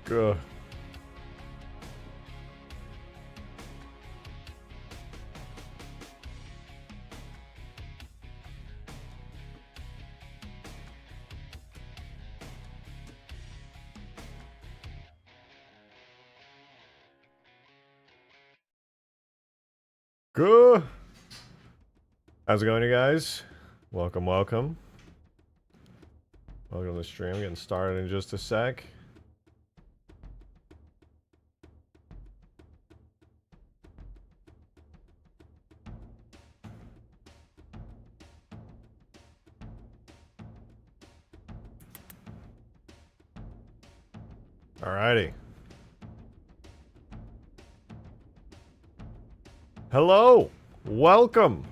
Good. Good. How's it going, you guys? Welcome, welcome. Welcome to the stream. Getting started in just a sec. Alrighty. Hello! Welcome!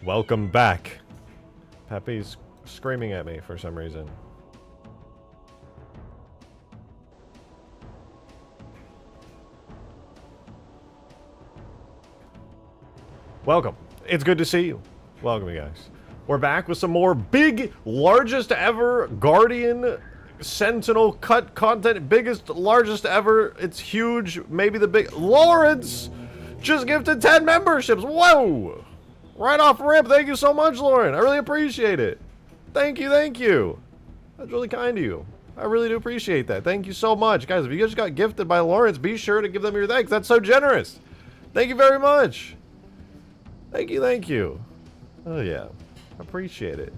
Welcome back. Pepe's screaming at me for some reason. Welcome. It's good to see you. Welcome, you guys. We're back with some more big, largest ever Guardian Sentinel cut content. Biggest, largest ever. It's huge. Maybe the big... Lawrence just gifted 10 memberships. Whoa! Right off rip. Thank you so much, Lauren. I really appreciate it. Thank you, thank you. That's really kind of you. I really do appreciate that. Thank you so much. Guys, if you just got gifted by Lawrence, be sure to give them your thanks. That's so generous. Thank you very much. Thank you, thank you. Oh, yeah. Appreciate it.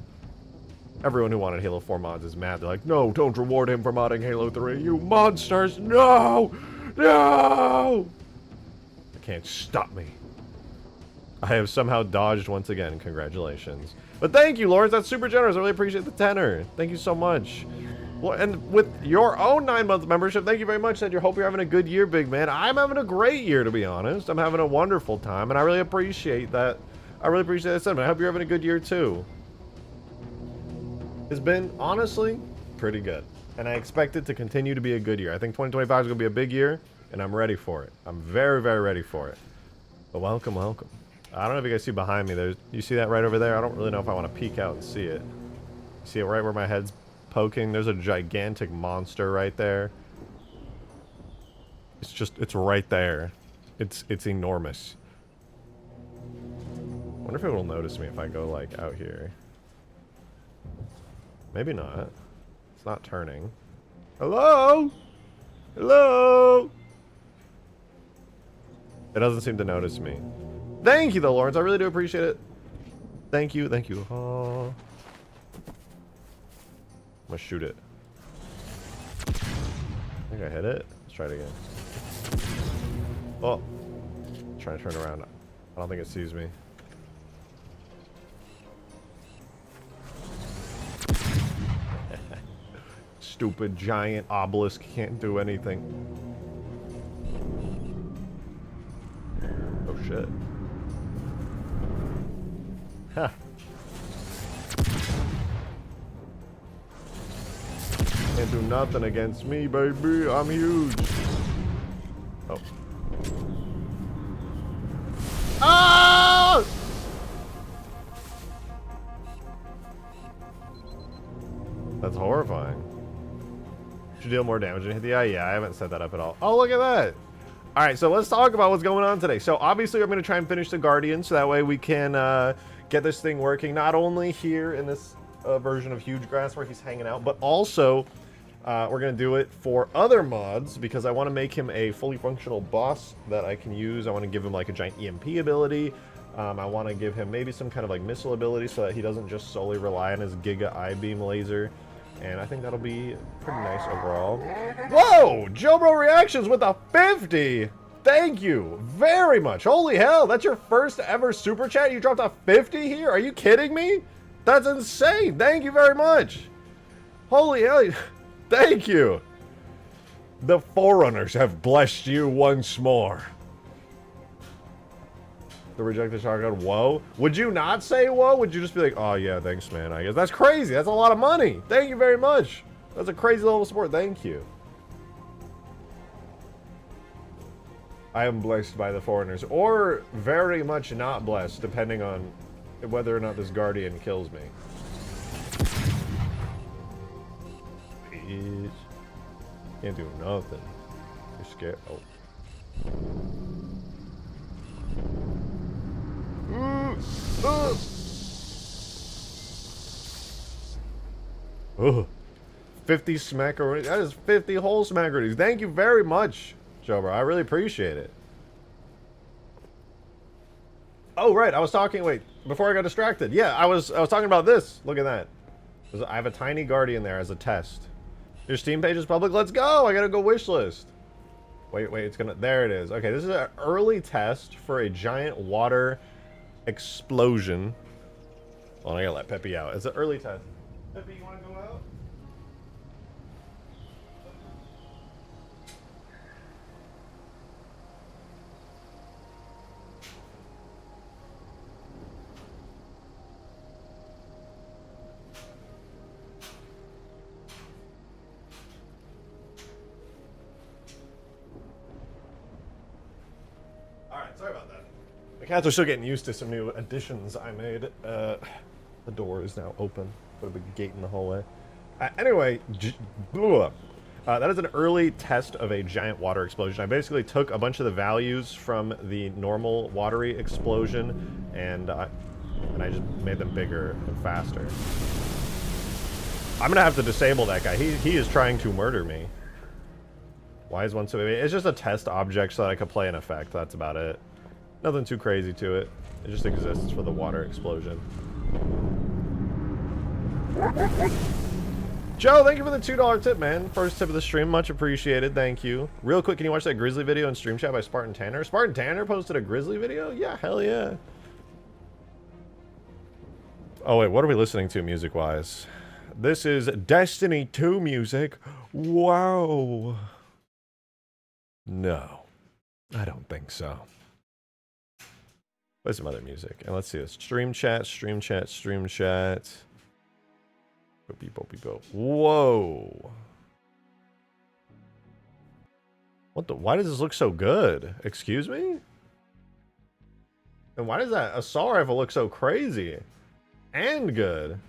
Everyone who wanted Halo 4 mods is mad. They're like, no, don't reward him for modding Halo 3. You monsters. No! No! They can't stop me. I have somehow dodged once again. Congratulations. But thank you, Lawrence. That's super generous. I really appreciate the tenor. Thank you so much. Well, and with your own 9-month membership, thank you very much. Said you hope you're having a good year, big man. I'm having a great year, to be honest. I'm having a wonderful time, and I really appreciate that. I really appreciate that sentiment. I hope you're having a good year, too. It's been, honestly, pretty good. And I expect it to continue to be a good year. I think 2025 is going to be a big year, and I'm ready for it. I'm very, very ready for it. But welcome, welcome. I don't know if you guys see behind me. There's, you see that right over there? I don't really know if I want to peek out and see it. See it right where my head's poking? There's a gigantic monster right there. It's just, it's right there. It's enormous. I wonder if it will notice me if I go, like, out here. Maybe not. It's not turning. Hello? Hello? It doesn't seem to notice me. Thank you, though, Lawrence. I really do appreciate it. Thank you. Thank you. Oh. I'm gonna shoot it. I think I hit it. Let's try it again. Oh. Trying to turn around. I don't think it sees me. Stupid giant obelisk can't do anything. Oh shit. Ha. Can't do nothing against me, baby. I'm huge. Oh. Ah! That's horrifying. Should deal more damage and hit the eye? Yeah, I haven't set that up at all. Oh, look at that. Alright, so let's talk about what's going on today. So obviously I'm going to try and finish the Guardian, so that way we can get this thing working, not only here in this version of Hugegrass where he's hanging out, but also we're going to do it for other mods, because I want to make him a fully functional boss that I can use. I want to give him like a giant EMP ability. I want to give him maybe some kind of like missile ability so that he doesn't just solely rely on his Giga I-beam laser. And I think that'll be pretty nice overall. Whoa! JoBro Reactions with a 50! Thank you very much. Holy hell, that's your first ever super chat? You dropped a 50 here? Are you kidding me? That's insane. Thank you very much. Holy hell. Thank you. The Forerunners have blessed you once more. The rejected shotgun, whoa. Would you not say whoa? Would you just be like, oh yeah, thanks man, I guess. That's crazy. That's a lot of money. Thank you very much. That's a crazy level of support. Thank you. I am blessed by the Foreigners. Or very much not blessed, depending on whether or not this Guardian kills me. Bitch. Can't do nothing. You're scared. Oh. Oh. 50 smackaroonies. That is 50 whole smackaroonies. Thank you very much, Joe. I really appreciate it. Oh, right. I was talking. Wait, before I got distracted. Yeah, I was talking about this. Look at that. I have a tiny guardian there as a test. Your Steam page is public. Let's go. I gotta go wish list. Wait. It's gonna. There it is. Okay, this is an early test for a giant water explosion. Hold on, I gotta let Peppy out. It's an early test. Peppy, you wanna go out? Sorry about that. The cats are still getting used to some new additions I made. The door is now open. Put a big gate in the hallway. Anyway, that is an early test of a giant water explosion. I basically took a bunch of the values from the normal watery explosion and I just made them bigger and faster. I'm gonna have to disable that guy. He is trying to murder me. Why is one so big? It's just a test object so that I could play an effect. That's about it. Nothing too crazy to it. It just exists for the water explosion. Joe, thank you for the $2 tip, man. First tip of the stream, much appreciated. Thank you. Real quick, can you watch that Grizzly video in stream chat by Spartan Tanner? Spartan Tanner posted a Grizzly video? Yeah, hell yeah. Oh wait, what are we listening to music-wise? This is Destiny 2 music. Wow. No, I don't think so. Play some other music. And let's see this. Stream chat, stream chat, stream chat. Boopy, boopy, boop. Whoa. What the? Why does this look so good? Excuse me? And why does that assault rifle look so crazy? And good.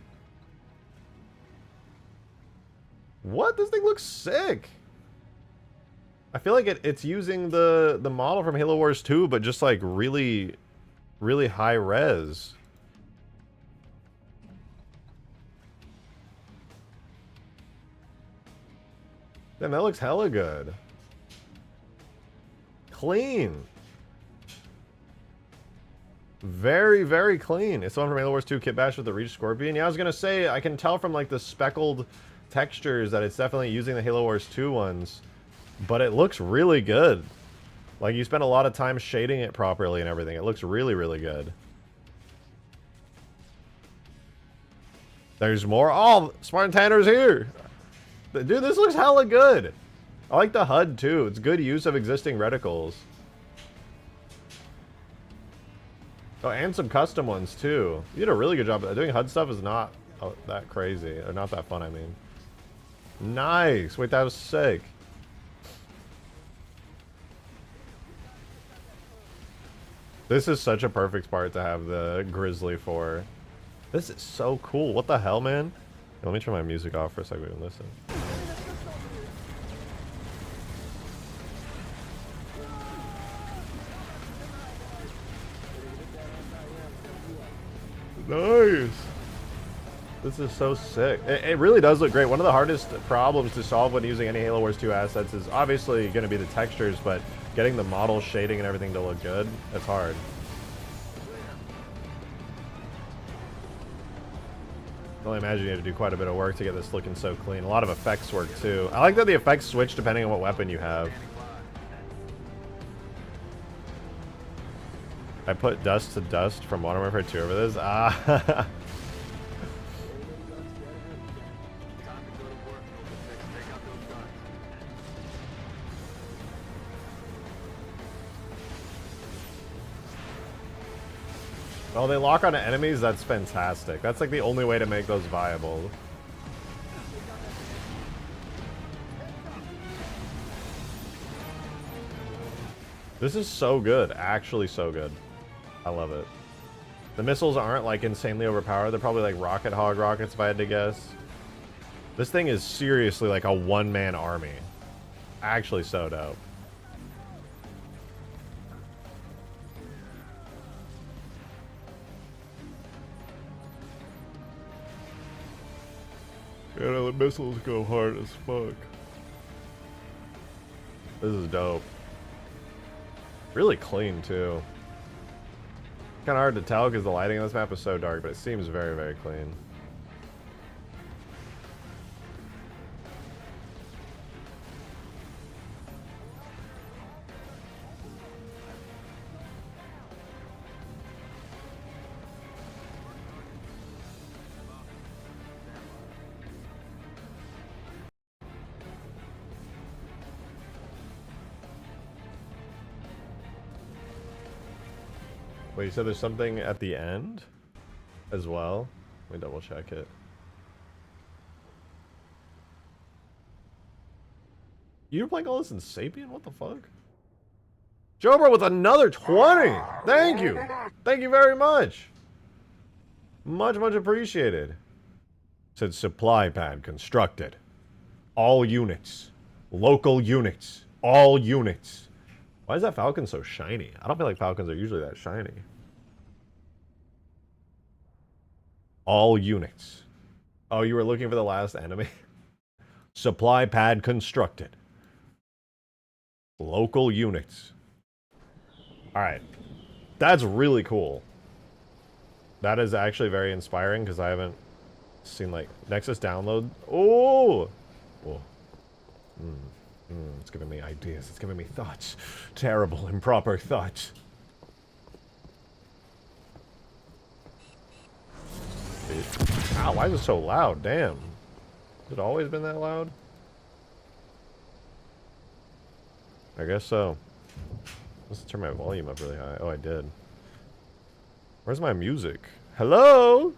What? This thing looks sick. I feel like it's using the model from Halo Wars 2, but just like really high res. Damn, that looks hella good. Clean. Very, very clean. It's the one from Halo Wars 2 Kit Bash with the Reach Scorpion. Yeah, I was gonna say, I can tell from like the speckled textures that it's definitely using the Halo Wars 2 ones. But it looks really good. Like, you spend a lot of time shading it properly and everything. It looks really, really good. There's more. Oh, Spartan Tanner's here. Dude, this looks hella good. I like the HUD, too. It's good use of existing reticles. Oh, and some custom ones, too. You did a really good job. Doing HUD stuff is not that crazy. Or not that fun, I mean. Nice. Wait, that was sick. This is such a perfect part to have the Grizzly for. This is so cool. What the hell, man? Let me turn my music off for a second and listen. Nice. This is so sick. It really does look great. One of the hardest problems to solve when using any Halo Wars 2 assets is obviously going to be the textures, but getting the model shading and everything to look good, that's hard. I can only imagine you have to do quite a bit of work to get this looking so clean. A lot of effects work too. I like that the effects switch depending on what weapon you have. I put dust to dust from Modern Warfare 2 over this. Ah. Oh, they lock onto enemies? That's fantastic. That's like the only way to make those viable. This is so good. Actually so good. I love it. The missiles aren't like insanely overpowered. They're probably like rocket hog rockets if I had to guess. This thing is seriously like a one-man army. Actually so dope. Yeah, the missiles go hard as fuck. This is dope. Really clean, too. Kind of hard to tell because the lighting on this map is so dark, but it seems very, very clean. Wait, you said there's something at the end as well? Let me double check it. You're playing all this in Sapien? What the fuck? Jobra with another 20! Thank you! Thank you very much! Much, much appreciated. Said supply pad constructed. All units. Local units. All units. Why is that Falcon so shiny? I don't feel like Falcons are usually that shiny. All units. Oh, you were looking for the last enemy? Supply pad constructed. Local units. Alright. That's really cool. That is actually very inspiring because I haven't seen, like, Nexus download. Oh! Oh. It's giving me ideas. It's giving me thoughts. Terrible, improper thoughts. Ow, why is it so loud? Damn. Has it always been that loud? I guess so. Let's turn my volume up really high. Oh, I did. Where's my music? Hello?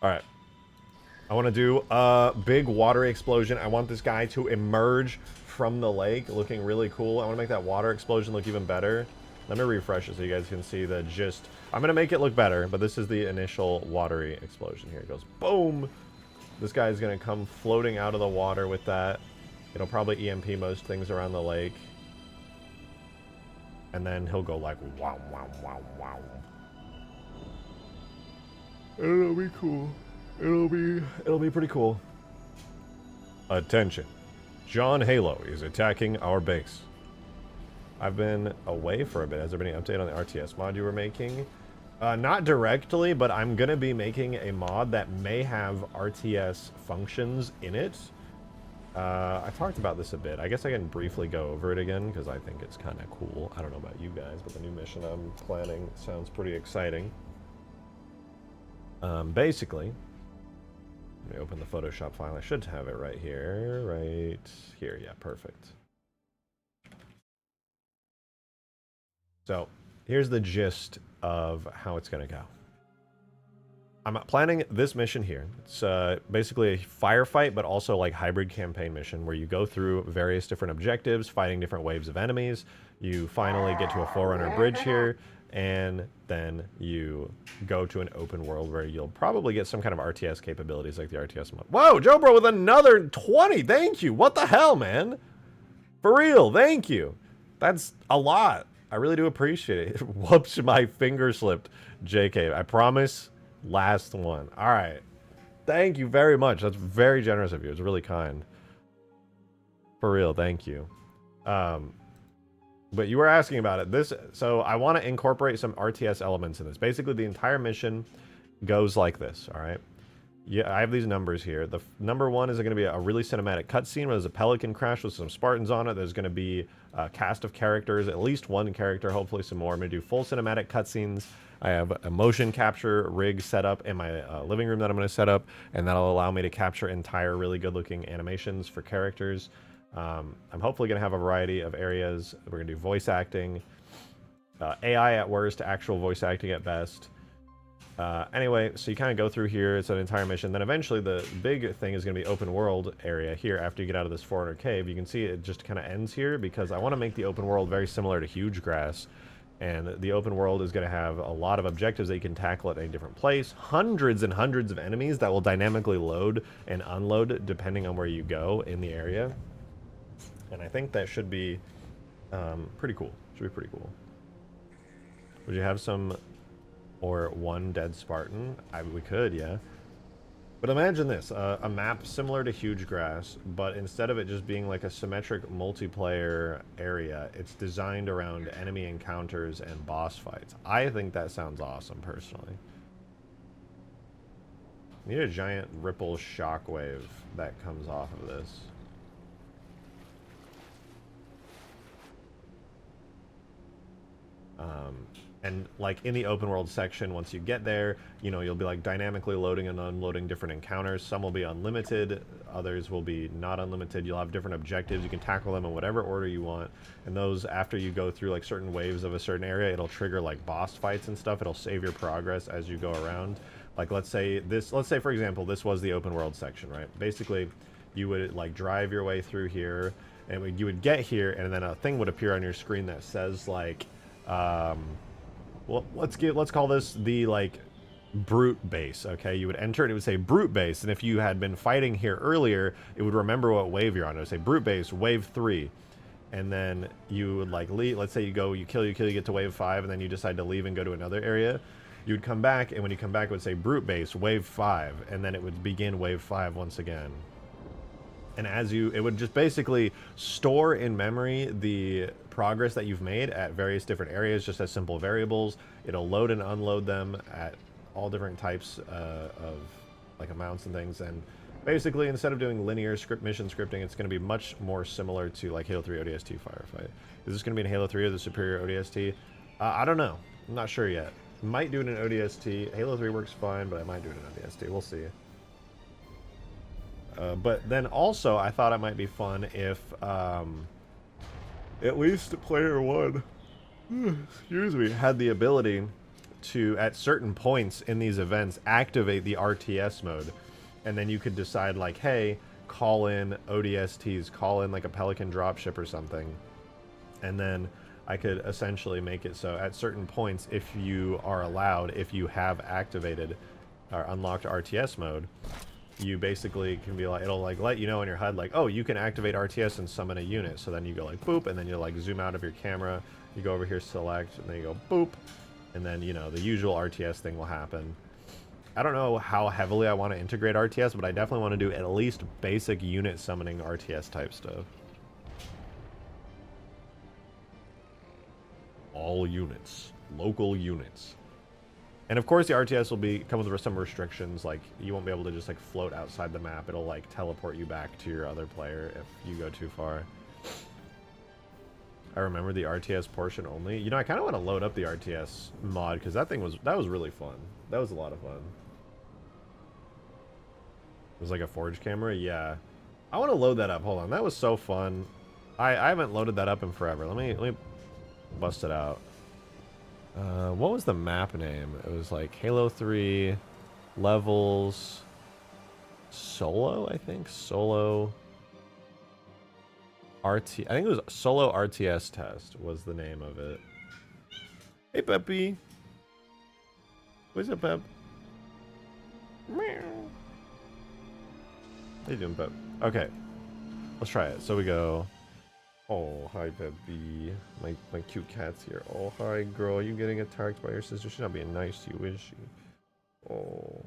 Alright. I want to do a big watery explosion. I want this guy to emerge from the lake looking really cool. I want to make that water explosion look even better. Let me refresh it so you guys can see the gist. I'm going to make it look better, but this is the initial watery explosion. Here it goes. Boom! This guy's going to come floating out of the water with that. It'll probably EMP most things around the lake. And then he'll go like, wow, wow, wow, wow. And it'll be cool. It'll be pretty cool. Attention. John Halo is attacking our base. I've been away for a bit. Has there been any update on the RTS mod you were making? Not directly, but I'm going to be making a mod that may have RTS functions in it. I talked about this a bit. I guess I can briefly go over it again, because I think it's kind of cool. I don't know about you guys, but the new mission I'm planning sounds pretty exciting. Basically, let me open the Photoshop file. I should have it right here. Right here. Yeah, perfect. So, here's the gist of how it's going to go. I'm planning this mission here. It's basically a firefight, but also like hybrid campaign mission where you go through various different objectives, fighting different waves of enemies. You finally get to a Forerunner bridge here, and then you go to an open world where you'll probably get some kind of RTS capabilities like the RTS mod. Whoa, Joe Bro with another 20! Thank you! What the hell, man? For real, thank you! That's a lot. I really do appreciate it. Whoops, my finger slipped. JK, I promise, last one. Alright. Thank you very much. That's very generous of you. It's really kind. For real, thank you. But you were asking about it. So I want to incorporate some RTS elements in this. Basically, the entire mission goes like this, alright? Yeah, I have these numbers here. The number one is going to be a really cinematic cutscene where there's a pelican crash with some Spartans on it. There's going to be a cast of characters, at least one character, hopefully some more. I'm going to do full cinematic cutscenes. I have a motion capture rig set up in my living room that I'm going to set up, and that'll allow me to capture entire really good-looking animations for characters. I'm hopefully going to have a variety of areas. We're going to do voice acting, AI at worst, actual voice acting at best. Anyway, so you kind of go through here. It's an entire mission. Then eventually the big thing is going to be open world area here after you get out of this Forerunner cave. You can see it just kind of ends here because I want to make the open world very similar to Hugegrass And the open world is going to have a lot of objectives that you can tackle at any different place. Hundreds and hundreds of enemies that will dynamically load and unload depending on where you go in the area. And I think that should be pretty cool. Should be pretty cool. Would you have some or one dead Spartan? We could, yeah. But imagine this, a map similar to Hugegrass, but instead of it just being like a symmetric multiplayer area, it's designed around enemy encounters and boss fights. I think that sounds awesome, personally. Need a giant ripple shockwave that comes off of this. And like in the open world section, once you get there, you know, you'll be like dynamically loading and unloading different encounters. Some will be unlimited, others will be not unlimited. You'll have different objectives. You can tackle them in whatever order you want. And those, after you go through like certain waves of a certain area, it'll trigger like boss fights and stuff. It'll save your progress as you go around. Like let's say for example, this was the open world section, right? Basically, you would like drive your way through here, and you would get here, and then a thing would appear on your screen that says like, well, let's call this the like brute base. Okay, you would enter and it would say brute base, and if you had been fighting here earlier, it would remember what wave you're on. It would say brute base wave 3, and then you would like leave. Let's say you kill, you get to wave 5, and then you decide to leave and go to another area. You would come back, and when you come back, it would say brute base wave 5, and then it would begin wave 5 once again. And it would just basically store in memory the progress that you've made at various different areas, just as simple variables. It'll load and unload them at all different types of like amounts and things. And basically, instead of doing linear mission scripting, it's going to be much more similar to like Halo 3 ODST Firefight. Is this going to be in Halo 3 or the superior ODST? I don't know. I'm not sure yet. Might do it in ODST. Halo 3 works fine, but I might do it in ODST. We'll see. But then also, I thought it might be fun if at least player 1, excuse me, had the ability to, at certain points in these events, activate the RTS mode. And then you could decide, like, hey, call in ODSTs, call in like a Pelican dropship or something. And then I could essentially make it so at certain points, if you are allowed, if you have activated or unlocked RTS mode, you basically can be like, it'll like let you know in your HUD like, oh, you can activate RTS and summon a unit. So then you go like boop, and then you like zoom out of your camera, you go over here, select, and then you go boop, and then, you know, the usual RTS thing will happen. I don't know how heavily I want to integrate RTS, but I definitely want to do at least basic unit summoning RTS type stuff. All units, local units. And of course the RTS will come with some restrictions, like you won't be able to just like float outside the map. It'll like teleport you back to your other player if you go too far. I remember the RTS portion only. You know, I kind of want to load up the RTS mod because that was really fun. That was a lot of fun. It was like a forge camera, yeah. I want to load that up. Hold on, that was so fun. I haven't loaded that up in forever. Let me bust it out. What was the map name? It was like Halo 3 levels solo, I think. Solo RT. I think it was Solo RTS test was the name of it. Hey, Peppy. What's up, Pep? Meow. How you doing, Pep? Okay. Let's try it. So we go. Oh, hi, Peppy. My cute cat's here. Oh, hi, girl. Are you getting attacked by your sister? She's not being nice to you, is she? Oh.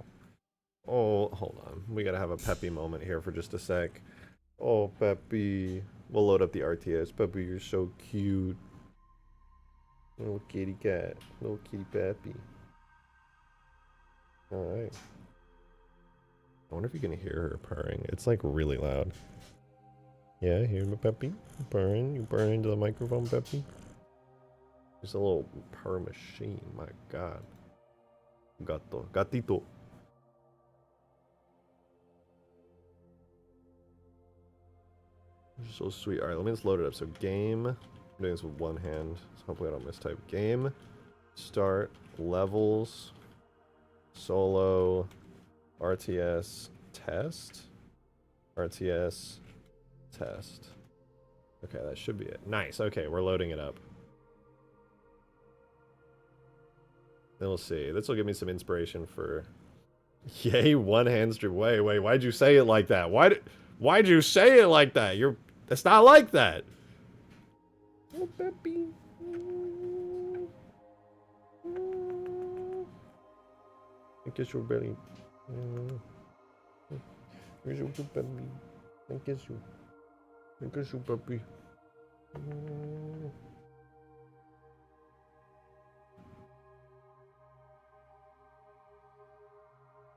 Oh, hold on. We gotta have a Peppy moment here for just a sec. Oh, Peppy. We'll load up the RTS. Peppy, you're so cute. Little kitty cat. Little kitty Peppy. Alright. I wonder if you can hear her purring. It's like really loud. Yeah, hear me, Peppy? Purring? You purring into the microphone, Peppy? It's a little purr machine, my god. Gato. Gatito. So sweet. Alright, let me just load it up. So game. I'm doing this with one hand, so hopefully I don't mistype. Game. Start. Levels. Solo. RTS. Test. RTS. Test. Okay, that should be it. Nice. Okay, we're loading it up. We'll see. This will give me some inspiration for... Yay, one hand strip. Wait, why'd you say it like that? Why'd you say it like that? That's not like that. Oh, Peppy. I kiss your belly. Here's your Peppy. I kiss you. I kiss you, Peppy.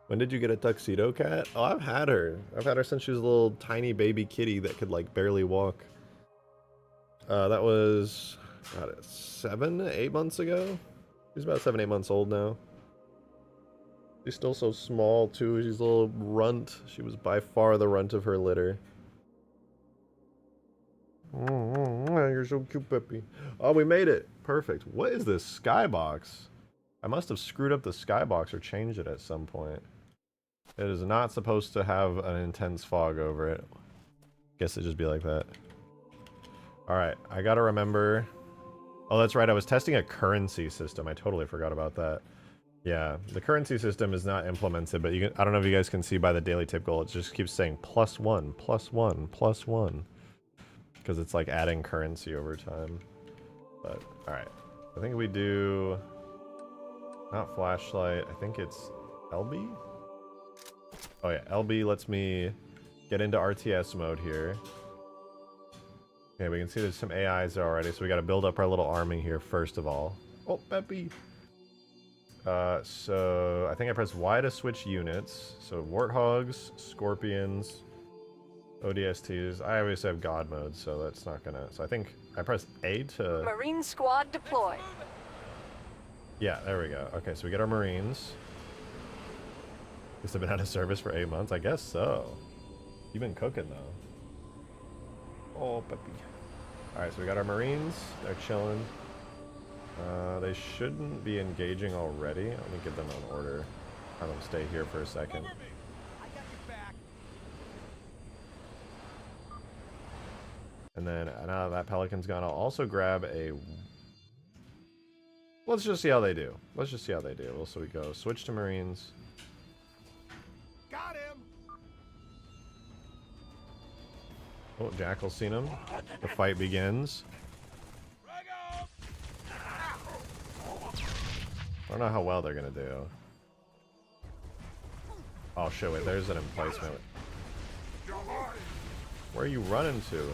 When did you get a tuxedo cat? Oh, I've had her. I've had her since she was a little tiny baby kitty that could like barely walk. That was, God, 7, 8 months ago? She's about 7, 8 months old now. She's still so small too. She's a little runt. She was by far the runt of her litter. You're so cute, Peppy. Oh, we made it. Perfect. What is this skybox? I must have screwed up the skybox or changed it at some point. It is not supposed to have an intense fog over it. Guess it'd just be like that. Alright, I gotta remember... Oh, that's right, I was testing a currency system. I totally forgot about that. Yeah, the currency system is not implemented, but you can, I don't know if you guys can see by the daily tip goal, it just keeps saying +1, +1, +1. Because it's like adding currency over time. But, alright. I think we do... Not flashlight, I think it's LB? Oh yeah, LB lets me get into RTS mode here. Okay, we can see there's some AIs there already, so we gotta build up our little army here first of all. Oh, Peppy! So I think I press Y to switch units. So warthogs, scorpions, ODSTs. I obviously have God mode, so that's not gonna... So I think I press A to... Marine squad deploy. Yeah, there we go. Okay, so we get our Marines. Guess they've been out of service for 8 months? I guess so. You've been cooking, though. Oh, Peppy. Alright, so we got our Marines. They're chilling. They shouldn't be engaging already. Let me give them an order. Have them stay here for a second. And then, now that Pelican's gone, I'll also grab a... Let's just see how they do. Let's just see how they do. So we go switch to Marines. Got him. Oh, Jackal's seen him. The fight begins. I don't know how well they're gonna do. Oh shit, wait, there's an emplacement. Where are you running to?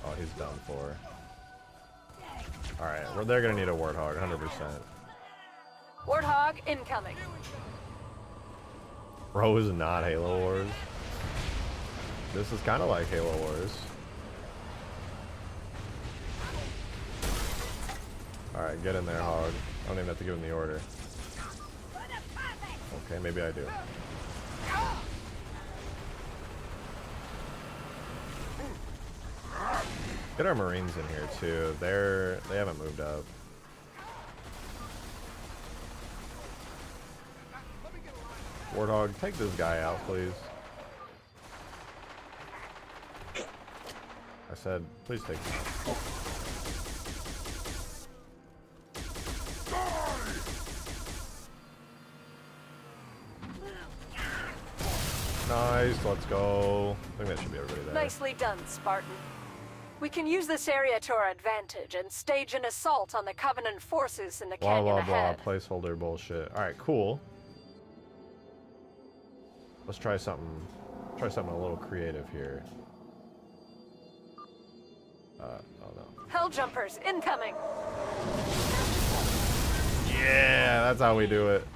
Oh, he's done for. Alright, well, they're gonna need a Warthog, 100%. Warthog incoming. Bro is not Halo Wars. This is kind of like Halo Wars. Alright, get in there, Hog. I don't even have to give him the order. Okay, maybe I do. Get our Marines in here too. They haven't moved up. Warthog, take this guy out, please. I said, please take him out. Nice, let's go. I think that should be everybody there. Nicely done, Spartan. We can use this area to our advantage and stage an assault on the Covenant forces in the Blah, canyon blah, blah. ahead. Placeholder bullshit. Alright, cool. Let's try something. Try something a little creative here. Oh no. Hell jumpers incoming. Yeah, that's how we do it.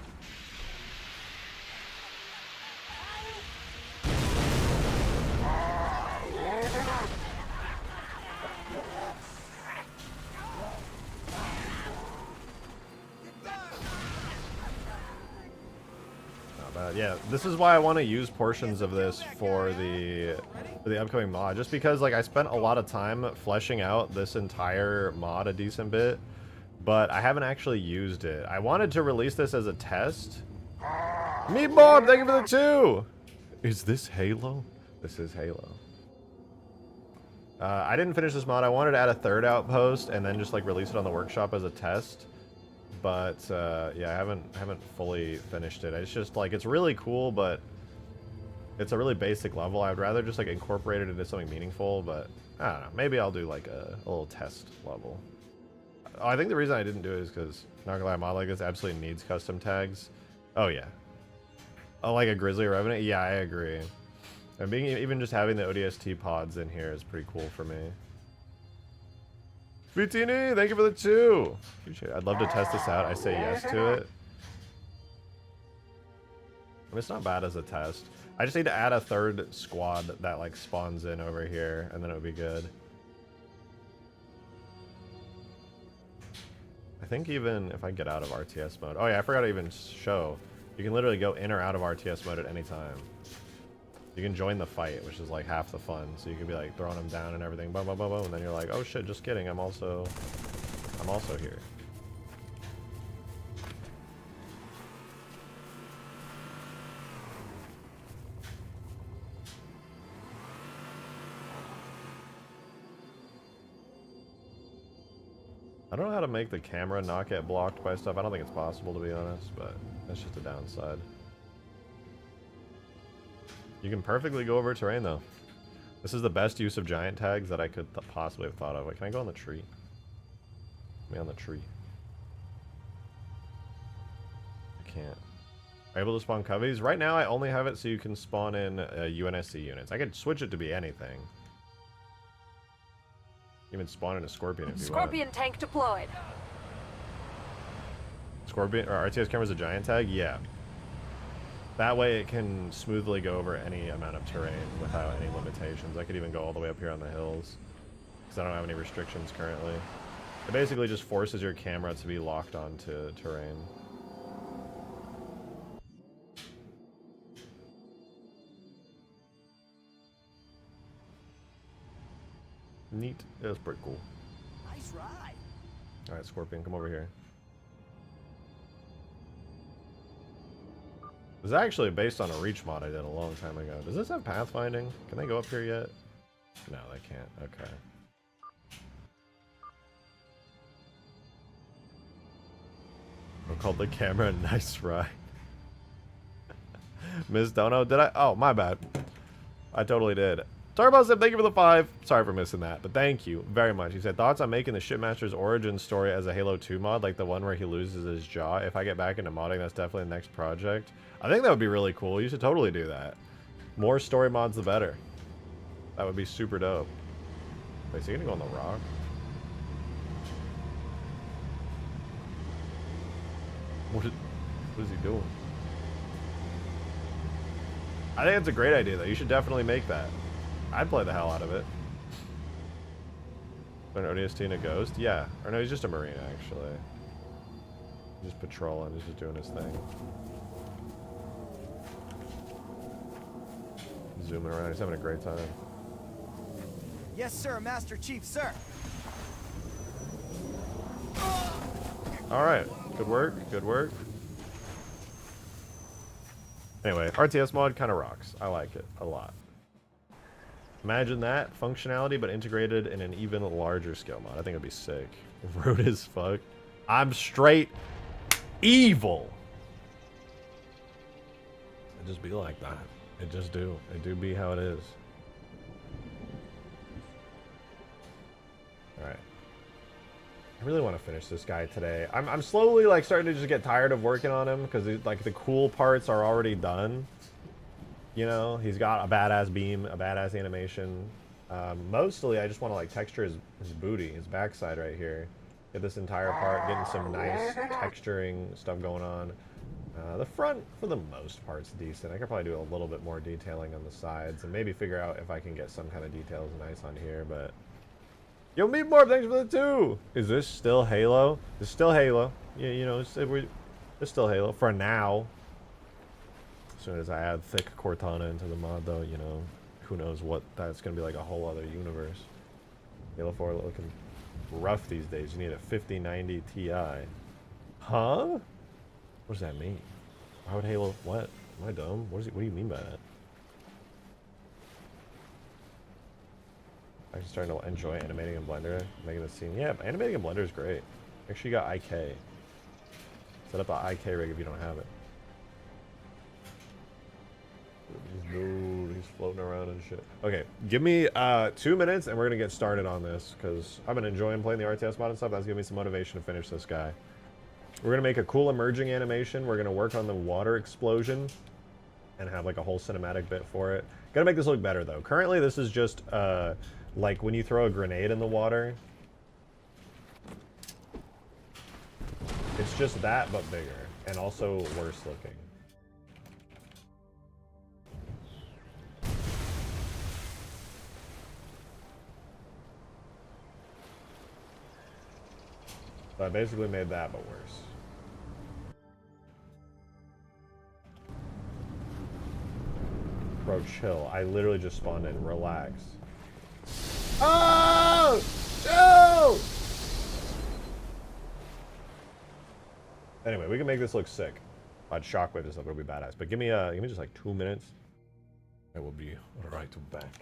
Yeah, this is why I want to use portions of this for the upcoming mod, just because like I spent a lot of time fleshing out this entire mod a decent bit, but I haven't actually used it. I wanted to release this as a test. Meatball, thank you for the 2! Is this Halo? This is Halo. I didn't finish this mod. I wanted to add a third outpost and then just like release it on the workshop as a test. But yeah, I haven't fully finished it. It's just like it's really cool, but it's a really basic level. I'd rather just like incorporate it into something meaningful, but I don't know. Maybe I'll do like a little test level. Oh, I think the reason I didn't do it is because, not gonna lie, a mod like this absolutely needs custom tags. Oh yeah. Oh, like a Grizzly Revenant? Yeah, I agree. And even just having the ODST pods in here is pretty cool for me. VTN, thank you for the 2. Appreciate it. I'd love to test this out. I say yes to it. I mean, it's not bad as a test. I just need to add a third squad that like spawns in over here, and then it would be good. I think even if I get out of RTS mode. Oh yeah, I forgot to even show. You can literally go in or out of RTS mode at any time. You can join the fight, which is like half the fun. So you can be like throwing them down and everything, boom, boom, boom, boom, and then you're like, oh shit, just kidding. I'm also here. I don't know how to make the camera not get blocked by stuff. I don't think it's possible, to be honest, but that's just a downside. You can perfectly go over terrain, though. This is the best use of giant tags that I could possibly have thought of. Wait, can I go on the tree? Let me on the tree. I can't. Are you able to spawn coveys? Right now, I only have it so you can spawn in UNSC units. I could switch it to be anything. Even spawn in a Scorpion if you want. Scorpion tank deployed. Scorpion, or RTS camera's a giant tag? Yeah. That way it can smoothly go over any amount of terrain without any limitations. I could even go all the way up here on the hills, because I don't have any restrictions currently. It basically just forces your camera to be locked onto terrain. Neat. That's pretty cool. Nice ride. Alright, Scorpion, come over here. This is actually based on a Reach mod I did a long time ago. Does this have pathfinding? Can they go up here yet? No, they can't. Okay. I called the camera Nice Ride. Miss Dono, did I? Oh, my bad. I totally did. Starboss said, thank you for the 5. Sorry for missing that, but thank you very much. He said, thoughts on making the Shipmaster's origin story as a Halo 2 mod, like the one where he loses his jaw? If I get back into modding, that's definitely the next project. I think that would be really cool. You should totally do that. More story mods, the better. That would be super dope. Wait, is he gonna go on the rock? What is he doing? I think it's a great idea, though. You should definitely make that. I'd play the hell out of it. An ODST and a ghost? Yeah. Or no, he's just a marine, actually. He's just patrolling. He's just doing his thing. Zooming around. He's having a great time. Yes, sir, Master Chief, sir. Alright. Good work. Good work. Anyway, RTS mod kind of rocks. I like it a lot. Imagine that functionality, but integrated in an even larger scale mod. I think it'd be sick. Rude as fuck. I'm straight evil. It just be like that. It just do. It do be how it is. Alright. I really want to finish this guy today. I'm slowly like starting to just get tired of working on him because like the cool parts are already done. You know, he's got a badass beam, a badass animation. Mostly, I just want to like texture his booty, his backside right here. Get this entire part, getting some nice texturing stuff going on. The front, for the most part, is decent. I could probably do a little bit more detailing on the sides, and maybe figure out if I can get some kind of details nice on here. But yo, Meatmorph, thanks for the 2. Is this still Halo? It's still Halo. Yeah, you know, it's still Halo for now. As soon as I add thick Cortana into the mod, though, you know, who knows what that's going to be like a whole other universe. Halo 4 looking rough these days. You need a 5090 Ti. Huh? What does that mean? Why would Halo... What? Am I dumb? What do you mean by that? I'm starting to enjoy animating in Blender, making the scene. Yeah, animating in Blender is great. Make sure you got IK. Set up an IK rig if you don't have it. He's floating around and shit. Okay, give me 2 minutes and we're gonna get started on this because I've been enjoying playing the RTS mod and stuff. That's giving me some motivation to finish this guy. We're gonna make a cool emerging animation. We're gonna work on the water explosion and have like a whole cinematic bit for it. Gotta make this look better though. Currently this is just like when you throw a grenade in the water. It's just that but bigger and also worse looking. So I basically made that but worse. Bro, chill. I literally just spawned in. Relax. Oh! Chill! Anyway, we can make this look sick. I'd shockwave this up, it'll be badass. But give me just like 2 minutes. I will be right back.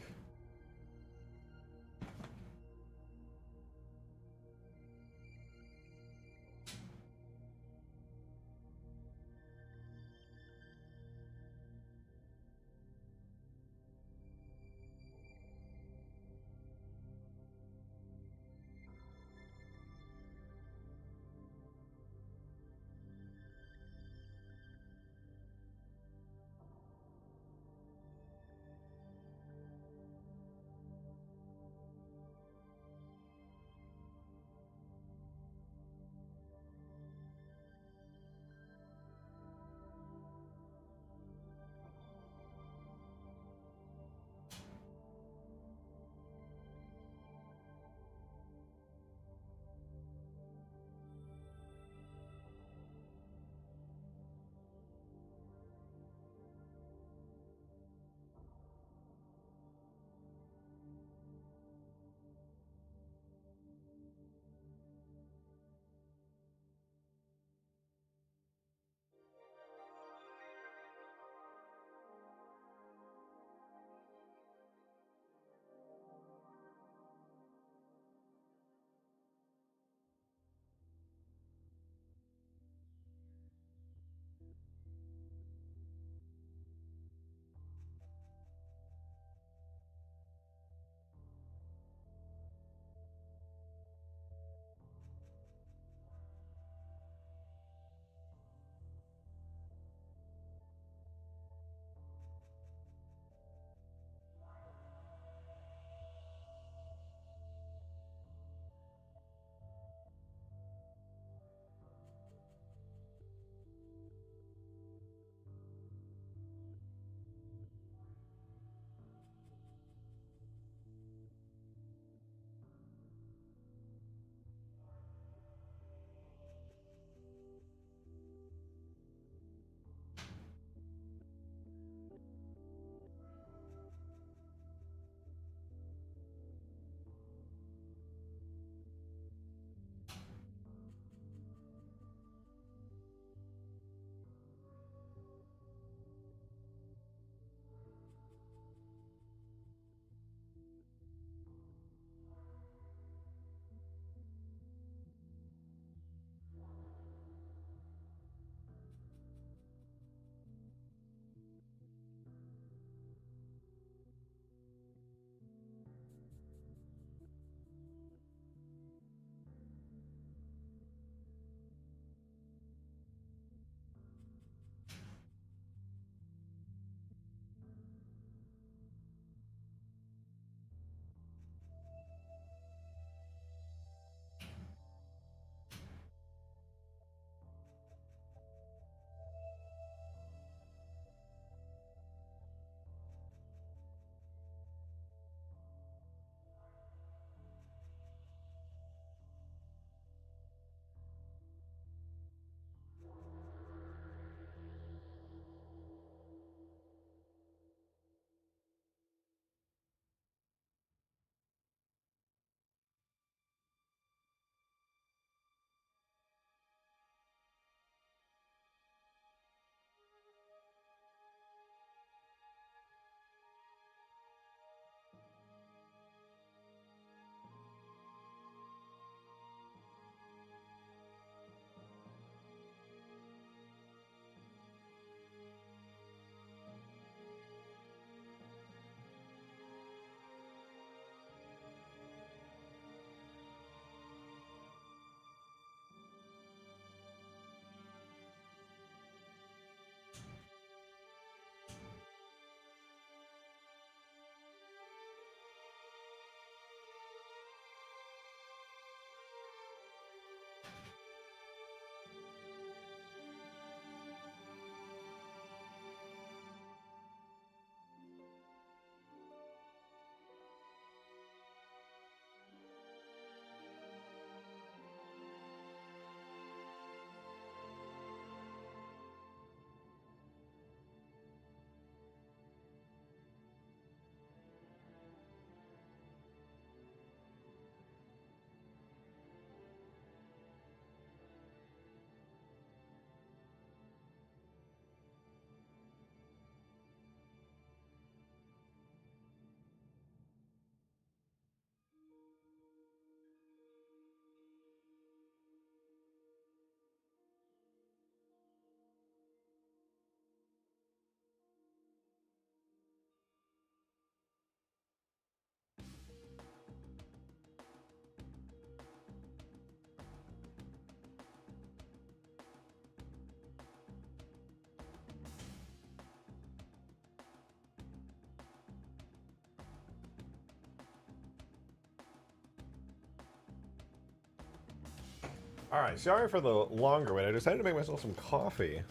Alright, sorry for the longer wait. I decided to make myself some coffee.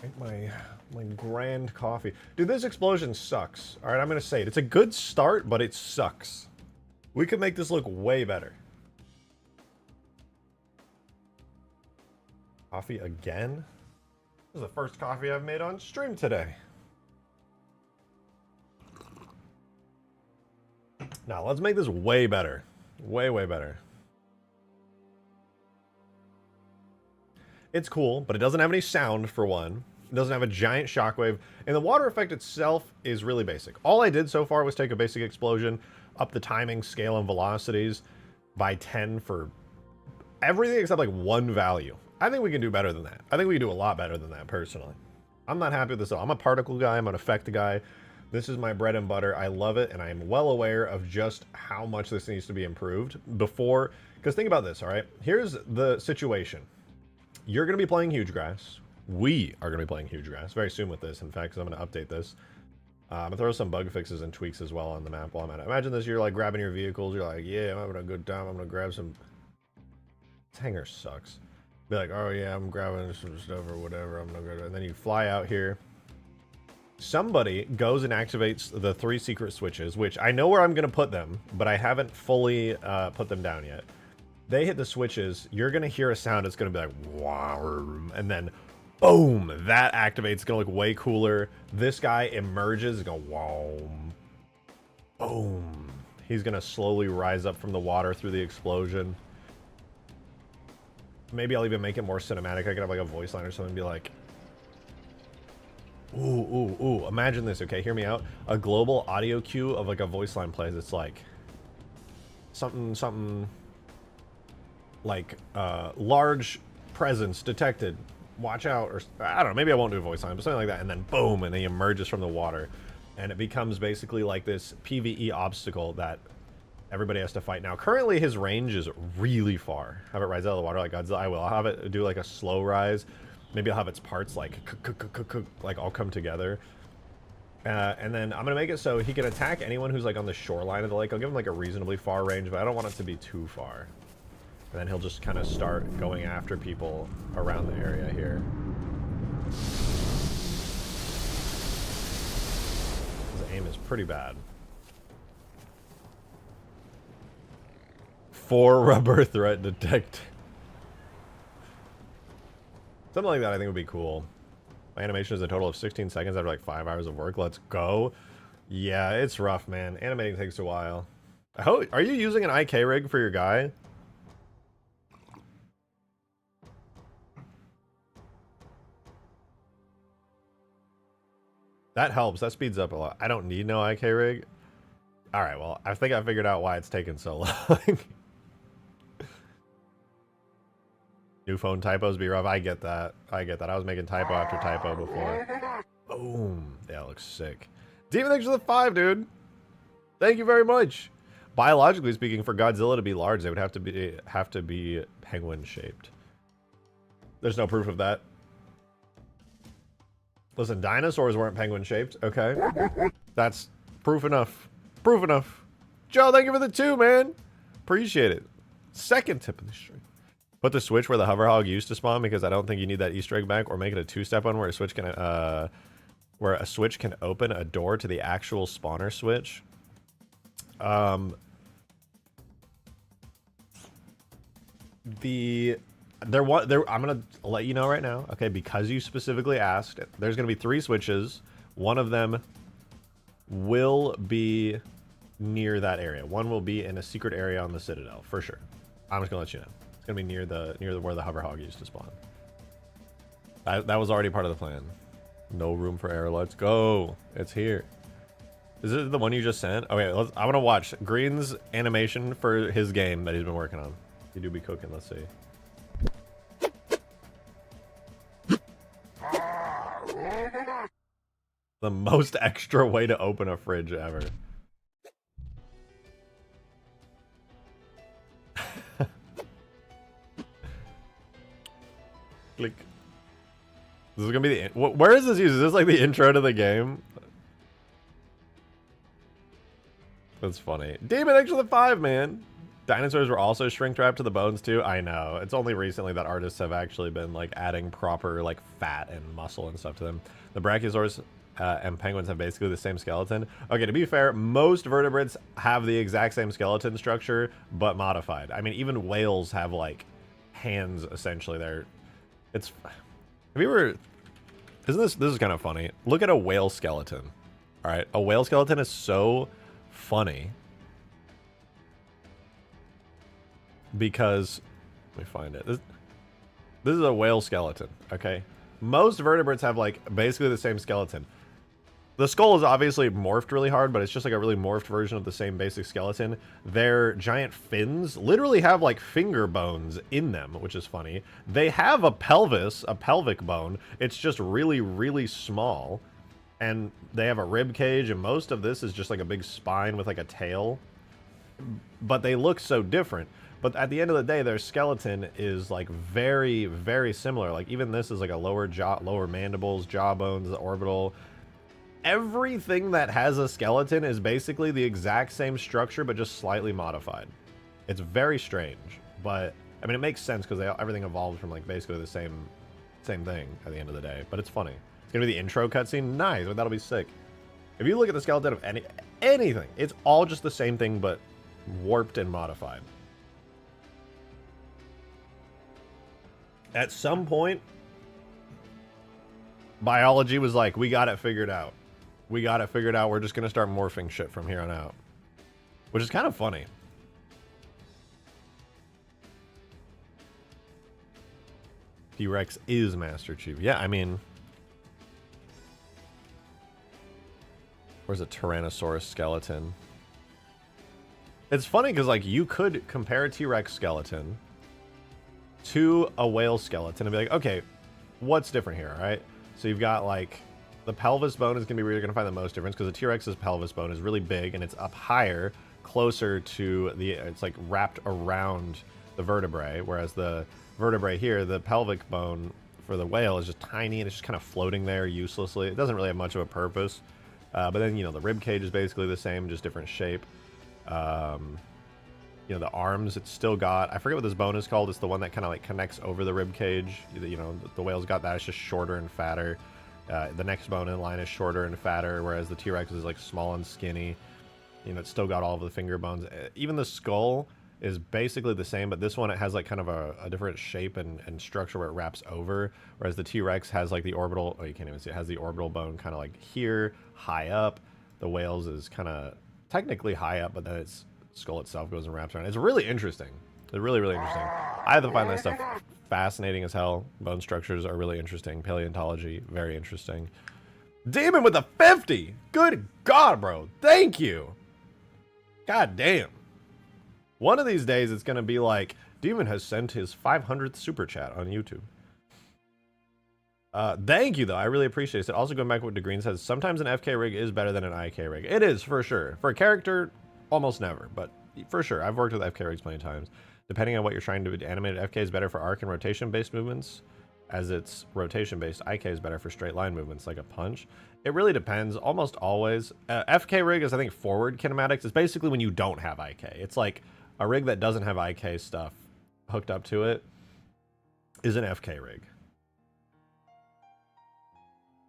Make my grand coffee. Dude, this explosion sucks. Alright, I'm gonna say it. It's a good start, but it sucks. We could make this look way better. Coffee again? This is the first coffee I've made on stream today. Now, let's make this way better. Way, way better. It's cool, but it doesn't have any sound, for one. It doesn't have a giant shockwave. And the water effect itself is really basic. All I did so far was take a basic explosion, up the timing, scale, and velocities by 10 for everything except like one value. I think we can do better than that. I think we can do a lot better than that, personally. I'm not happy with this at all. I'm a particle guy. I'm an effect guy. This is my bread and butter. I love it, and I am well aware of just how much this needs to be improved before... Because think about this, all right? Here's the situation. You're going to be playing Hugegrass. We are going to be playing Hugegrass very soon with this, in fact, because I'm going to update this. I'm going to throw some bug fixes and tweaks as well on the map while I'm at it. Imagine this, you're like grabbing your vehicles. You're like, yeah, I'm having a good time. I'm going to grab some... This hanger sucks. Be like, oh yeah, I'm grabbing some stuff or whatever. I'm going to go... And then you fly out here. Somebody goes and activates the 3 secret switches, which I know where I'm going to put them, but I haven't fully put them down yet. They hit the switches, you're going to hear a sound. It's going to be like, wow, and then boom, that activates. It's going to look way cooler. This guy emerges, go, wow, boom. He's going to slowly rise up from the water through the explosion. Maybe I'll even make it more cinematic. I could have like a voice line or something and be like, ooh, ooh, ooh. Imagine this, okay? Hear me out. A global audio cue of like a voice line plays. It's like something like large presence detected. Watch out, or I don't know. Maybe I won't do a voice line, but something like that. And then boom, and he emerges from the water, and it becomes basically like this PvE obstacle that everybody has to fight. Now, currently his range is really far. Have it rise out of the water like Godzilla. I will. I'll have it do like a slow rise. Maybe I'll have its parts like all come together. And then I'm going to make it so he can attack anyone who's like on the shoreline of the lake. I'll give him like a reasonably far range, but I don't want it to be too far. And then he'll just kind of start going after people around the area here. His aim is pretty bad. 4 rubber threat detect. Something like that I think would be cool. My animation is a total of 16 seconds after like 5 hours of work. Let's go. Yeah, it's rough, man. Animating takes a while. Are you using an IK rig for your guy? That helps. That speeds up a lot. I don't need no IK rig. Alright, well, I think I figured out why it's taking so long. New phone typos be rough. I get that. I get that. I was making typo after typo before. Boom. Yeah, it looks sick. Demon, thanks for the 5, dude. Thank you very much. Biologically speaking, for Godzilla to be large, they would have to be penguin shaped. There's no proof of that. Listen, dinosaurs weren't penguin shaped. Okay. That's proof enough. Proof enough. Joe, thank you for the 2, man. Appreciate it. Second tip of the stream. Put the switch where the hover hog used to spawn, because I don't think you need that Easter egg back, or make it a 2-step one where a switch can open a door to the actual spawner switch. I'm gonna let you know right now, okay, because you specifically asked. There's gonna be 3 switches. One of them will be near that area. One will be in a secret area on the Citadel, for sure. I'm just gonna let you know. It's gonna be near where the hover hog used to spawn. That was already part of the plan. No room for error. Let's go. It's here. Is it the one you just sent? Okay, I want to watch Green's animation for his game that he's been working on. He do be cooking. Let's see. The most extra way to open a fridge ever. Click. This is gonna be the... Where is this used? Is this like the intro to the game? That's funny. Damon, thanks for the 5, man. Dinosaurs were also shrink wrapped to the bones too. I know. It's only recently that artists have actually been like adding proper like fat and muscle and stuff to them. The brachiosaurs and penguins have basically the same skeleton. Okay, to be fair, most vertebrates have the exact same skeleton structure, but modified. I mean, even whales have like hands essentially. It's. Have you ever? Isn't this is kind of funny? Look at a whale skeleton. All right, a whale skeleton is so funny. Because, let me find it. This is a whale skeleton, okay? Most vertebrates have, like, basically the same skeleton. The skull is obviously morphed really hard, but it's just, like, a really morphed version of the same basic skeleton. Their giant fins literally have, like, finger bones in them, which is funny. They have a pelvis, a pelvic bone. It's just really, really small. And they have a rib cage, and most of this is just, like, a big spine with, like, a tail. But they look so different. But at the end of the day, their skeleton is like very, very similar. Like even this is like a lower jaw, lower mandibles, jawbones, the orbital. Everything that has a skeleton is basically the exact same structure, but just slightly modified. It's very strange, but I mean, it makes sense because everything evolved from like basically the same thing at the end of the day. But it's funny. It's gonna be the intro cutscene. Nice, that'll be sick. If you look at the skeleton of anything, it's all just the same thing, but warped and modified. At some point, biology was like, we got it figured out. We got it figured out. We're just going to start morphing shit from here on out. Which is kind of funny. T-Rex is Master Chief. Yeah, I mean... Where's a Tyrannosaurus skeleton? It's funny because, like, you could compare a T-Rex skeleton to a whale skeleton and be like, okay, what's different here, right? So you've got like the pelvis bone is going to be where you're going to find the most difference because the T-Rex's pelvis bone is really big and it's up higher, closer to it's like wrapped around the vertebrae, whereas the vertebrae here, the pelvic bone for the whale is just tiny and it's just kind of floating there uselessly. It doesn't really have much of a purpose. But then, you know, the rib cage is basically the same, just different shape. You know, the arms, it's still got, I forget what this bone is called. It's the one that kind of like connects over the rib cage. You know, the whale's got that. It's just shorter and fatter. The next bone in line is shorter and fatter, whereas the T-Rex is like small and skinny. You know, it's still got all of the finger bones. Even the skull is basically the same, but this one, it has like kind of a different shape and structure where it wraps over, whereas the T-Rex has like the orbital, oh, you can't even see it, has the orbital bone kind of like here, high up. The whale's is kind of technically high up, but then its skull itself goes and wraps around. It's really interesting. It's really, really interesting. I have to find that stuff fascinating as hell. Bone structures are really interesting. Paleontology, very interesting. Demon with a 50! Good God, bro. Thank you. God damn. One of these days, it's going to be like, Demon has sent his 500th super chat on YouTube. Thank you, though. I really appreciate it. Also, going back to what DeGreen says, sometimes an FK rig is better than an IK rig. It is, for sure. For a character, almost never, but for sure. I've worked with FK rigs plenty of times. Depending on what you're trying to animate, FK is better for arc and rotation-based movements, as it's rotation-based. IK is better for straight line movements, like a punch. It really depends, almost always. FK rig is, I think, forward kinematics. It's basically when you don't have IK. It's like a rig that doesn't have IK stuff hooked up to it is an FK rig.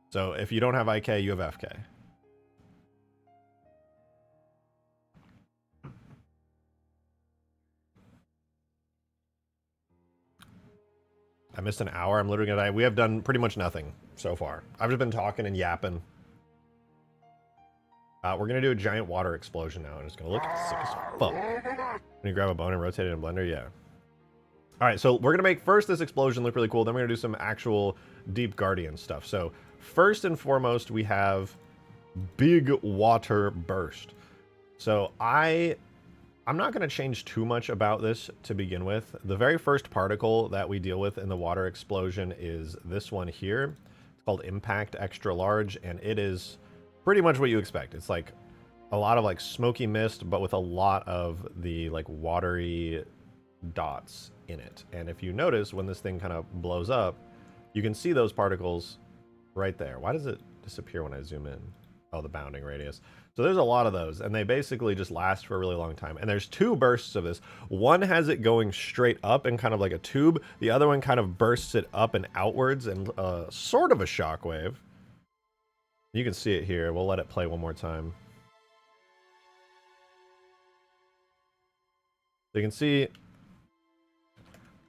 So if you don't have IK, you have FK. I missed an hour. I'm literally gonna die. We have done pretty much nothing so far. I've just been talking and yapping. We're gonna do a giant water explosion now, and it's gonna look sick as fuck. Can you grab a bone and rotate it in a blender? Yeah. All right, so we're gonna make first this explosion look really cool. Then we're gonna do some actual Deep Guardian stuff. So first and foremost, we have big water burst. So I'm not going to change too much about this to begin with. The very first particle that we deal with in the water explosion is this one here. It's called Impact Extra Large, and it is pretty much what you expect. It's like a lot of like smoky mist, but with a lot of the like watery dots in it. And if you notice, when this thing kind of blows up, you can see those particles right there. Why does it disappear when I zoom in? Oh, the bounding radius. So there's a lot of those, and they basically just last for a really long time. And there's two bursts of this. One has it going straight up and kind of like a tube. The other one kind of bursts it up and outwards and sort of a shockwave. You can see it here. We'll let it play one more time. So you can see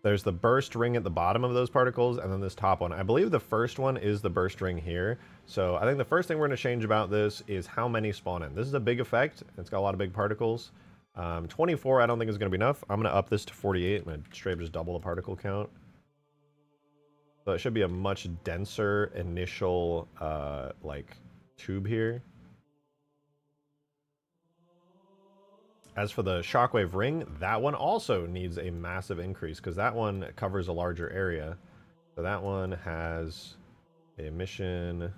there's the burst ring at the bottom of those particles, and then this top one. I believe the first one is the burst ring here. So I think the first thing we're going to change about this is how many spawn in. This is a big effect. It's got a lot of big particles. 24 I don't think is going to be enough. I'm going to up this to 48. I'm going to straight just double the particle count. So it should be a much denser initial like tube here. As for the shockwave ring, that one also needs a massive increase because that one covers a larger area. So that one has a emission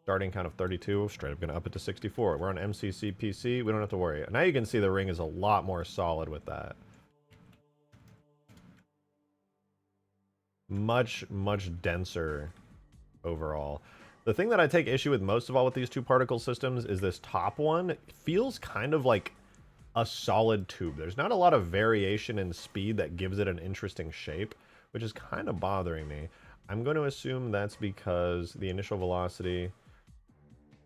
starting kind of 32. Straight up going to up it to 64. We're on MCC PC. We don't have to worry. Now you can see the ring is a lot more solid with that. Much, much denser overall. The thing that I take issue with most of all with these two particle systems is this top one feels kind of like a solid tube. There's not a lot of variation in speed that gives it an interesting shape, which is kind of bothering me. I'm going to assume that's because the initial velocity,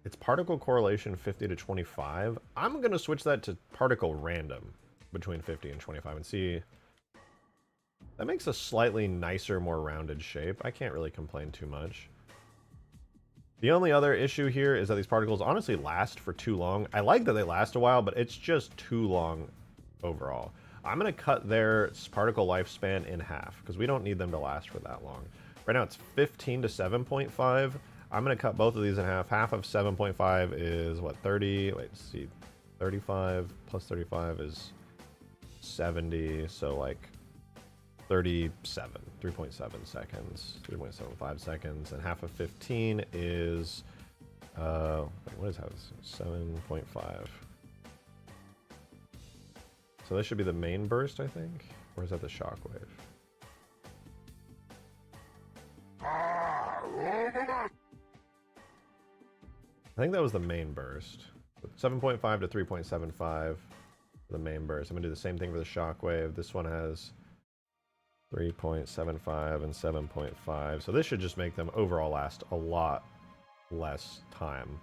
it's particle correlation 50 to 25. I'm going to switch that to particle random between 50 and 25 and see. That makes a slightly nicer, more rounded shape. I can't really complain too much. The only other issue here is that these particles honestly last for too long. I like that they last a while, but it's just too long overall. I'm going to cut their particle lifespan in half because we don't need them to last for that long. Right now it's 15 to 7.5. I'm going to cut both of these in half. Half of 7.5 is what, 30? Wait, let's see. 35 plus 35 is 70. So like 37, 3.7 seconds, 3.75 seconds, and half of 15 is, wait, what is that? 7.5. So this should be the main burst, I think? Or is that the shockwave? I think that was the main burst. 7.5 to 3.75 for the main burst. I'm going to do the same thing for the shockwave. This one has 3.75 and 7.5. So this should just make them overall last a lot less time.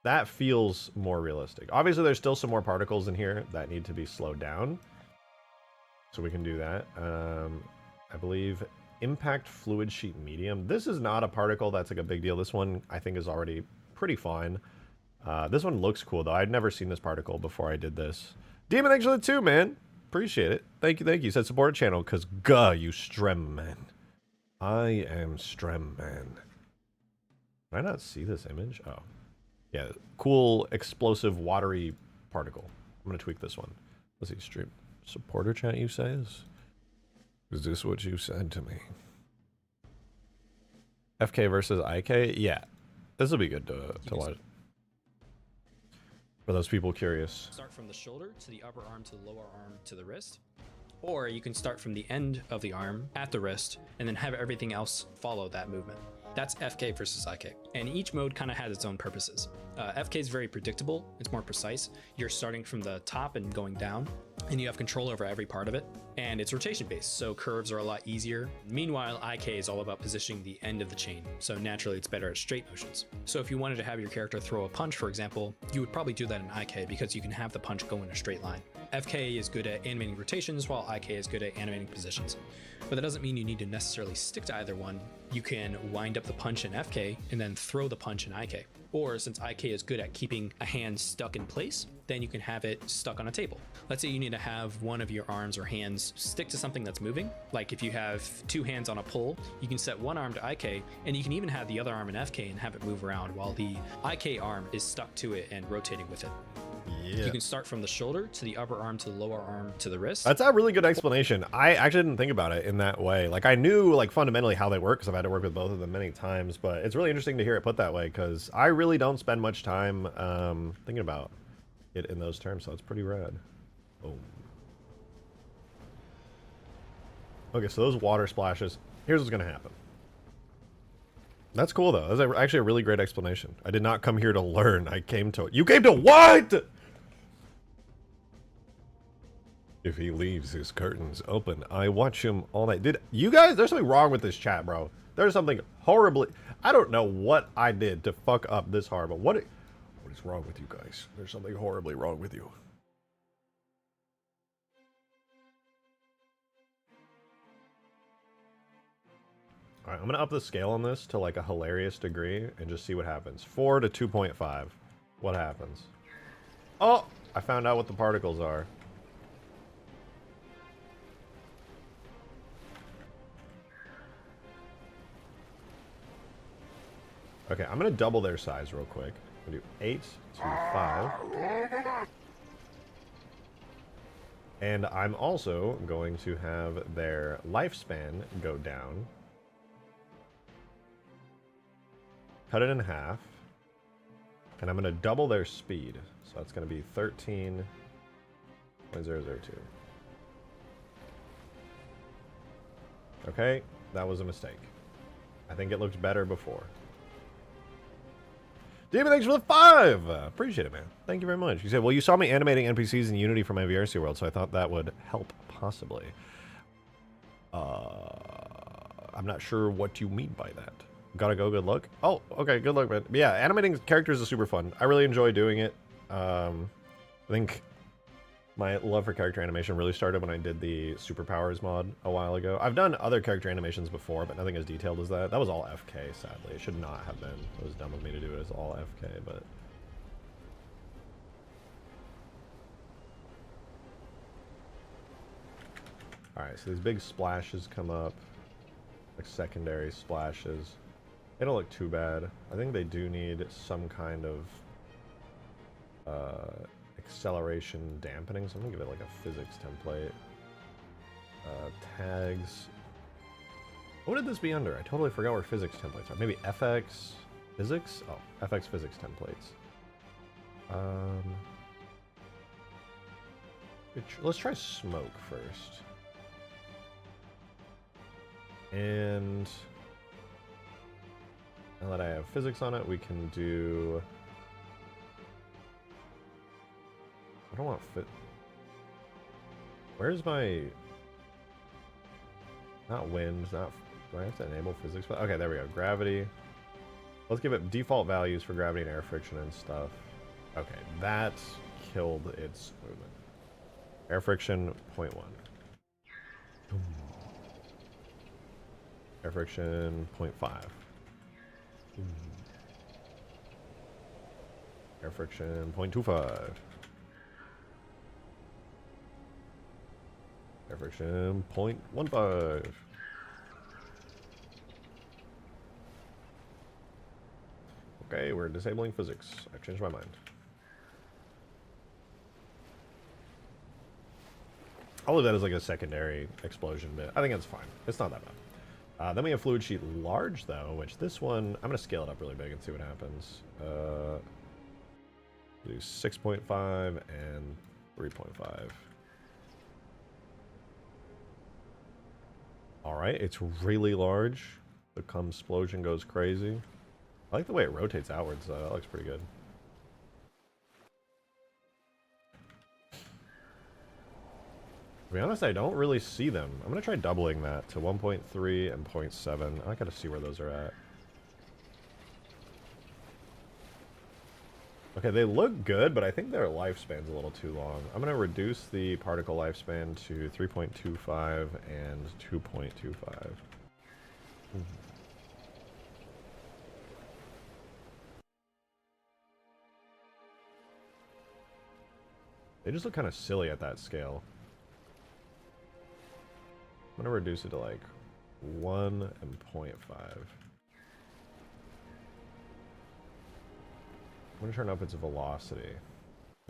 That feels more realistic. Obviously, there's still some more particles in here that need to be slowed down. So we can do that. I believe impact fluid sheet medium. This is not a particle that's like a big deal. This one I think is already pretty fine. This one looks cool though. I'd never seen this particle before I did this. Demon, thanks for the 2, man. Appreciate it. Thank you, thank you. Said support channel, because you Strem man. I am Strem man. Did I not see this image? Oh. Yeah, cool, explosive, watery particle. I'm going to tweak this one. Let's see, stream. Supporter chat, you say? Is this what you said to me? FK versus IK? Yeah. This will be good to watch. For those people curious. Start from the shoulder to the upper arm to the lower arm to the wrist. Or you can start from the end of the arm at the wrist and then have everything else follow that movement. That's FK versus IK. And each mode kind of has its own purposes. FK is very predictable. It's more precise. You're starting from the top and going down, and you have control over every part of it. And it's rotation based, so curves are a lot easier. Meanwhile, IK is all about positioning the end of the chain, so naturally it's better at straight motions. So if you wanted to have your character throw a punch, for example, you would probably do that in IK because you can have the punch go in a straight line. FK is good at animating rotations, while IK is good at animating positions. But that doesn't mean you need to necessarily stick to either one. You can wind up the punch in FK and then throw the punch in IK. Or since IK is good at keeping a hand stuck in place, then you can have it stuck on a table. Let's say you need to have one of your arms or hands stick to something that's moving. Like if you have two hands on a pole, you can set one arm to IK, and you can even have the other arm in FK and have it move around while the IK arm is stuck to it and rotating with it. Yeah. You can start from the shoulder to the upper arm to the lower arm to the wrist. That's a really good explanation. I actually didn't think about it in that way. Like I knew like fundamentally how they work because I've had to work with both of them many times, but it's really interesting to hear it put that way because I really don't spend much time thinking about it in those terms, so it's pretty rad. Boom. Okay, so those water splashes, here's what's gonna happen. That's cool, though. That's actually a really great explanation. I did not come here to learn. I came to... You came to what?! If he leaves his curtains open, I watch him all night. Did you guys... There's something wrong with this chat, bro. There's something horribly... I don't know what I did to fuck up this hard, but what is wrong with you guys? There's something horribly wrong with you. Alright, I'm gonna up the scale on this to like a hilarious degree and just see what happens. 4 to 2.5. What happens? Oh! I found out what the particles are. Okay, I'm gonna double their size real quick. I'm gonna do 8 to 5. And I'm also going to have their lifespan go down. Cut it in half. And I'm going to double their speed. So that's going to be 13.002. Okay, that was a mistake. I think it looked better before. David, thanks for the 5! Appreciate it, man. Thank you very much. You said, well, you saw me animating NPCs in Unity for my VRC world, so I thought that would help, possibly. I'm not sure what you mean by that. Gotta go, good luck. Oh, okay, good luck, man. But yeah, animating characters is super fun. I really enjoy doing it. I think my love for character animation really started when I did the Superpowers mod a while ago. I've done other character animations before, but nothing as detailed as that. That was all FK, sadly. It should not have been. It was dumb of me to do it as all FK, but... Alright, so these big splashes come up. Like secondary splashes. They don't look too bad. I think they do need some kind of acceleration dampening, so I'm gonna give it like a physics template. Tags. What would this be under? I totally forgot where physics templates are. Maybe FX physics? Oh, FX physics templates. Let's try smoke first. And now that I have physics on it, we can do... I don't want fit... Where's my... Not wind, not... Do I have to enable physics? Okay, there we go. Gravity. Let's give it default values for gravity and air friction and stuff. Okay, that killed its movement. Air friction, 0.1. Air friction, 0.5. Air friction, 0.25. Air friction, 0.15. Okay, we're disabling physics. I've changed my mind. I'll leave that as like a secondary explosion bit. I think that's fine. It's not that bad. Then we have fluid sheet large, though, which this one, I'm going to scale it up really big and see what happens. Do 6.5 and 3.5. Alright, it's really large. The explosion goes crazy. I like the way it rotates outwards, though. That looks pretty good. To be honest, I don't really see them. I'm going to try doubling that to 1.3 and 0.7. I got to see where those are at. Okay, they look good, but I think their lifespan's a little too long. I'm going to reduce the particle lifespan to 3.25 and 2.25. They just look kind of silly at that scale. I'm going to reduce it to like 1 and 0.5. I'm going to turn up its velocity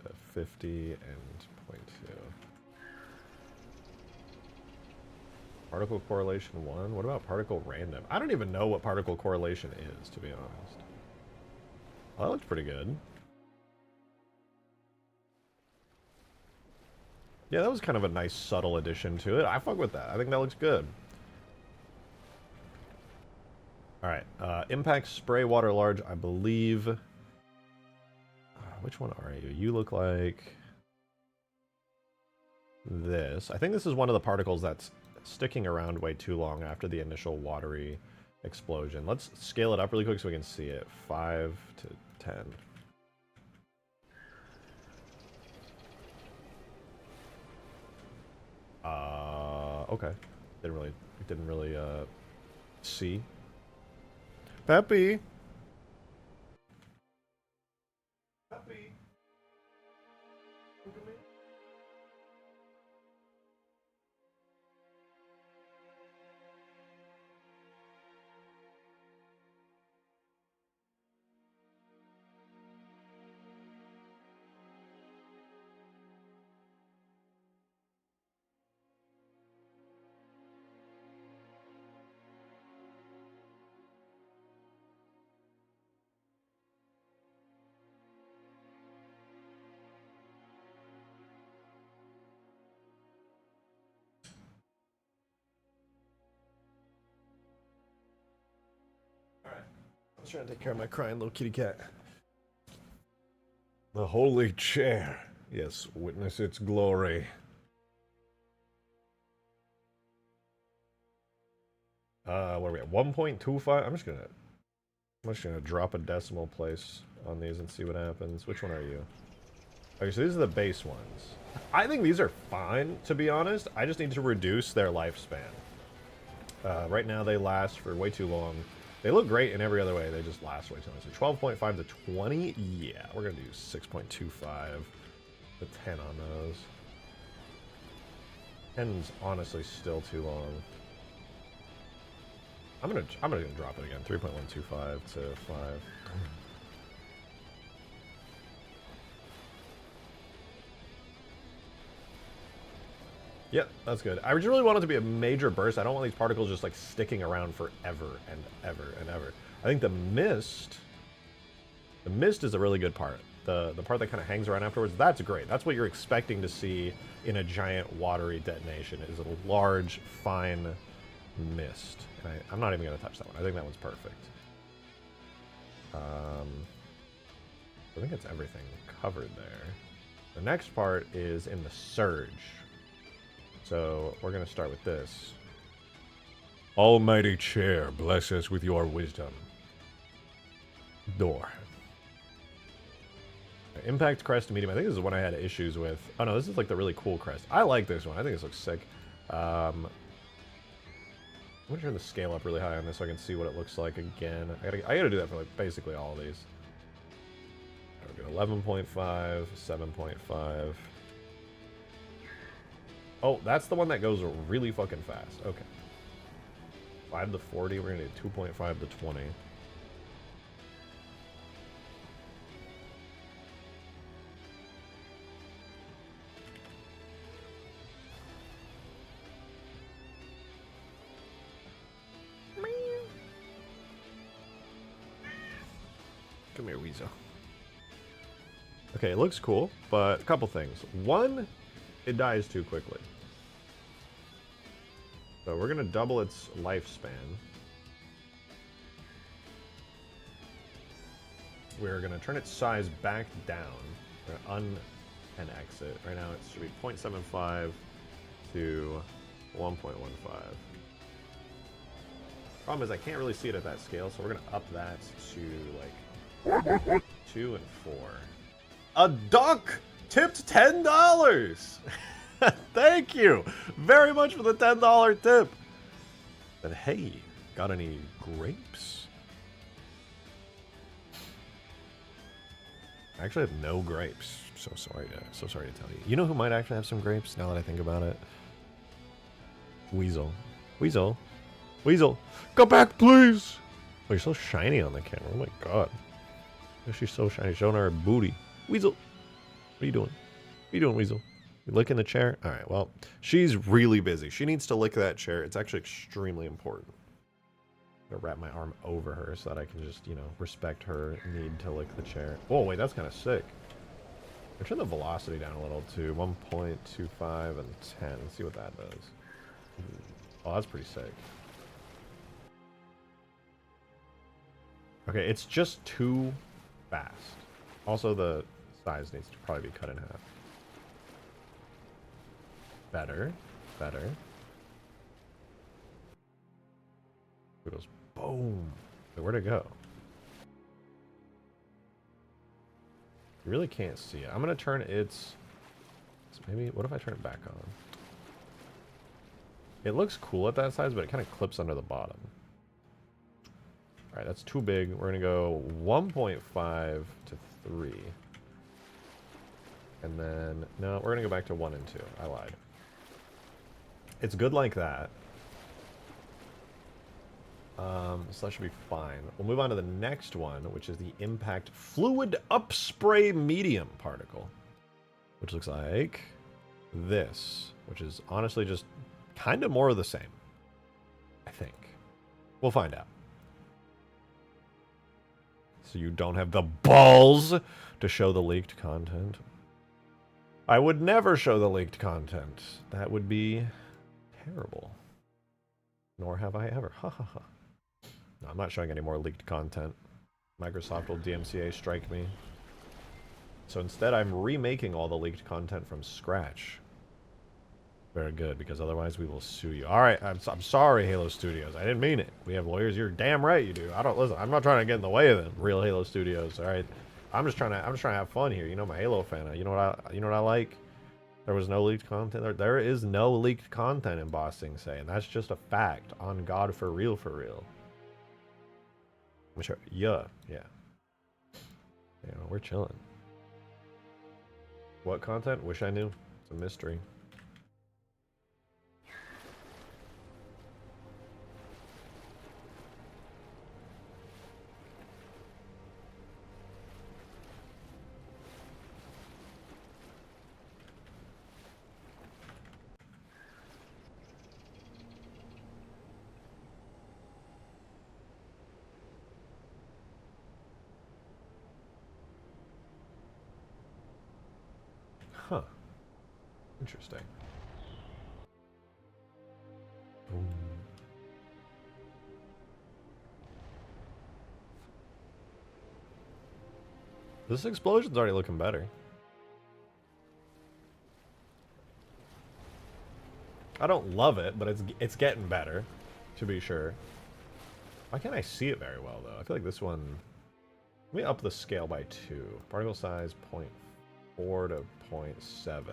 to 50 and 0.2. Particle correlation 1? What about particle random? I don't even know what particle correlation is, to be honest. Well, that looks pretty good. Yeah, that was kind of a nice subtle addition to it. I fuck with that. I think that looks good. Alright, impact spray water large, I believe. Which one are you? You look like this. I think this is one of the particles that's sticking around way too long after the initial watery explosion. Let's scale it up really quick so we can see it. 5 to 10. Okay. Didn't really see. Peppy. Peppy. Look at me. I was trying to take care of my crying little kitty cat. The holy chair. Yes, witness its glory. What are we at? 1.25? I'm just gonna drop a decimal place on these and see what happens. Which one are you? Okay, so these are the base ones. I think these are fine, to be honest. I just need to reduce their lifespan. Right now they last for way too long. They look great in every other way, they just last way too long. So 12.5 to 20? Yeah, we're gonna do 6.25 to 10 on those. 10's honestly still too long. I'm gonna drop it again. 3.125 to 5. Yep, that's good. I just really want it to be a major burst. I don't want these particles just like sticking around forever and ever and ever. I think the mist is a really good part. The part that kind of hangs around afterwards, that's great. That's what you're expecting to see in a giant watery detonation, is a large, fine mist. And I'm not even going to touch that one. I think that one's perfect. I think it's everything covered there. The next part is in the surge. So we're going to start with this. Almighty chair, bless us with your wisdom. Door. Impact crest medium. I think this is one I had issues with. Oh no, this is like the really cool crest. I like this one. I think this looks sick. I'm gonna turn the scale up really high on this so I can see what it looks like again. I gotta do that for like basically all of these. 11.5, 7.5. Oh, that's the one that goes really fucking fast. Okay. 5 to 40. We're gonna do 2.5 to 20. Come here, Weasel. Okay, it looks cool, but a couple things. One, it dies too quickly. So we're gonna double its lifespan. We're gonna turn its size back down. We're gonna and exit. Right now it should be 0.75 to 1.15. Problem is I can't really see it at that scale, so we're gonna up that to like 2 and 4. A duck tipped $10. Thank you very much for the $10 tip. Then hey, got any grapes? I actually have no grapes. So sorry to tell you. You know who might actually have some grapes now that I think about it? Weasel. Weasel. Weasel. Go back, please. Oh, you're so shiny on the camera. Oh my god. She's so shiny. Showing her booty. Weasel. What are you doing? What are you doing, Weasel? You licking the chair? Alright, well, she's really busy. She needs to lick that chair. It's actually extremely important. I'm gonna wrap my arm over her so that I can just, you know, respect her need to lick the chair. Oh, wait, that's kind of sick. I turn the velocity down a little to 1.25 and 10. Let's see what that does. Oh, that's pretty sick. Okay, it's just too fast. Also, the size needs to probably be cut in half. Better. Better. It goes boom. Wait, where'd it go? You really can't see it. I'm gonna turn its... Maybe, what if I turn it back on? It looks cool at that size, but it kind of clips under the bottom. Alright, that's too big. We're gonna go 1.5 to 3. And then, no, we're gonna go back to 1 and 2. I lied. It's good like that. So that should be fine. We'll move on to the next one, which is the impact fluid upspray medium particle. Which looks like this. Which is honestly just kind of more of the same. I think. We'll find out. So you don't have the balls to show the leaked content. I would never show the leaked content. That would be terrible. Nor have I ever. Ha ha ha. No, I'm not showing any more leaked content. Microsoft will DMCA strike me. So instead, I'm remaking all the leaked content from scratch. Very good, because otherwise we will sue you. All right, I'm sorry, Halo Studios. I didn't mean it. We have lawyers. You're damn right you do. Listen. I'm not trying to get in the way of them. Real Halo Studios. All right. I'm just trying to have fun here. You know, I'm a Halo fan. You know what I like? There was no leaked content. There is no leaked content in Boss Sing Say, and that's just a fact. On God, for real, for real. Sure. Yeah. You know, we're chilling. What content? Wish I knew. It's a mystery. Huh. Interesting. Boom. This explosion's already looking better. I don't love it, but it's getting better, to be sure. Why can't I see it very well, though? I feel like this one... Let me up the scale by 2. Particle size 0.4 to 0.7.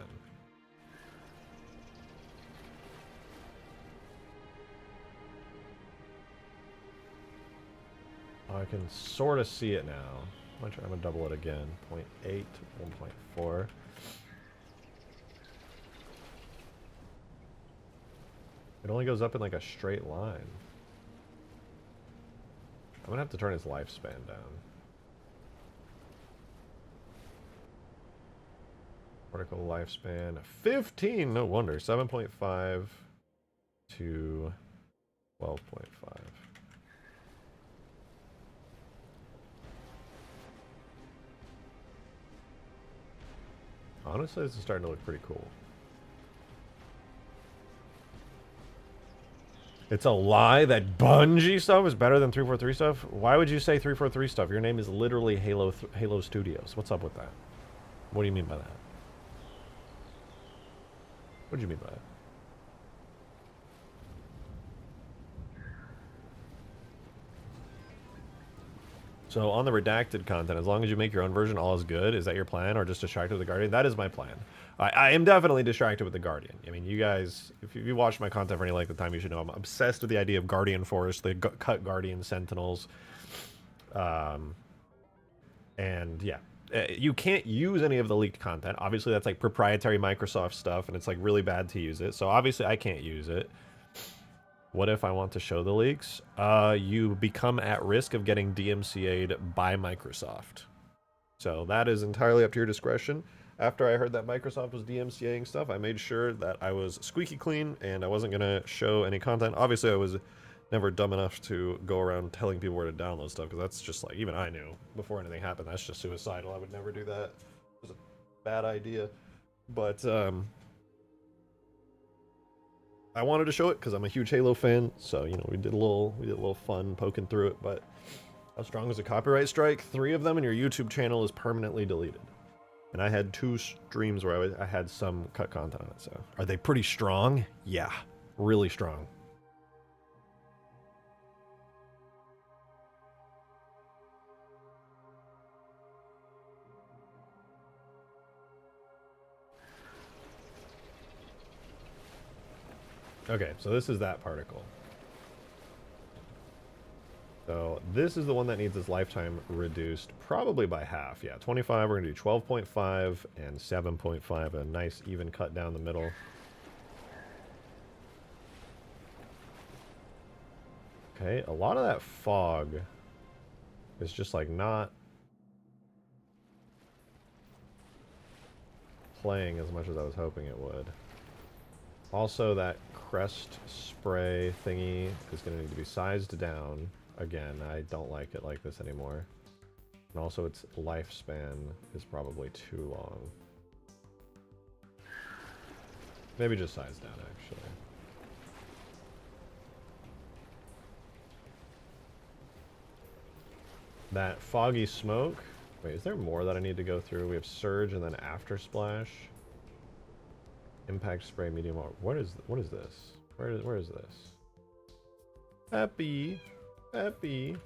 I can sort of see it now. I'm gonna double it again. 0.8 to 1.4. It only goes up in like a straight line. I'm gonna have to turn its lifespan down. Particle lifespan 15, no wonder. 7.5 to 12.5. Honestly, this is starting to look pretty cool. It's a lie that Bungie stuff is better than 343 stuff? Why would you say 343 stuff? Your name is literally Halo Studios. What's up with that? What do you mean by that? What do you mean by that? So on the redacted content, as long as you make your own version, all is good. Is that your plan, or just distracted with the Guardian? That is my plan. I am definitely distracted with the Guardian. I mean, you guys, if you watch my content for any length of time, you should know I'm obsessed with the idea of Guardian Force, the cut Guardian Sentinels. And yeah, you can't use any of the leaked content. Obviously, that's like proprietary Microsoft stuff, and it's like really bad to use it. So obviously, I can't use it. What if I want to show the leaks? You become at risk of getting DMCA'd by Microsoft. So that is entirely up to your discretion. After I heard that Microsoft was DMCAing stuff, I made sure that I was squeaky clean and I wasn't going to show any content. Obviously, I was never dumb enough to go around telling people where to download stuff, because that's just like, even I knew before anything happened, that's just suicidal. I would never do that. It was a bad idea. But, I wanted to show it because I'm a huge Halo fan, so you know we did a little fun poking through it. But How strong is a copyright strike? 3 of them, and your YouTube channel is permanently deleted. And I had 2 streams where I had some cut content on it, so. Are they pretty strong? Yeah, really strong. Okay, so this is that particle. So this is the one that needs its lifetime reduced probably by half. Yeah, 25, we're going to do 12.5 and 7.5, a nice even cut down the middle. Okay, a lot of that fog is just like not playing as much as I was hoping it would. Also, that crest spray thingy is going to need to be sized down. Again, I don't like it like this anymore. And also, its lifespan is probably too long. Maybe just size down, actually. That foggy smoke. Wait, is there more that I need to go through? We have surge and then after splash. Impact spray, medium. What is this? Where is this? Peppy, Peppy,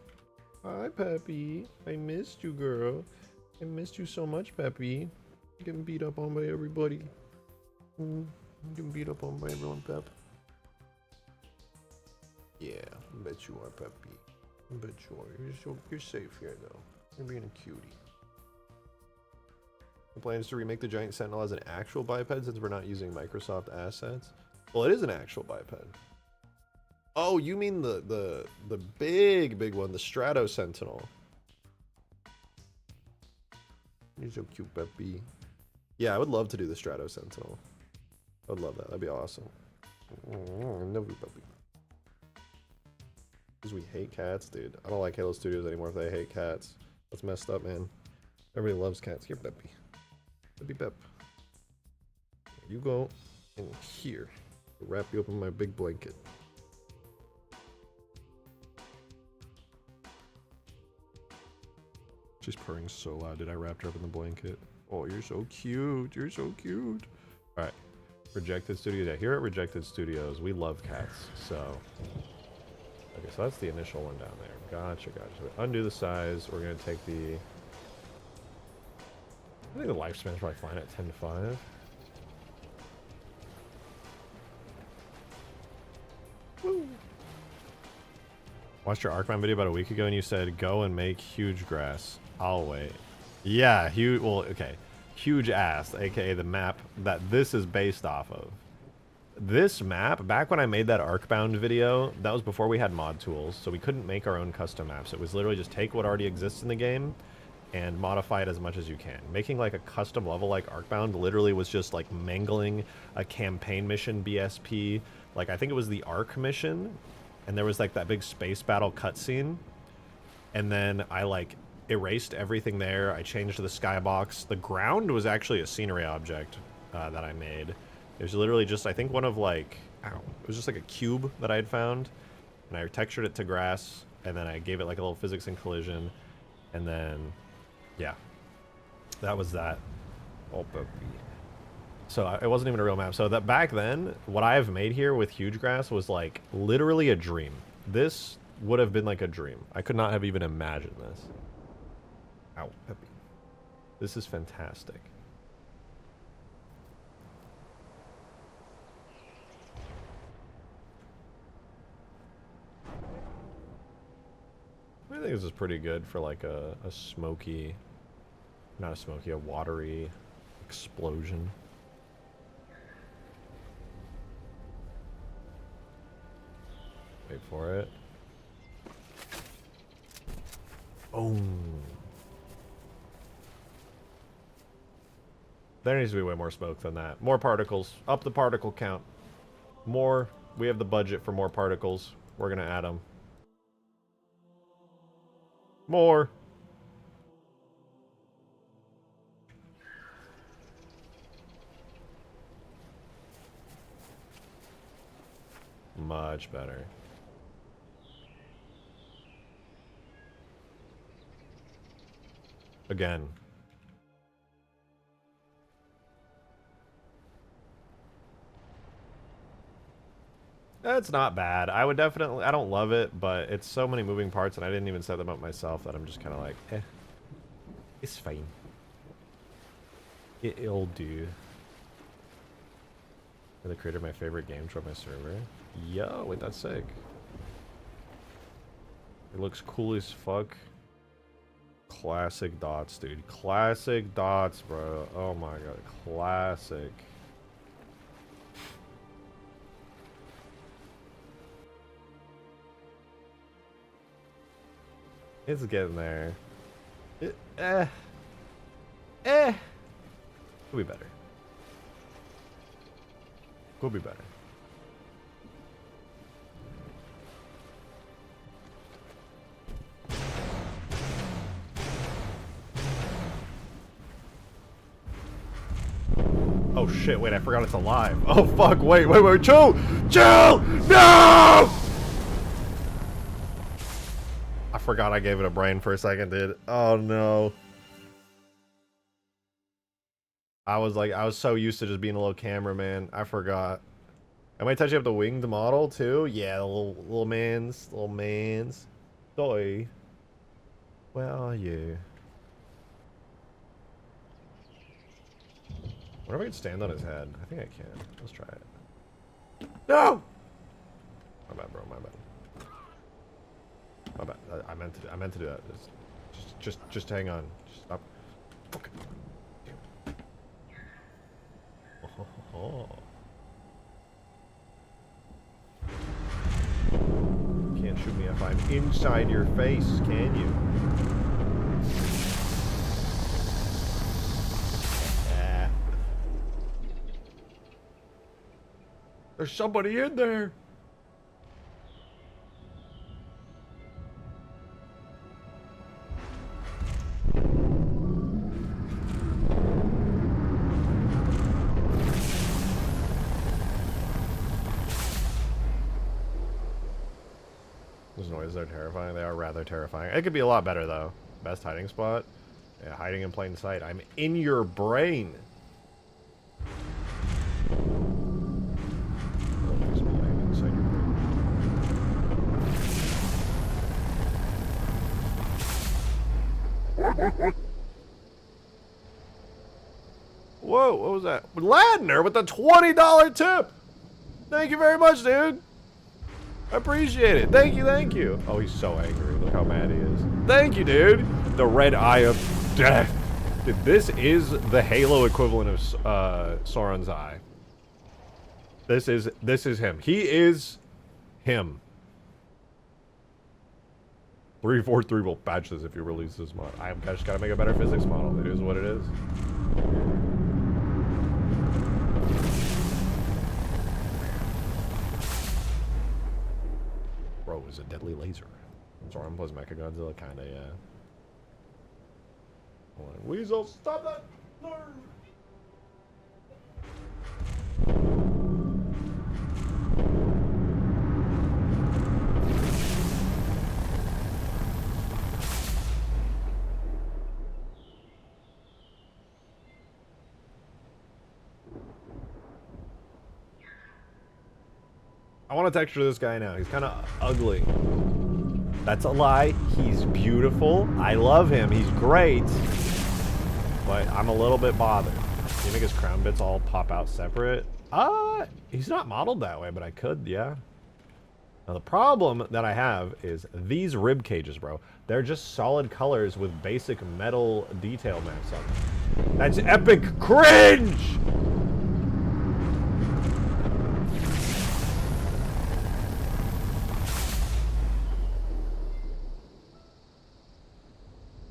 hi Peppy. I missed you, girl. I missed you so much, Peppy. I'm getting beat up on by everybody. I'm getting beat up on by everyone, Pep. Yeah, I bet you are, Peppy. I bet you are. You're safe here, though. You're being a cutie. The plan is to remake the Giant Sentinel as an actual biped since we're not using Microsoft assets. Well, it is an actual biped. Oh, you mean the big one, the Strato Sentinel. You're so cute, Peppy. Yeah, I would love to do the Strato Sentinel. I would love that. That'd be awesome. I love you, Peppy. Because we hate cats, dude. I don't like Halo Studios anymore if they hate cats. That's messed up, man. Everybody loves cats. Here, Peppy. Peppy Pep. There you go. And here. I'll wrap you up in my big blanket. She's purring so loud. Did I wrap her up in the blanket? Oh, you're so cute. You're so cute. Alright. Rejected Studios. Yeah, here at Rejected Studios, we love cats. So. Okay, so that's the initial one down there. Gotcha. So undo the size. We're going to take the... I think the lifespan's probably fine at 10 to 5. Woo. Watched your Arcbound video about a week ago and you said, go and make Hugegrass. I'll wait. Yeah, Huge Ass, aka the map that this is based off of. This map, back when I made that Arcbound video, that was before we had mod tools, so we couldn't make our own custom maps. It was literally just take what already exists in the game and modify it as much as you can. Making like a custom level like Arcbound literally was just like mangling a campaign mission BSP. Like I think it was the Arc mission, and there was like that big space battle cutscene, and then I like erased everything there. I changed the skybox. The ground was actually a scenery object that I made. It was literally just, I think one of like, it was just like a cube that I had found, and I textured it to grass, and then I gave it like a little physics and collision, and then, yeah, that was that. Oh, puppy. So it wasn't even a real map. So that back then, what I have made here with Hugegrass was like literally a dream. This would have been like a dream. I could not have even imagined this. Ow, Peppy. This is fantastic. I think this is pretty good for like a smoky, not a smoky, a watery explosion. Wait for it. Boom. There needs to be way more smoke than that. More particles. Up the particle count. More. We have the budget for more particles. We're going to add them. More. Much better. again. It's not bad. I would definitely, I don't love it, but it's so many moving parts and I didn't even set them up myself that I'm just kind of like, eh. It's fine. It'll do. You're the creator of my favorite game for my server. Yo, wait, that's sick. It looks cool as fuck. Classic dots, dude. Classic dots, bro. Oh my god, classic. It's getting there. Could be better. Could be better. Oh shit, wait, I forgot it's alive. Oh fuck, wait, chill! Chill! No! I forgot I gave it a brain for a second, dude. Oh no. I was so used to just being a little cameraman. I forgot. Am I touching up the winged model too? Yeah, the little mans. Toy. Where are you? I wonder if I can stand on his head. I think I can. Let's try it. No! My bad, bro. My bad. My bad. I meant to do that. Just hang on. Just stop. Fuck. Oh. Can't shoot me if I'm inside your face, can you? There's somebody in there. Those noises are terrifying. They are rather terrifying. It could be a lot better though. Best hiding spot? Yeah, hiding in plain sight. I'm in your brain. Whoa, what was that? Ladner with a $20 tip! Thank you very much, dude! I appreciate it. Thank you. Oh, he's so angry. Look how mad he is. Thank you, dude! The red eye of death. Dude, this is the Halo equivalent of Sauron's eye. This is him. He is him. 343 will patch this if you release this mod. I just gotta make a better physics model. It is what it is. Bro, is a deadly laser. Sauron plus Mechagodzilla, kinda, yeah. Hold on. Weasel, stop that! No! I want to texture this guy now. He's kind of ugly. That's a lie. He's beautiful. I love him. He's great. But I'm a little bit bothered. You make his crown bits all pop out separate? He's not modeled that way, but I could, yeah. Now the problem that I have is these rib cages, bro. They're just solid colors with basic metal detail maps on them. That's epic cringe!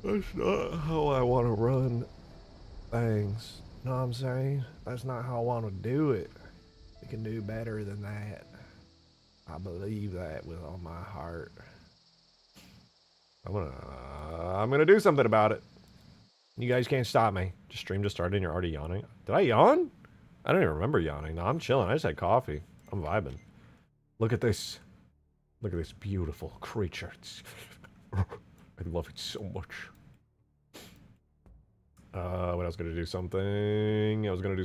That's not how I want to run things. Know what I'm saying? That's not how I want to do it. We can do better than that. I believe that with all my heart. I'm gonna do something about it. You guys can't stop me. Stream just started and you're already yawning. Did I yawn? I don't even remember yawning. No, I'm chilling. I just had coffee. I'm vibing. Look at this. Look at this beautiful creature. I love it so much. What I was gonna do something. I was gonna do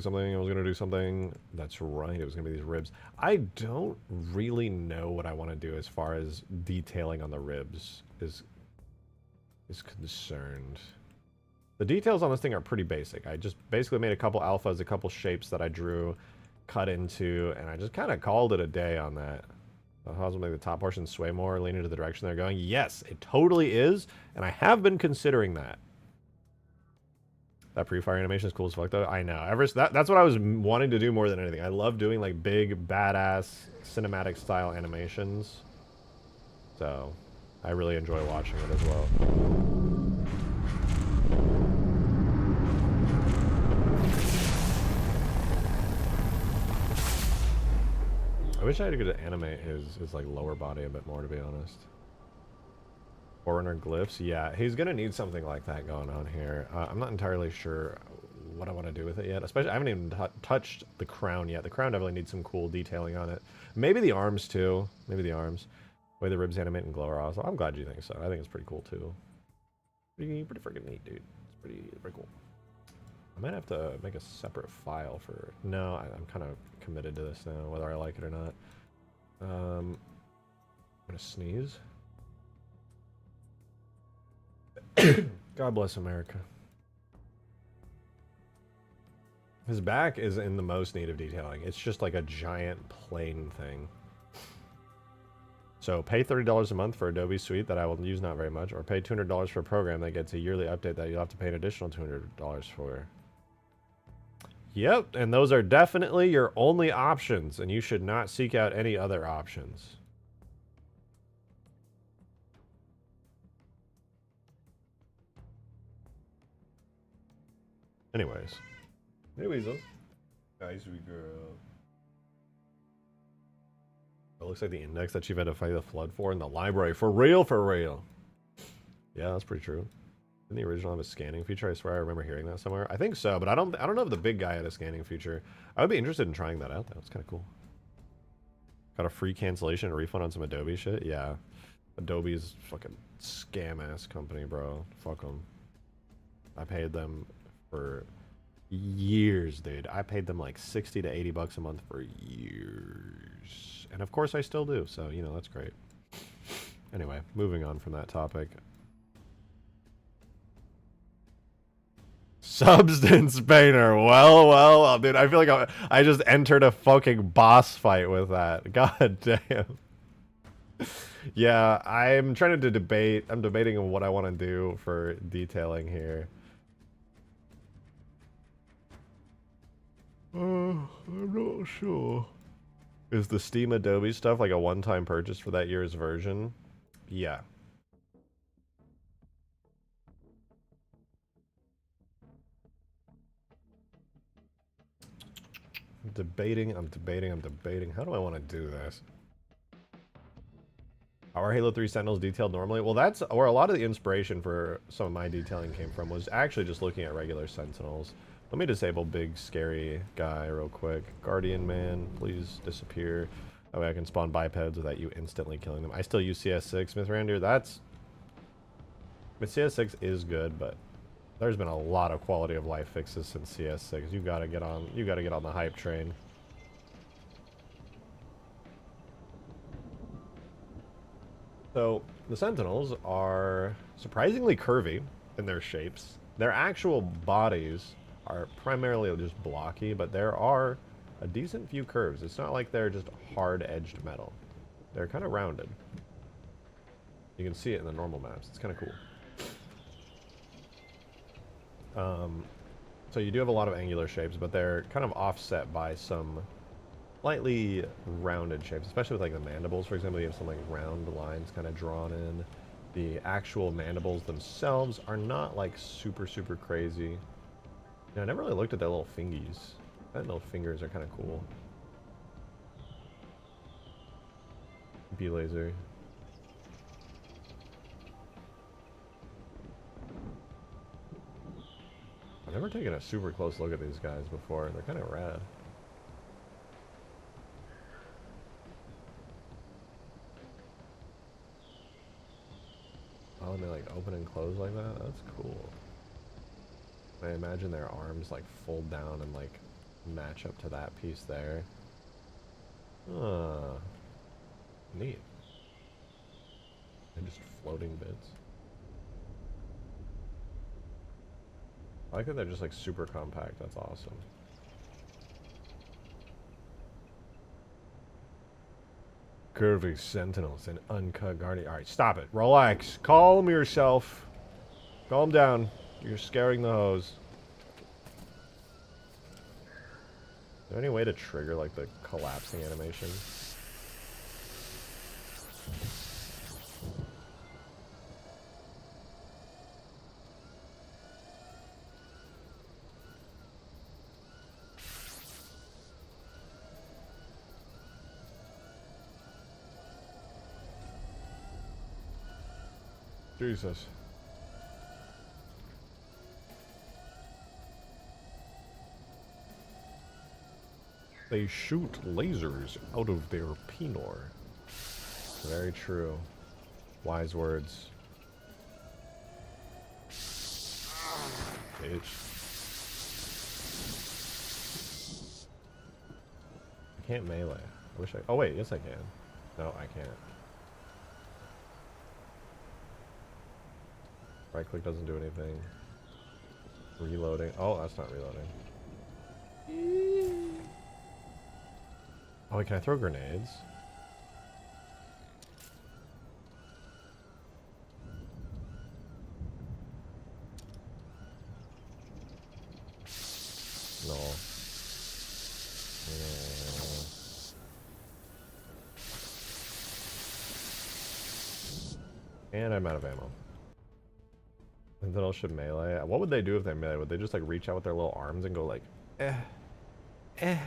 something. That's right. It was gonna be these ribs. I don't really know what I want to do as far as detailing on the ribs is concerned. The details on this thing are pretty basic. I just basically made a couple alphas, a couple shapes that I drew, cut into, and I just kind of called it a day on that. How's it make the top portion sway more, lean into the direction they're going? Yes, it totally is, and I have been considering that. That pre-fire animation is cool as fuck, though. I know. That's what I was wanting to do more than anything. I love doing like big, badass, cinematic style animations. So, I really enjoy watching it as well. I wish I could animate his like lower body a bit more, to be honest. Foreigner glyphs, yeah, he's gonna need something like that going on here. I'm not entirely sure what I want to do with it yet. Especially, I haven't even touched the crown yet. The crown definitely needs some cool detailing on it. Maybe the arms too. Maybe the arms. The way the ribs animate and glow are awesome. I'm glad you think so. I think it's pretty cool too. Pretty freaking neat, dude. It's pretty cool. I might have to make a separate file for... No, I'm kind of committed to this now, whether I like it or not. I'm gonna sneeze. God bless America. His back is in the most need of detailing. It's just like a giant plain thing. So pay $30 a month for Adobe Suite that I will use not very much, or pay $200 for a program that gets a yearly update that you'll have to pay an additional $200 for. Yep, and those are definitely your only options, and you should not seek out any other options. Anyways. Hey, Weasel. Nice wee girl. It looks like the index that you've had to fight the flood for in the library. For real, for real. Yeah, that's pretty true. Didn't the original have a scanning feature? I swear I remember hearing that somewhere. I think so, but I don't know if the big guy had a scanning feature. I would be interested in trying that out though. It's kind of cool. Got a free cancellation and refund on some Adobe shit? Yeah. Adobe's fucking scam-ass company, bro. Fuck them. I paid them for years, dude. I paid them like 60 to 80 bucks a month for years. And of course I still do, so, you know, that's great. Anyway, moving on from that topic. Substance painter. Well, dude, I feel like I just entered a fucking boss fight with that. God damn. Yeah, I'm trying to debate. I'm debating what I want to do for detailing here. I'm not sure. Is the Steam Adobe stuff like a one-time purchase for that year's version? Yeah. I'm debating. How do I want to do this? Are Halo 3 Sentinels detailed normally? Well, that's where a lot of the inspiration for some of my detailing came from, was actually just looking at regular Sentinels. Let me disable big scary guy real quick. Guardian man, please disappear. That way I can spawn bipeds without you instantly killing them. I still use CS6, Mithrandir. But CS6 is good, but there's been a lot of quality of life fixes since CS6. You gotta get on the hype train. So the Sentinels are surprisingly curvy in their shapes. Their actual bodies are primarily just blocky, but there are a decent few curves. It's not like they're just hard-edged metal. They're kind of rounded. You can see it in the normal maps. It's kind of cool. So you do have a lot of angular shapes, but they're kind of offset by some slightly rounded shapes, especially with like the mandibles, for example. You have some like round lines kind of drawn in. The actual mandibles themselves are not like super crazy. You know, I never really looked at their little fingies. That little fingers are kind of cool. B-laser. I've never taken a super close look at these guys before. They're kind of rad. Oh, and they like open and close like that? That's cool. I imagine their arms like fold down and like match up to that piece there. Neat. They're just floating bits. I like that they're just like super compact. That's awesome. Curvy sentinels and uncut guardian. Alright, stop it. Relax. Calm yourself. Calm down. You're scaring the hose. Is there any way to trigger like the collapsing animation? Jesus. They shoot lasers out of their penor. Very true. Wise words. Bitch. I can't melee. I wish I... Oh wait, yes I can. No, I can't. Right click doesn't do anything. Reloading. Oh, that's not reloading. Oh, wait, can I throw grenades? No. And I'm out of ammo. Sentinel should melee. What would they do if they melee? Would they just like reach out with their little arms and go like, eh, eh?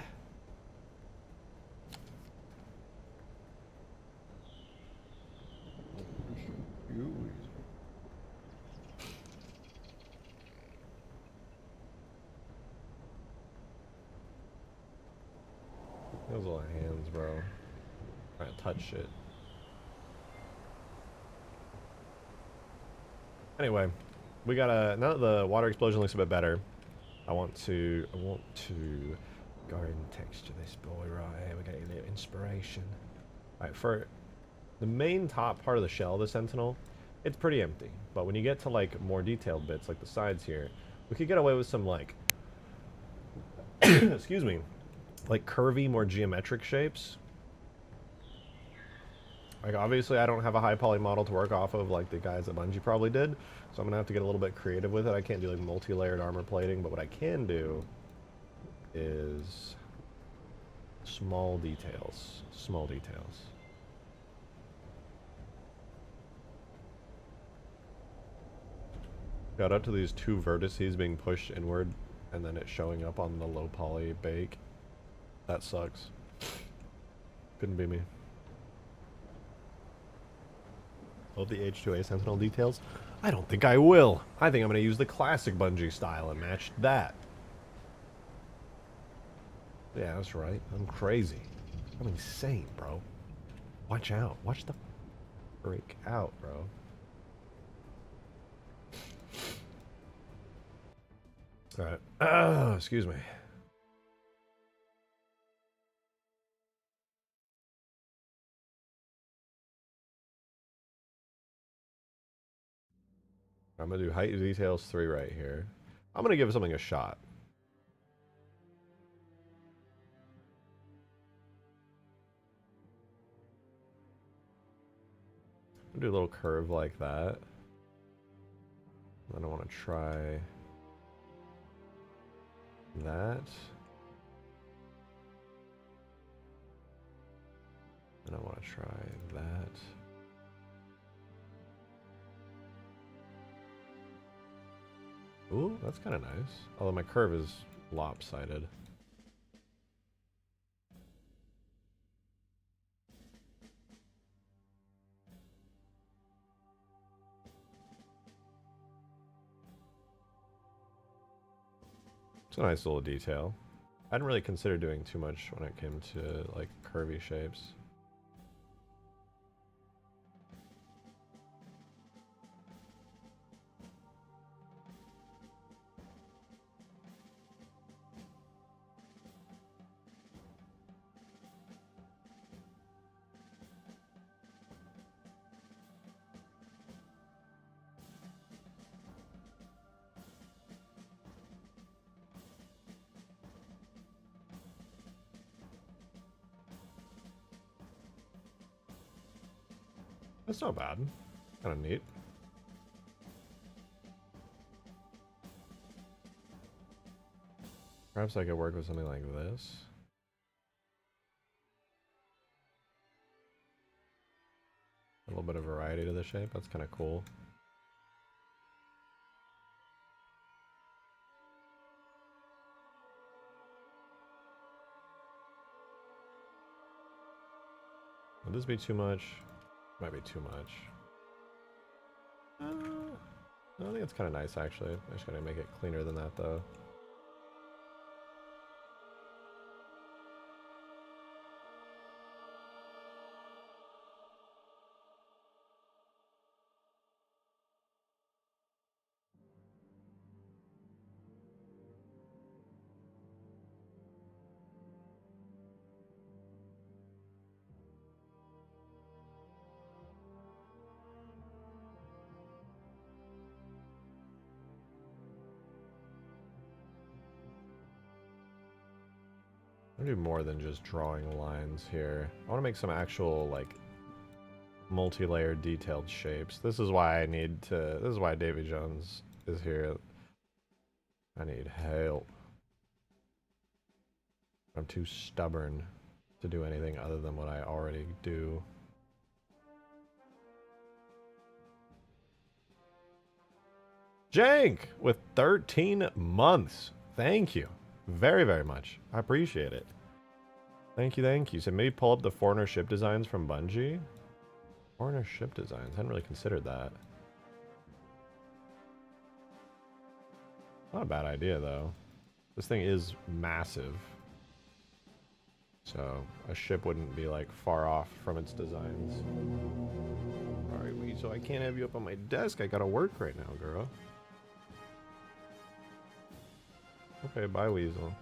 Those little hands, bro. Trying to touch shit. Anyway, we got a... Now that the water explosion looks a bit better, I want to garden texture this boy right here. We got a little inspiration. Alright, for the main top part of the shell of the Sentinel, it's pretty empty. But when you get to like more detailed bits, like the sides here, we could get away with some like... excuse me. Like curvy, more geometric shapes. Like obviously I don't have a high poly model to work off of like the guys at Bungie probably did, so I'm gonna have to get a little bit creative with it. I can't do like multi-layered armor plating, but what I can do is small details. Small details. Shout out to these two vertices being pushed inward and then it showing up on the low poly bake. That sucks. Couldn't be me. Love the H2A Sentinel details. I don't think I will. I think I'm going to use the classic Bungie style and match that. Yeah, that's right. I'm crazy. I'm insane, bro. Watch out. Watch the freak out, bro. Alright. Excuse me. I'm gonna do height details 3 right here. I'm gonna give something a shot. I'll do a little curve like that. Then I want to try that. And I want to try that. Ooh, that's kind of nice. Although my curve is lopsided. It's a nice little detail. I hadn't really considered doing too much when it came to like curvy shapes. That's not bad. Kind of neat. Perhaps I could work with something like this. A little bit of variety to the shape. That's kind of cool. Would this be too much? Might be too much. I think it's kind of nice, actually. I just gotta make it cleaner than that, though. I'm gonna do more than just drawing lines here. I want to make some actual, like, multi-layered detailed shapes. This is why I need to... This is why Davy Jones is here. I need help. I'm too stubborn to do anything other than what I already do. Jank with 13 months. Thank you very, very much. I appreciate it. Thank you, thank you. So maybe pull up the foreigner ship designs from Bungie. Foreigner ship designs. I hadn't really considered that. Not a bad idea, though. This thing is massive. So a ship wouldn't be, like, far off from its designs. Alright, Weasel, I can't have you up on my desk. I gotta work right now, girl. Okay, bye, Weasel.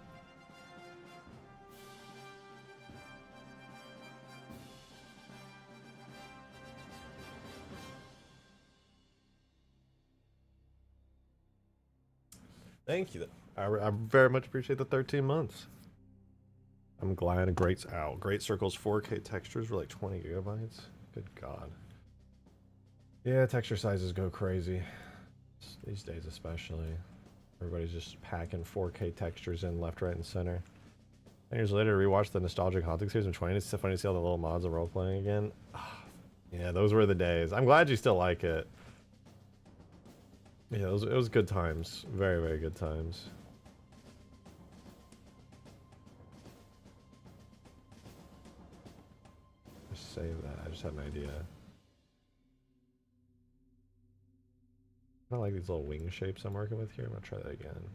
Thank you. I very much appreciate the 13 months. I'm glad. Great Circle's 4K textures were like 20 gigabytes. Good God. Yeah, texture sizes go crazy. These days especially. Everybody's just packing 4K textures in left, right, and center. 10 years later, rewatch the nostalgic Haunting series from 20. It's so funny to see all the little mods and role-playing again. Yeah, those were the days. I'm glad you still like it. Yeah, it was good times. Very, very good times. Just save that. I just had an idea. I like these little wing shapes I'm working with here. I'm gonna try that again.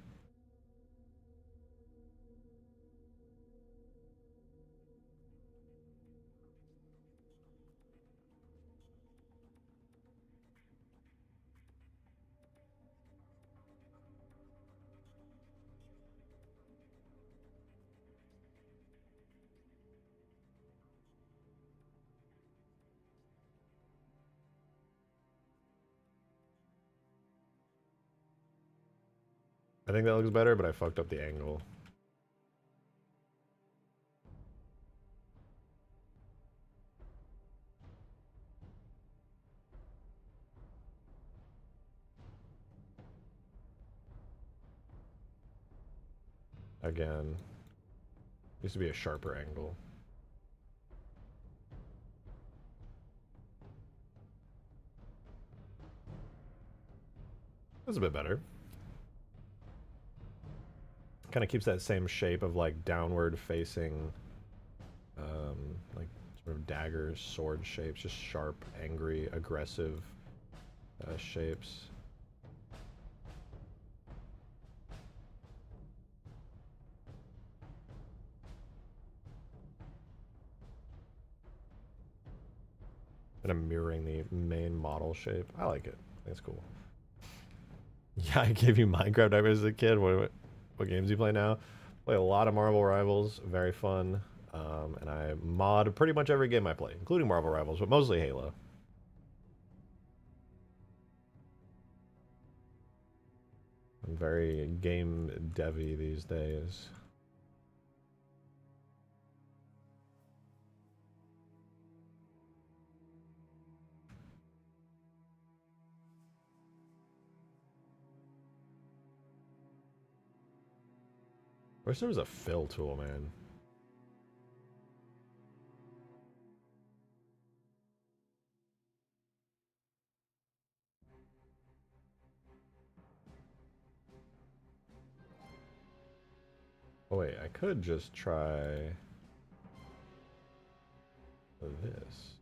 I think that looks better, but I fucked up the angle. Again. Used to be a sharper angle. That's a bit better. Kind of keeps that same shape of like downward facing, like sort of daggers, sword shapes, just sharp, angry, aggressive shapes. Kind of mirroring the main model shape. I like it. I think it's cool. Yeah, I gave you Minecraft as a kid. What games do you play now? Play a lot of Marvel Rivals, very fun. And I mod pretty much every game I play, including Marvel Rivals, but mostly Halo. I'm very game devy these days. Wish there was a fill tool, man. Oh wait, I could just try this.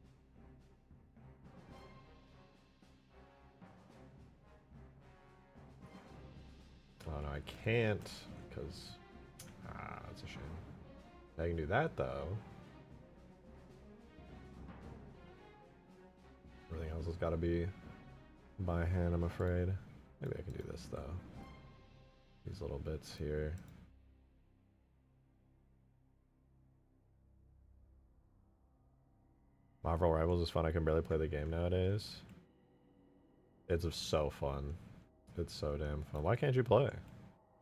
Oh no, I can't, because that's a shame. I can do that though. Everything else has got to be by hand, I'm afraid. Maybe I can do this though. These little bits here. Marvel Rivals is fun. I can barely play the game nowadays. It's so fun. It's so damn fun. Why can't you play?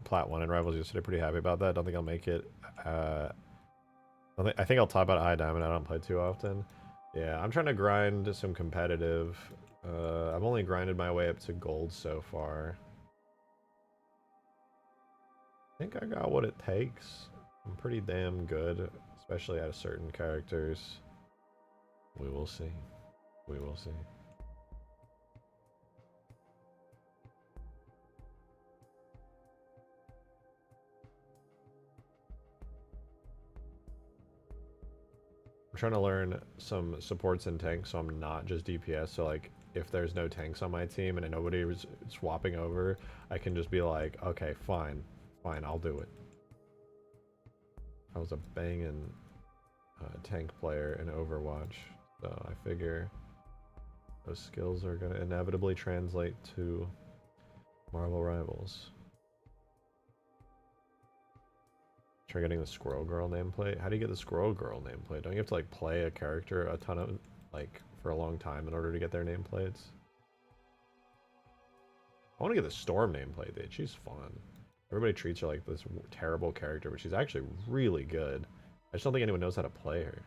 Plat 1 in Rivals yesterday. Pretty happy about that. Don't think I'll make it. I think I'll top out High Diamond. I don't play too often. Yeah, I'm trying to grind some competitive. I've only grinded my way up to gold so far. I think I got what it takes. I'm pretty damn good, especially at certain characters. We will see. We will see. I'm trying to learn some supports and tanks so I'm not just DPS. So like if there's no tanks on my team and nobody was swapping over, I can just be like, okay, fine, I'll do it. I was a banging tank player in Overwatch, so I figure those skills are going to inevitably translate to Marvel Rivals. Try getting the Squirrel Girl nameplate. How do you get the Squirrel Girl nameplate? Don't you have to like play a character a ton of like for a long time in order to get their nameplates? I want to get the Storm nameplate, dude. She's fun. Everybody treats her like this terrible character, but she's actually really good. I just don't think anyone knows how to play her.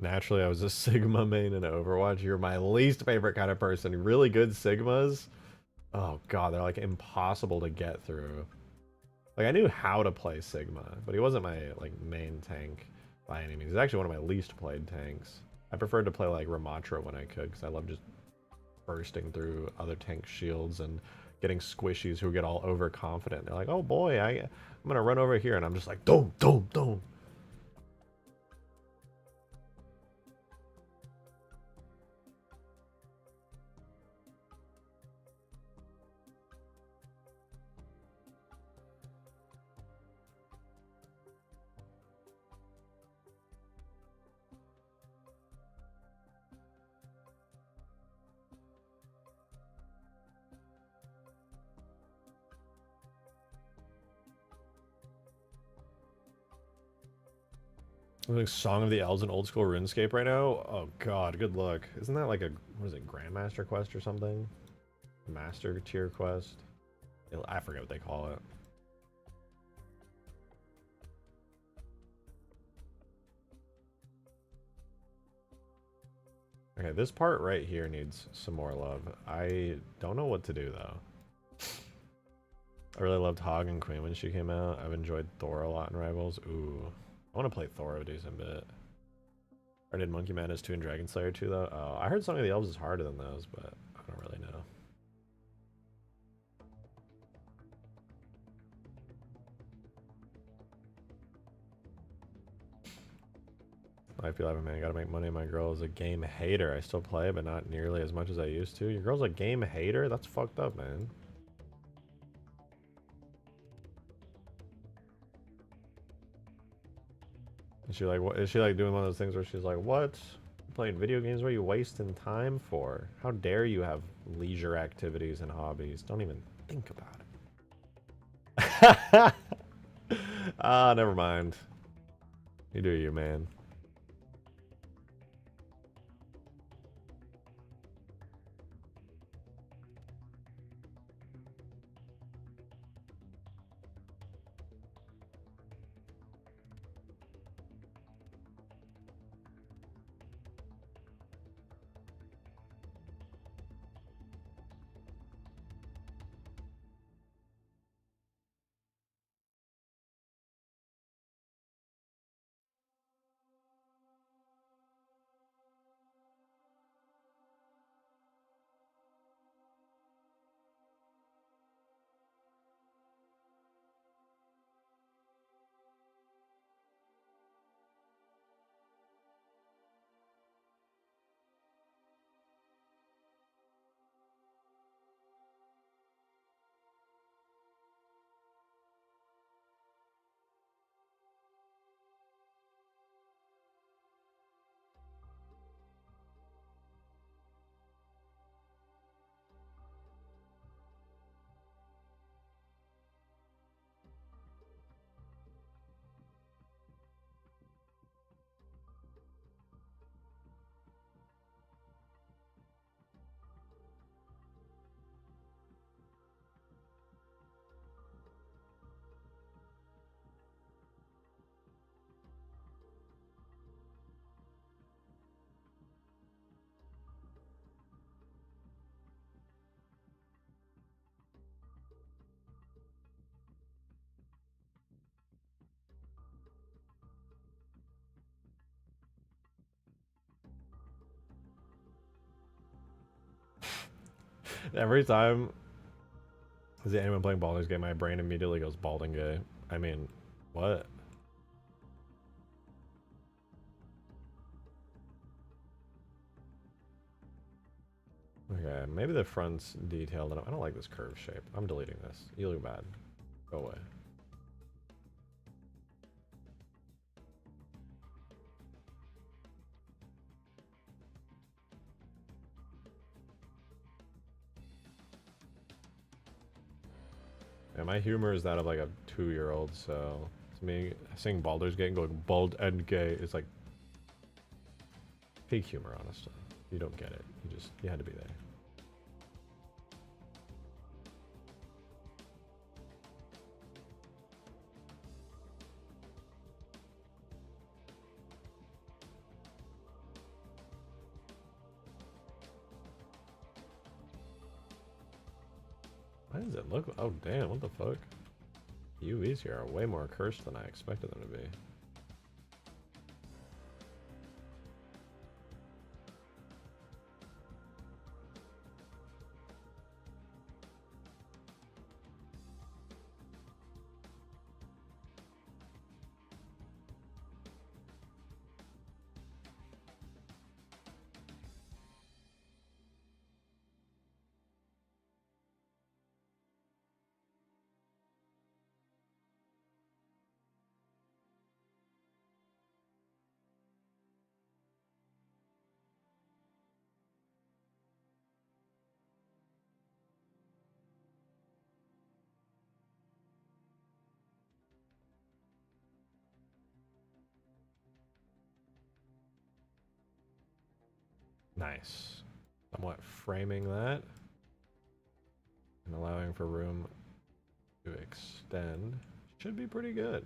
Naturally, I was a Sigma main in Overwatch. You're my least favorite kind of person. Really good Sigmas? Oh god, they're like impossible to get through. Like, I knew how to play Sigma, but he wasn't my like main tank by any means. He's actually one of my least played tanks. I preferred to play like Ramatra when I could, because I love just bursting through other tank shields and getting squishies who get all overconfident. They're like, oh boy, I'm gonna run over here, and I'm just like, dum, dum, dum. I'm doing Song of the Elves in old school RuneScape right now. Oh god, good luck. Isn't that like a, what is it, Grandmaster quest or something? Master tier quest? I forget what they call it. Okay, this part right here needs some more love. I don't know what to do though. I really loved Hog and Queen when she came out. I've enjoyed Thor a lot in Rivals. Ooh. I want to play Thor a decent bit. I did Monkey Madness 2 and Dragon Slayer 2 though. Oh, I heard Song of the Elves is harder than those, but I don't really know. I feel like, man, gotta make money. My girl is a game hater. I still play, but not nearly as much as I used to. Your girl's a game hater? That's fucked up, man. Is she like, what is she like doing one of those things where she's like, what? Playing video games? What are you wasting time for? How dare you have leisure activities and hobbies? Don't even think about it. Ah, never mind. You do you, man. Every time I see anyone playing Baldur's Gate, my brain immediately goes Balding Gay. I mean, what? Okay, maybe the front's detailed enough. I don't like this curve shape. I'm deleting this. You look bad. Go away. Yeah, my humor is that of like a 2-year-old, so to me, seeing Baldur's Gate and going bald and gay is like peak humor, honestly. You don't get it. You had to be there. Why does it look? Oh damn! What the fuck? UVs here are way more cursed than I expected them to be. Nice. Somewhat framing that and allowing for room to extend should be pretty good.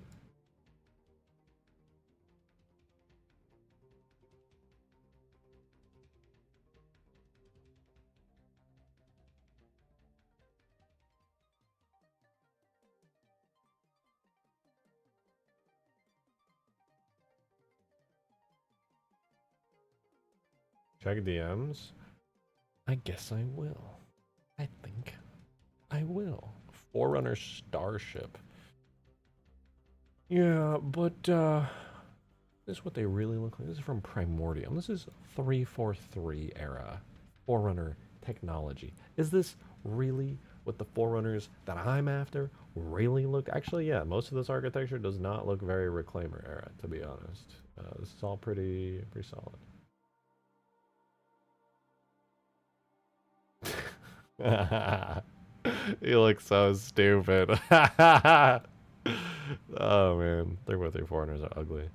Check DMs. I guess I will. I think I will. Forerunner Starship. Yeah, but this is what they really look like. This is from Primordium. This is 343 era Forerunner technology. Is this really what the Forerunners that I'm after really look? Actually, yeah, most of this architecture does not look very Reclaimer era, to be honest. This is all pretty solid. You look so stupid. Oh man, 343 foreigners are ugly.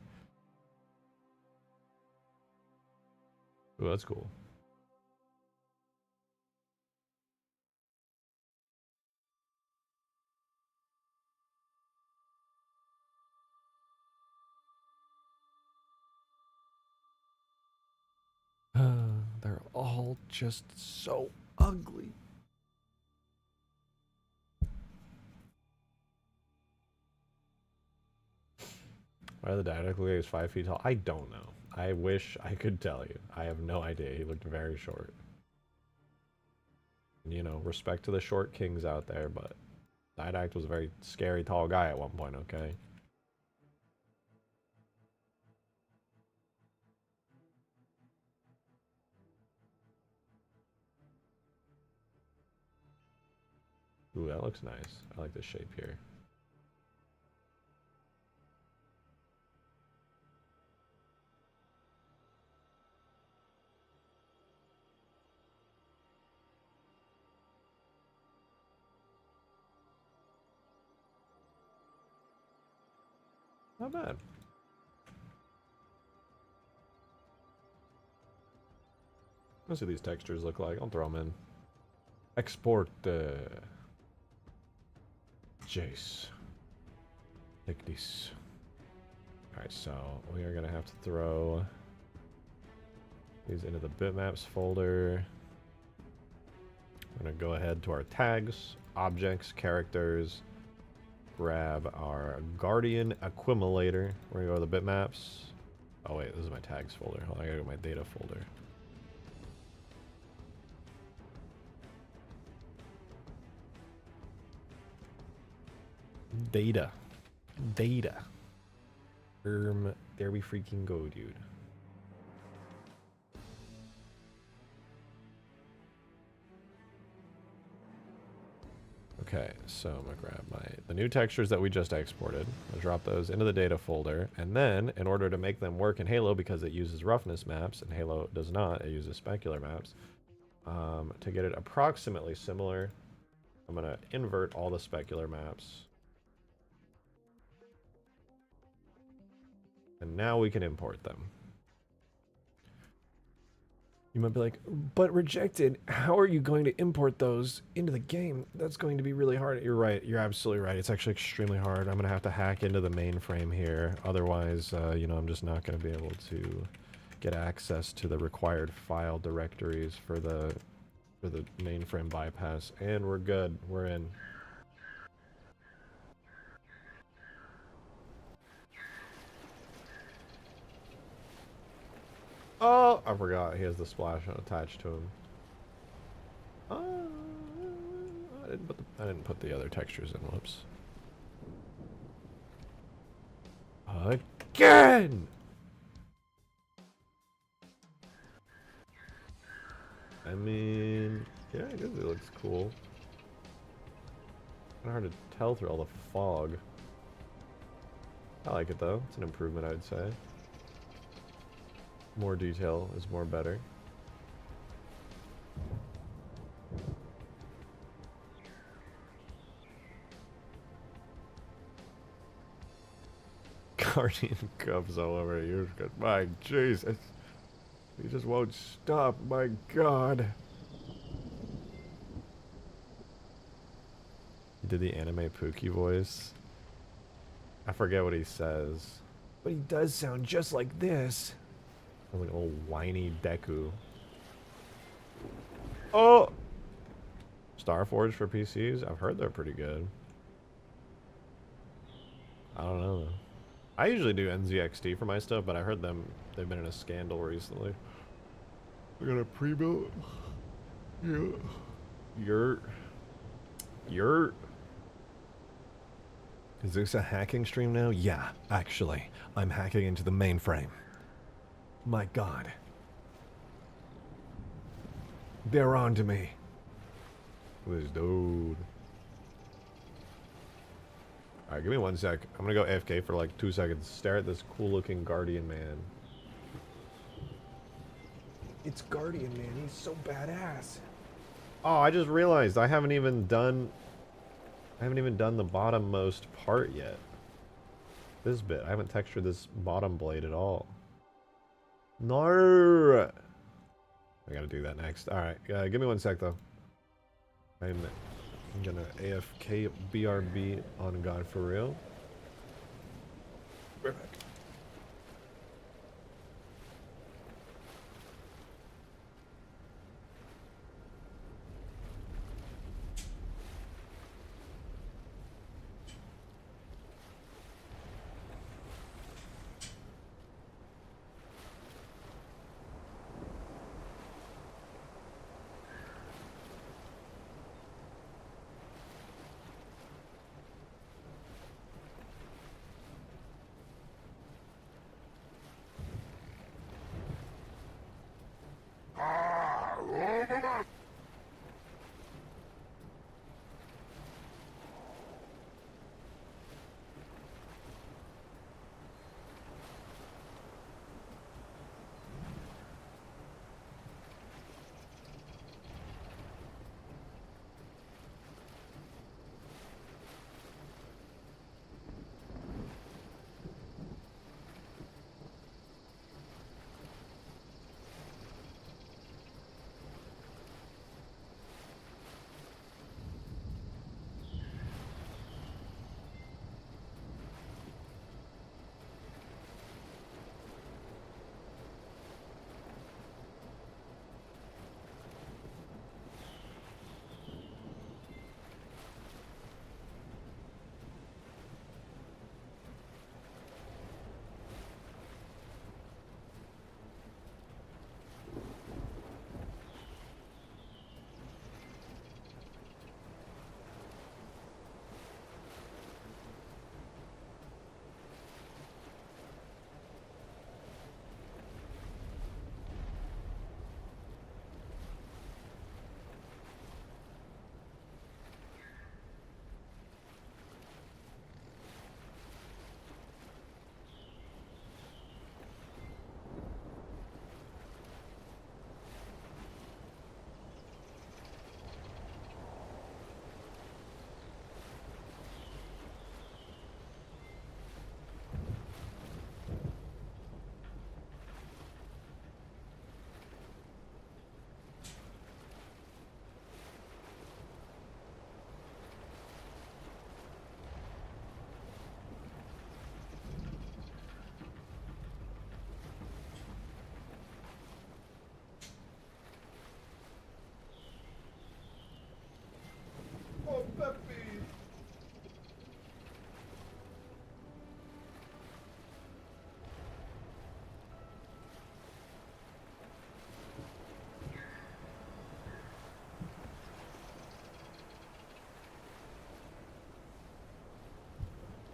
Ooh, that's cool. They're all just so ugly. Why the didactic is 5 feet tall? I don't know. I wish I could tell you. I have no idea. He looked very short. You know, respect to the short kings out there, but Didact was a very scary tall guy at one point, okay? Ooh, that looks nice. I like the shape here. Not bad. Let's see what these textures look like. I'll throw them in. Export Jace. Take this. Alright, so we are gonna have to throw these into the bitmaps folder. We're gonna go ahead to our tags, objects, characters, grab our Guardian Accumulator. We're gonna go to the bitmaps. Oh wait, this is my tags folder. Hold on, I gotta go to my data folder. Data. Data. There we freaking go, dude. Okay, so I'm gonna grab the new textures that we just exported. I'll drop those into the data folder, and then in order to make them work in Halo, because it uses roughness maps and Halo does not, it uses specular maps. To get it approximately similar, I'm gonna invert all the specular maps. And now we can import them. You might be like, but rejected, how are you going to import those into the game? That's going to be really hard. You're right. You're absolutely right. It's actually extremely hard. I'm going to have to hack into the mainframe here. Otherwise, you know, I'm just not going to be able to get access to the required file directories for the mainframe bypass. And we're good. We're in. Oh, I forgot he has the splash attached to him. I didn't put the other textures in. Whoops. Again. I mean, yeah, I guess it looks cool. Kind of hard to tell through all the fog. I like it though. It's an improvement, I'd say. More detail is more better. Guardian Cubs all over you. My Jesus. He just won't stop. My God. He did the anime Pookie voice. I forget what he says. But he does sound just like this. Sounds like a little whiny Deku. Oh! Starforge for PCs? I've heard they're pretty good. I don't know though. I usually do NZXT for my stuff, but I heard they've been in a scandal recently. We got a pre-built. Yeah. You're. Is this a hacking stream now? Yeah, actually. I'm hacking into the mainframe. My God. They're on to me. This dude. Alright, give me 1 sec. I'm gonna go AFK for like 2 seconds. Stare at this cool looking Guardian man. It's Guardian Man, he's so badass. Oh, I just realized I haven't even done the bottommost part yet. This bit. I haven't textured this bottom blade at all. No! I gotta do that next. Alright, give me 1 sec though. I'm gonna AFK BRB on God for real. Right back.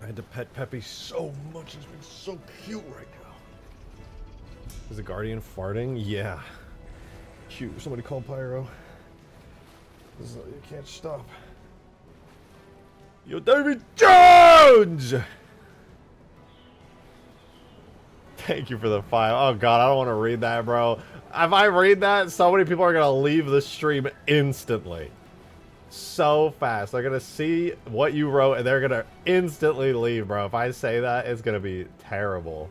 I had to pet Peppy so much. He's been so cute right now. Is the Guardian farting? Yeah. Cute. Somebody call Pyro. You can't stop. Yo, David Jones! Thank you for the 5. Oh god, I don't want to read that, bro. If I read that, so many people are gonna leave the stream instantly. So fast. They're gonna see what you wrote and they're gonna instantly leave, bro. If I say that, it's gonna be terrible.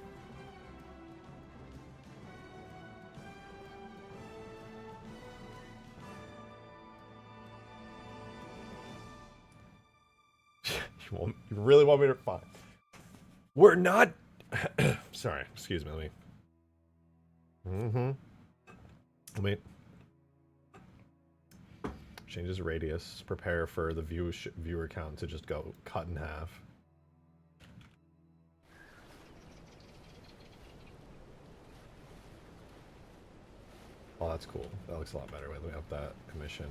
You really want me to find? We're not. Sorry, excuse me. Let me change his radius. Prepare for the viewer count to just go cut in half. Oh, that's cool. That looks a lot better. Wait, let me up that emission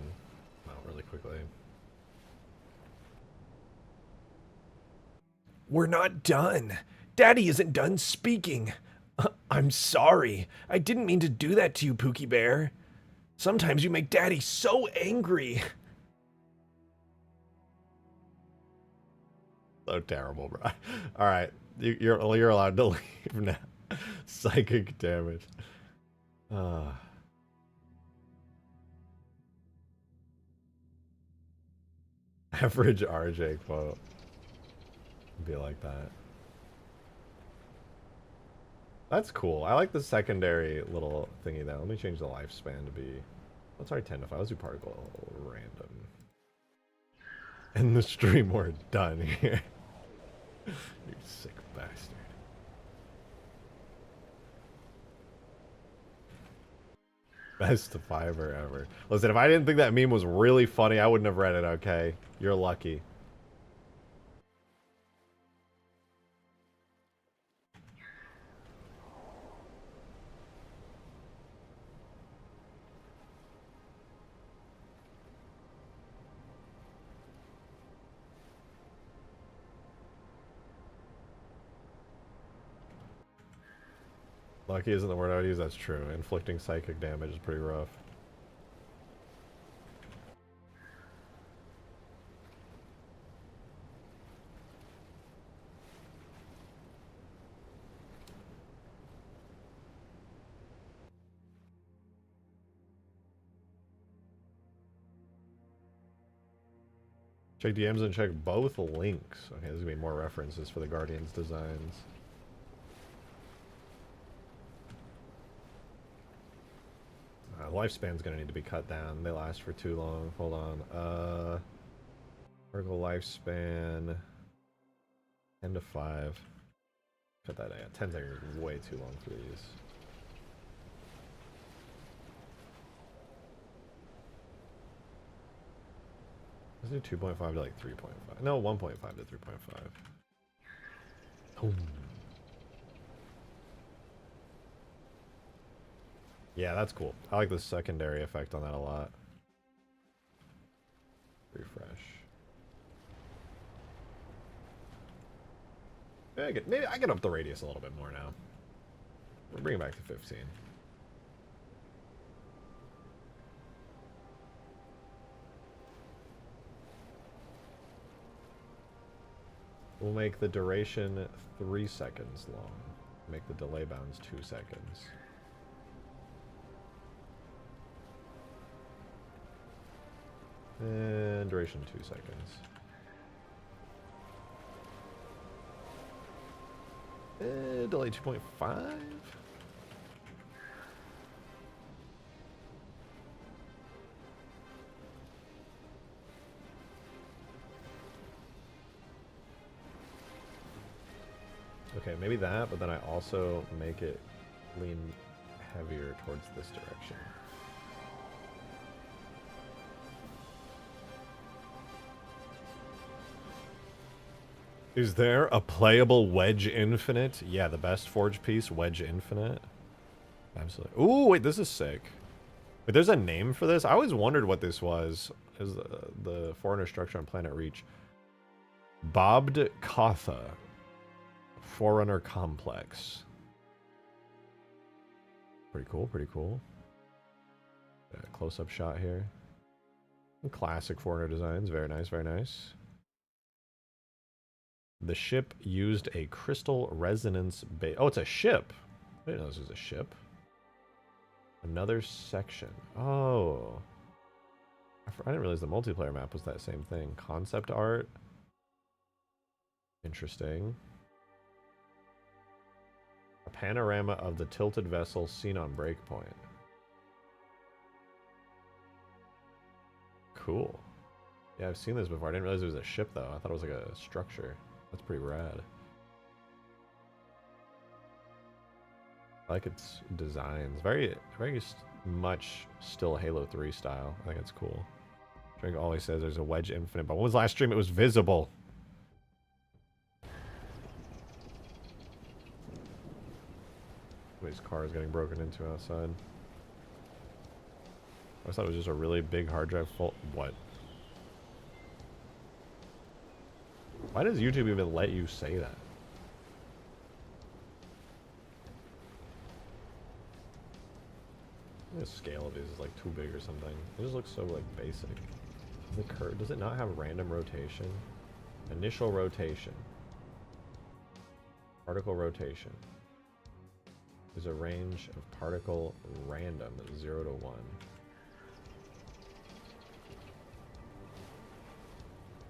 amount really quickly. We're not done. Daddy isn't done speaking. I'm sorry. I didn't mean to do that to you, Pookie Bear. Sometimes you make Daddy so angry. So terrible, bro. All right, you're allowed to leave now. Psychic damage. Average RJ quote. Be like that. That's cool. I like the secondary little thingy though. Let me change the lifespan to be. What's our 10 to 5? Let's do particle random. And the stream, we're done here. You sick bastard. Best fiber ever. Listen, if I didn't think that meme was really funny, I wouldn't have read it, okay? You're lucky. Lucky isn't the word I would use, that's true. Inflicting psychic damage is pretty rough. Check DMs and check both links. Okay, there's gonna be more references for the Guardians designs. Lifespan's gonna need to be cut down. They last for too long. Hold on. Vertical lifespan 10 to 5. Cut that down. 10 seconds is way too long for these. Let's do 2.5 to like 3.5. No, 1.5 to 3.5. Oh. Yeah, that's cool. I like the secondary effect on that a lot. Refresh. Maybe I get up the radius a little bit more now. We'll bring it back to 15. We'll make the duration 3 seconds long. Make the delay bounds 2 seconds. And duration 2 seconds. Delay 2.5. Okay, maybe that, but then I also make it lean heavier towards this direction. Is there a playable Wedge Infinite? Yeah, the best Forge piece, Wedge Infinite. Absolutely. Ooh, wait, this is sick. Wait, there's a name for this? I always wondered what this was. Is the foreigner structure on Planet Reach. Bobbed Katha. Forerunner Complex. Pretty cool, pretty cool. Close-up shot here. Classic Forerunner designs. Very nice, very nice. The ship used a crystal resonance base. Oh, it's a ship. I didn't know this was a ship. Another section. Oh. I didn't realize the multiplayer map was that same thing. Concept art. Interesting. A panorama of the tilted vessel seen on breakpoint. Cool. Yeah, I've seen this before. I didn't realize it was a ship, though. I thought it was like a structure. That's pretty rad. I like its designs. Very much still Halo 3 style. I think it's cool. Drink always says there's a Wedge Infinite, but when was the last stream it was visible? Somebody's car is getting broken into outside. I thought it was just a really big hard drive full. What? Why does YouTube even let you say that? The scale of these is like too big or something. It just looks so like basic. The curve, does it not have random rotation? Initial rotation. Particle rotation. There's a range of particle random 0 to 1.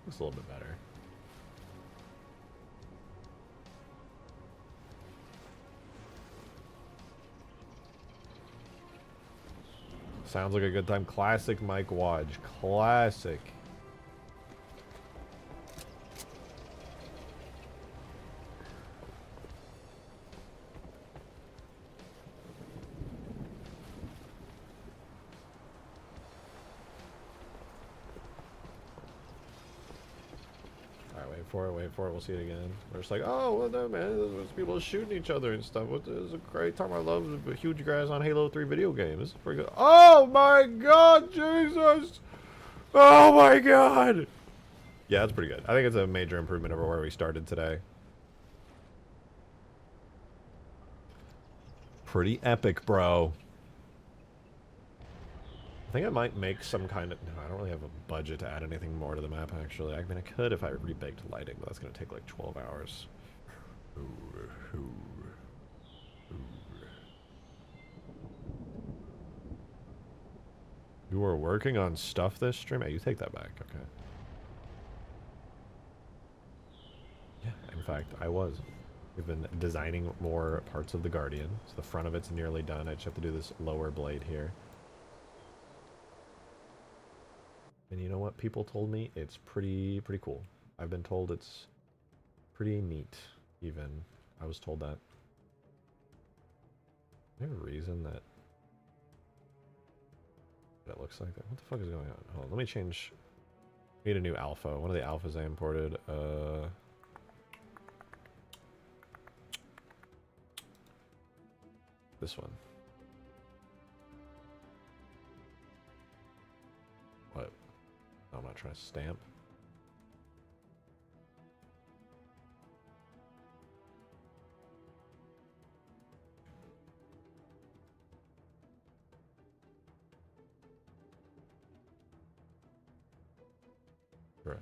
Looks a little bit better. Sounds like a good time. Classic Mike Wadge. Classic. Wait for it, we'll see it again. We're just like, oh, well, no, man, there's people shooting each other and stuff. This is a great time. I love the Hugegrass on Halo 3 video game. This is pretty good. Oh my god, Jesus! Oh my god! Yeah, that's pretty good. I think it's a major improvement over where we started today. Pretty epic, bro. I think I might make some kind of... No, I don't really have a budget to add anything more to the map, actually. I mean, I could if I rebaked lighting, but that's going to take like 12 hours. You were working on stuff this stream? Hey, you take that back, okay. Yeah, in fact, I was. We've been designing more parts of the Guardian. So the front of it's nearly done. I just have to do this lower blade here. And you know what? People told me it's pretty cool. I've been told it's pretty neat, even. I was told that. Is there a reason that it looks like that? What the fuck is going on? Hold on, let me change. I need a new alpha. One of the alphas I imported. This one. What? No, I'm not trying to stamp. Right.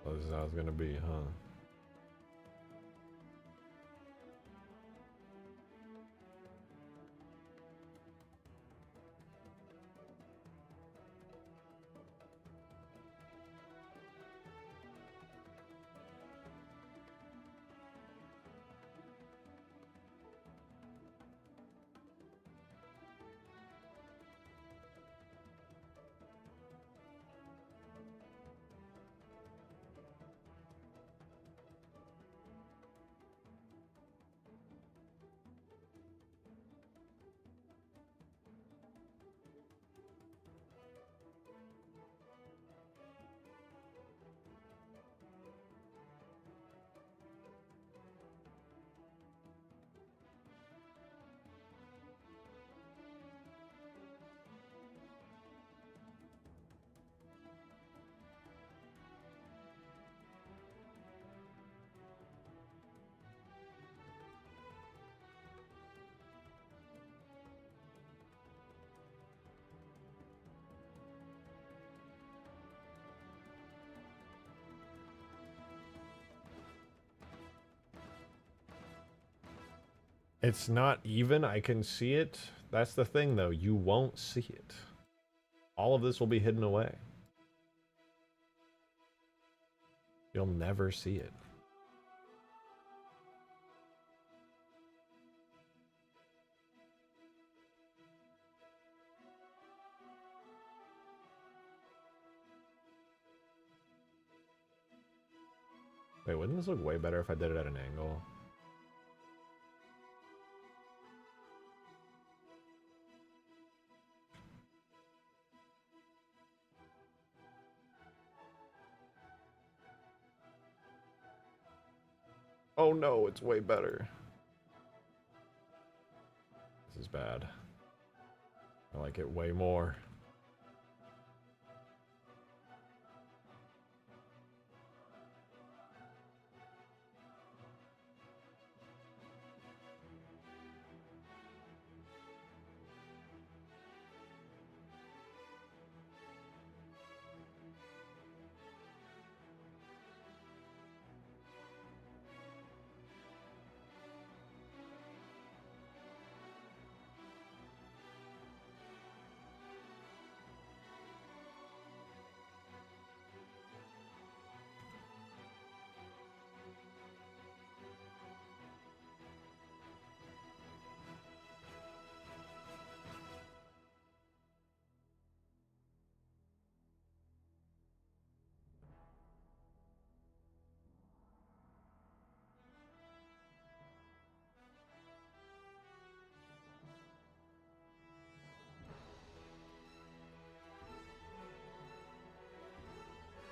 Well, this is how it's gonna be, huh? It's not even. I can see it. That's the thing, though. You won't see it. All of this will be hidden away. You'll never see it. Wait, wouldn't this look way better if I did it at an angle? Oh no, it's way better. This is bad. I like it way more.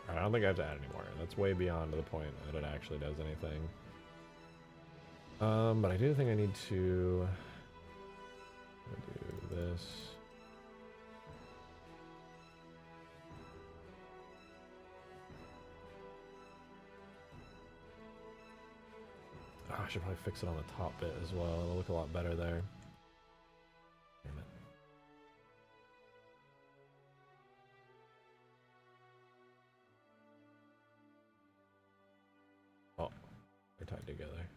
I don't think I have to add any more. That's way beyond the point that it actually does anything. But I do think I need to do this. Oh, I should probably fix it on the top bit as well. It'll look a lot better there. Damn it. Oh, they're tied together.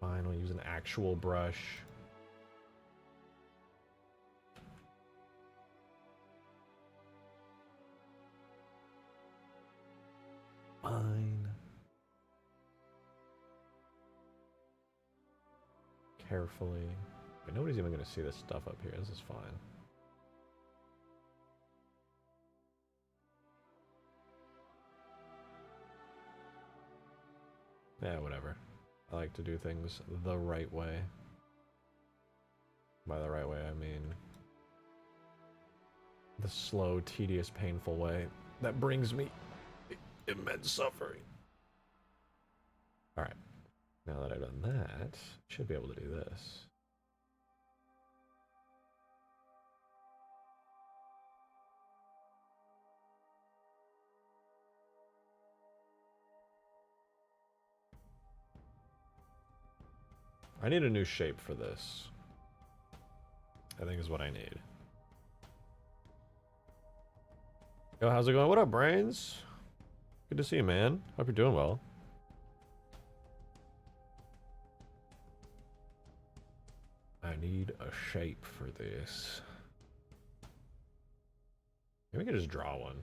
Fine, I'll use an actual brush. Fine. Carefully. But nobody's even going to see this stuff up here. This is fine. Yeah, whatever. I like to do things the right way. By the right way, I mean the slow, tedious, painful way that brings me immense suffering. Alright. Now that I've done that, I should be able to do this. I need a new shape for this. I think is what I need. Yo, how's it going? What up, Brains? Good to see you, man. Hope you're doing well. I need a shape for this. Maybe we can just draw one.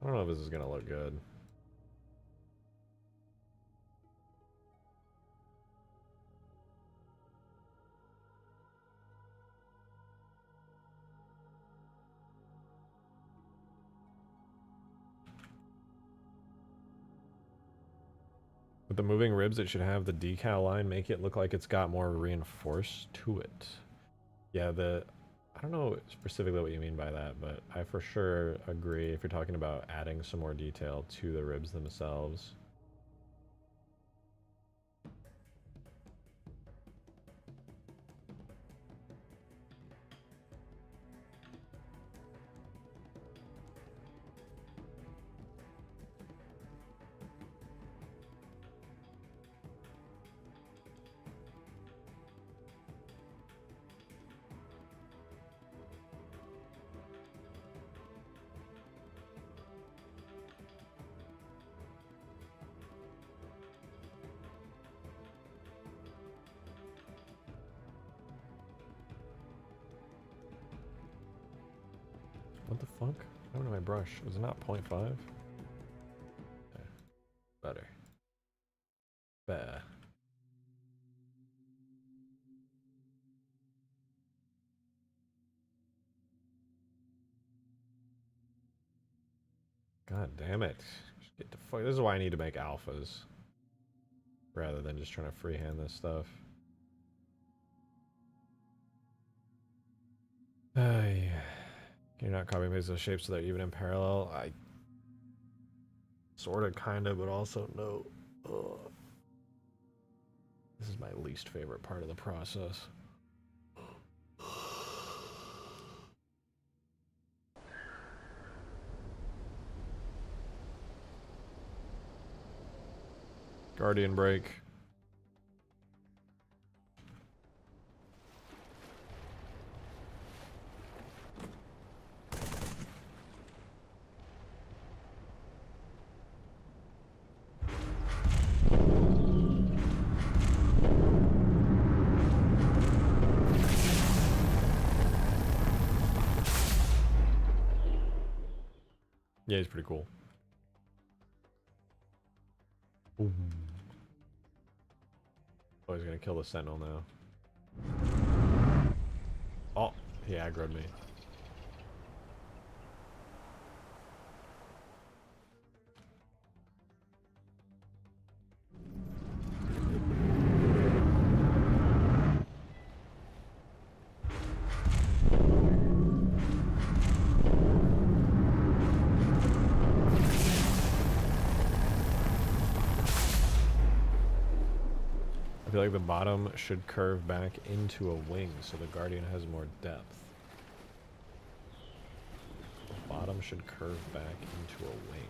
I don't know if this is gonna look good. With the moving ribs, it should have the decal line make it look like it's got more reinforced to it. Yeah, I don't know specifically what you mean by that, but I for sure agree if you're talking about adding some more detail to the ribs themselves. What the fuck? I don't know my brush. Is it not 0.5? Okay. Better. Better. God damn it. Just get the fuck. This is why I need to make alphas. Rather than just trying to freehand this stuff. Yeah. You're not copying paste those shapes so they're even in parallel. I sorta, kinda, but also no. Ugh. This is my least favorite part of the process. Guardian break. Yeah, he's pretty cool. Ooh. Oh, he's gonna kill the sentinel now. Oh, he aggroed me. I feel like the bottom should curve back into a wing so the Guardian has more depth. The bottom should curve back into a wing.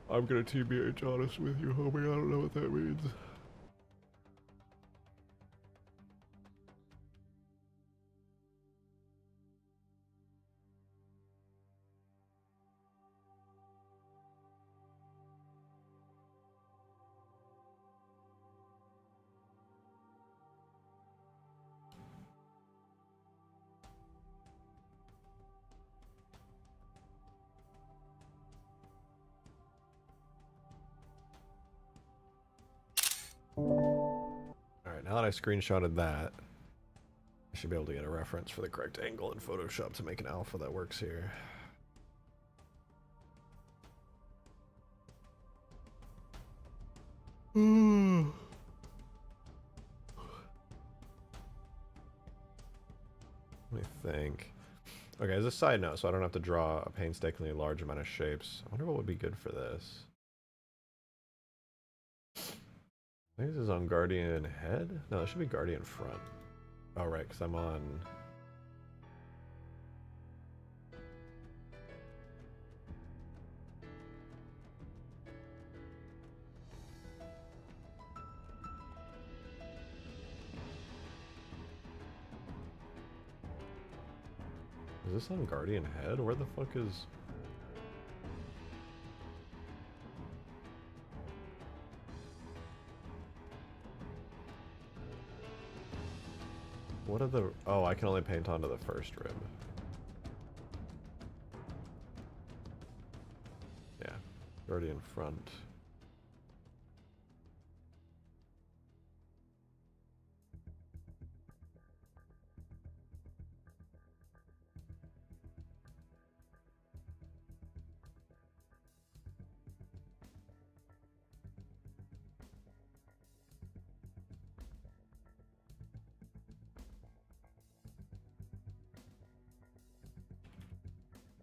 I'm gonna TBH honest with you, homie. I don't know what that means. Alright, now that I screenshotted that, I should be able to get a reference for the correct angle in Photoshop to make an alpha that works here. Let me think. Okay, as a side note, so I don't have to draw a painstakingly large amount of shapes, I wonder what would be good for this. I think this is on Guardian head? No, it should be Guardian front. Oh, right, because I'm on... Is this on Guardian head? Where the fuck is... What are the... Oh, I can only paint onto the first rib. Yeah. Guardian front.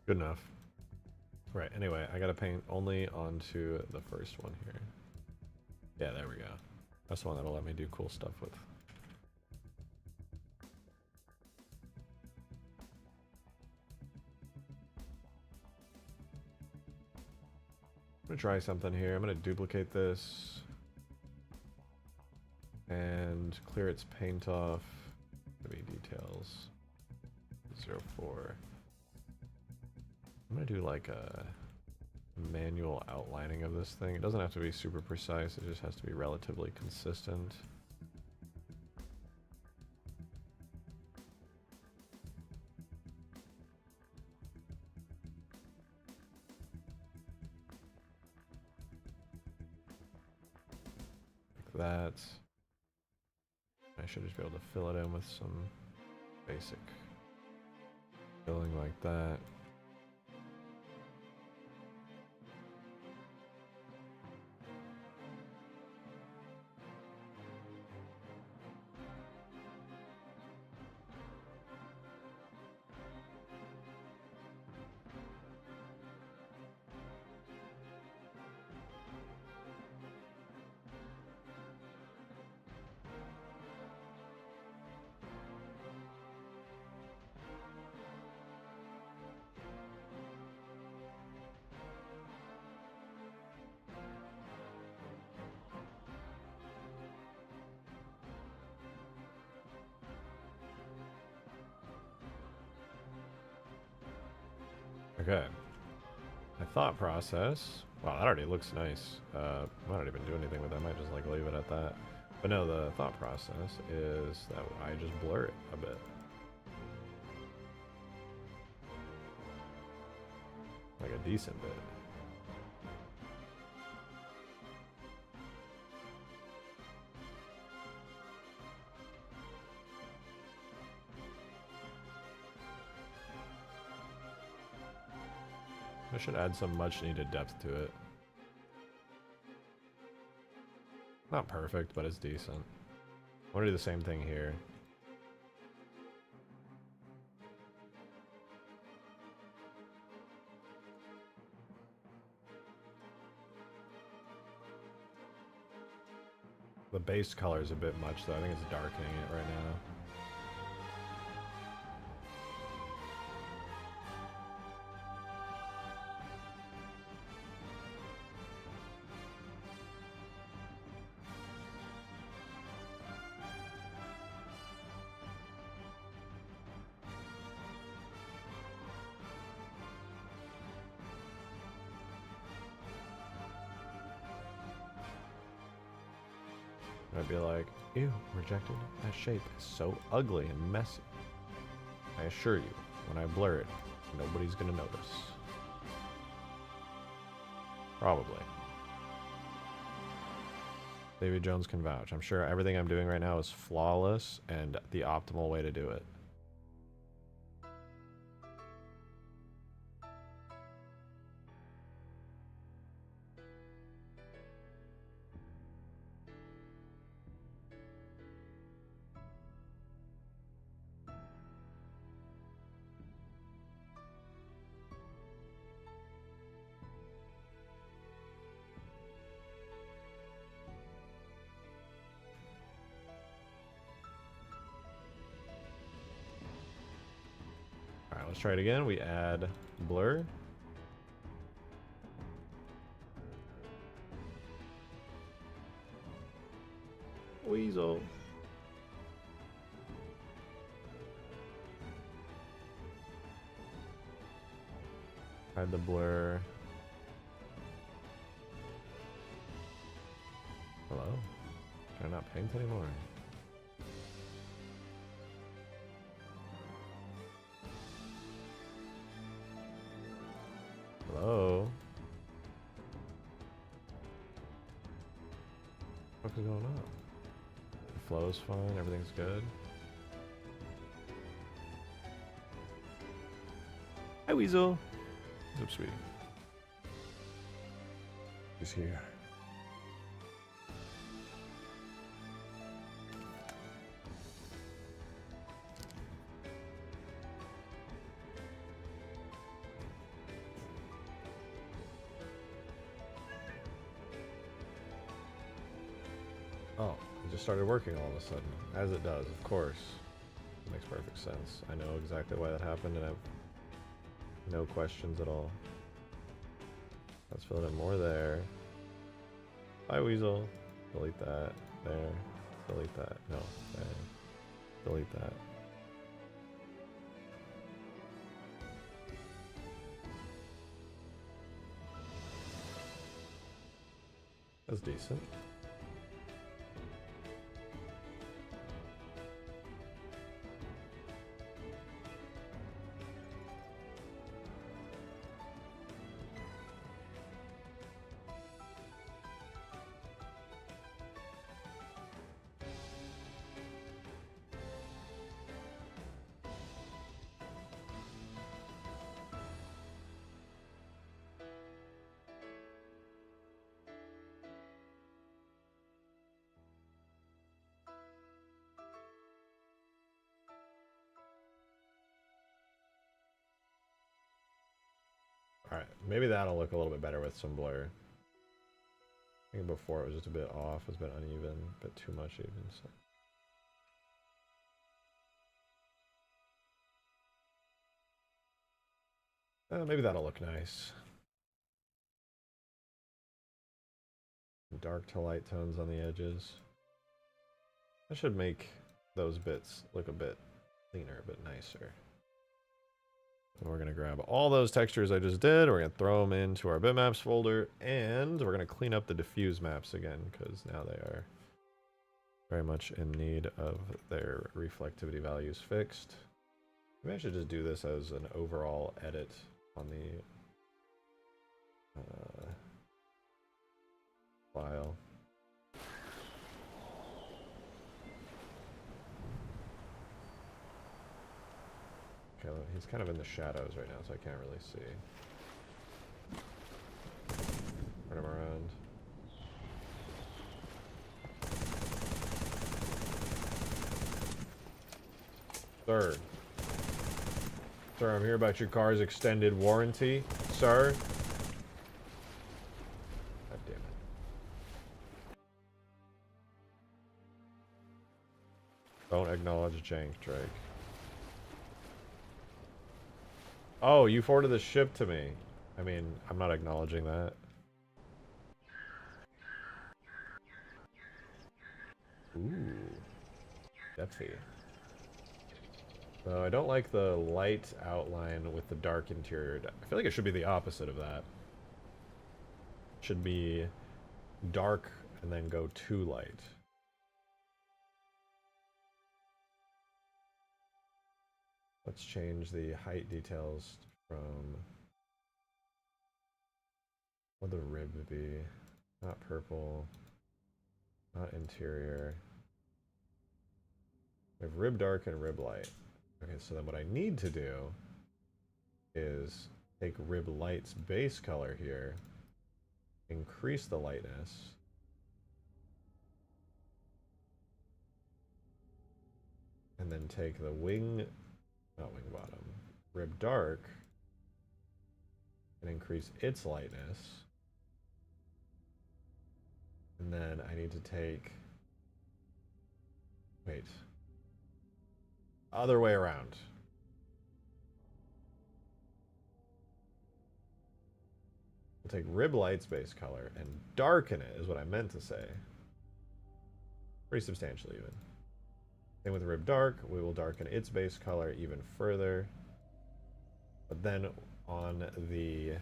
Good enough. Right, anyway, I gotta paint only onto the first one here. Yeah, there we go. That's the one that'll let me do cool stuff with. I'm gonna try something here. I'm gonna duplicate this and clear its paint off. Maybe details 04. I'm gonna do like a manual outlining of this thing. It doesn't have to be super precise, it just has to be relatively consistent. that. I should just be able to fill it in with some basic filling like that. Okay. My thought process. Wow, that already looks nice. Might not even do anything with that. I might just like leave it at that. But no, the thought process is that I just blur it a bit. Like a decent bit. I should add some much needed depth to it. Not perfect, but it's decent. I want to do the same thing here. The base color is a bit much though. I think it's darkening it right now. I'd be like, ew, rejected? That shape is so ugly and messy. I assure you, when I blur it, nobody's gonna notice. Probably. Davy Jones can vouch. I'm sure everything I'm doing right now is flawless and the optimal way to do it. Alright, let's try it again. We add blur. Weasel. Add the blur. Hello? Can I not paint anymore? Hello? What is going on? The flow's fine, everything's good. Hi, Weasel. What's up, sweetie? He's here. Oh, it just started working all of a sudden. As it does, of course. It makes perfect sense. I know exactly why that happened and I have no questions at all. Let's fill it in more there. Hi, Weasel. Delete that. There. Delete that. No. There. Delete that. That's decent. Maybe that'll look a little bit better with some blur. I think before it was just a bit off, it was a bit uneven, a bit too much even. So. Maybe that'll look nice. Dark to light tones on the edges. That should make those bits look a bit cleaner, a bit nicer. And we're going to grab all those textures I just did, we're going to throw them into our bitmaps folder, and we're going to clean up the diffuse maps again, because now they are very much in need of their reflectivity values fixed. Maybe I should just do this as an overall edit on the file. Okay, he's kind of in the shadows right now, so I can't really see. Turn him around. Sir. Sir, I'm here about your car's extended warranty, sir. God damn it. Don't acknowledge jank, Drake. Oh, you forwarded the ship to me. I mean, I'm not acknowledging that. Ooh. Depthy. So I don't like the light outline with the dark interior. I feel like it should be the opposite of that. It should be dark and then go to light. Let's change the height details from... What would the rib be? Not purple. Not interior. We have rib dark and rib light. Okay, so then what I need to do is take rib light's base color here, increase the lightness, and then take the not wing bottom, rib dark, and increase its lightness. And then I need to take, wait, other way around. We'll take rib light's base color and darken it, is what I meant to say. Pretty substantially even. Same with rib dark, we will darken its base color even further. But then on the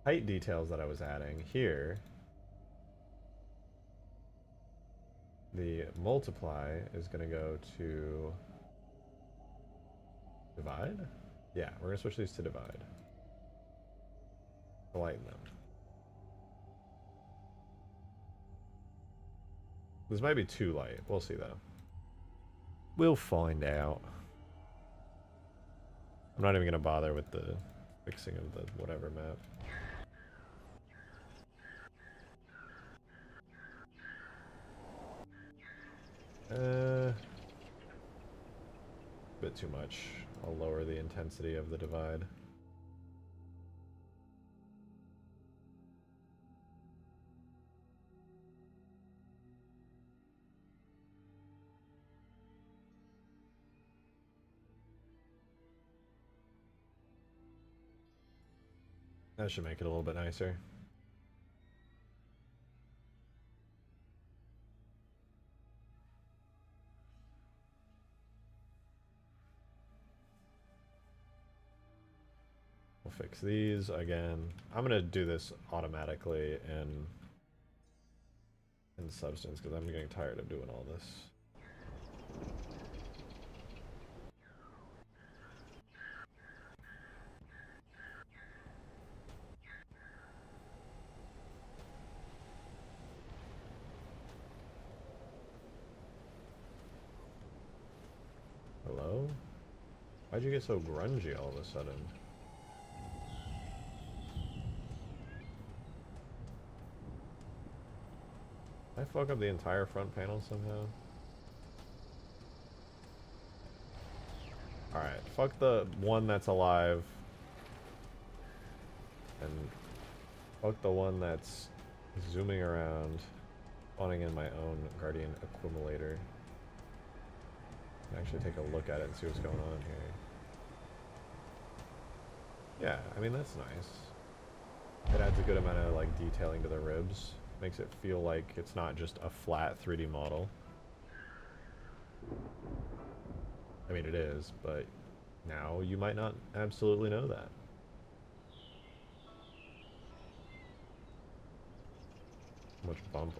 height details that I was adding here, the multiply is going to go to divide? Yeah, we're going to switch these to divide. To lighten them. This might be too light. We'll see though. We'll find out. I'm not even going to bother with the fixing of the whatever map. Bit too much. I'll lower the intensity of the divide. That should make it a little bit nicer. We'll fix these again. I'm gonna do this automatically in Substance because I'm getting tired of doing all this. Hello? Why'd you get so grungy all of a sudden? Did I fuck up the entire front panel somehow? Alright, fuck the one that's alive. Fuck the one that's zooming around, spawning in my own Guardian Accumulator. Actually take a look at it and see what's going on here. Yeah, I mean, that's nice. It adds a good amount of like detailing to the ribs. Makes it feel like it's not just a flat 3D model. I mean, it is, but now you might not absolutely know that. How much bump?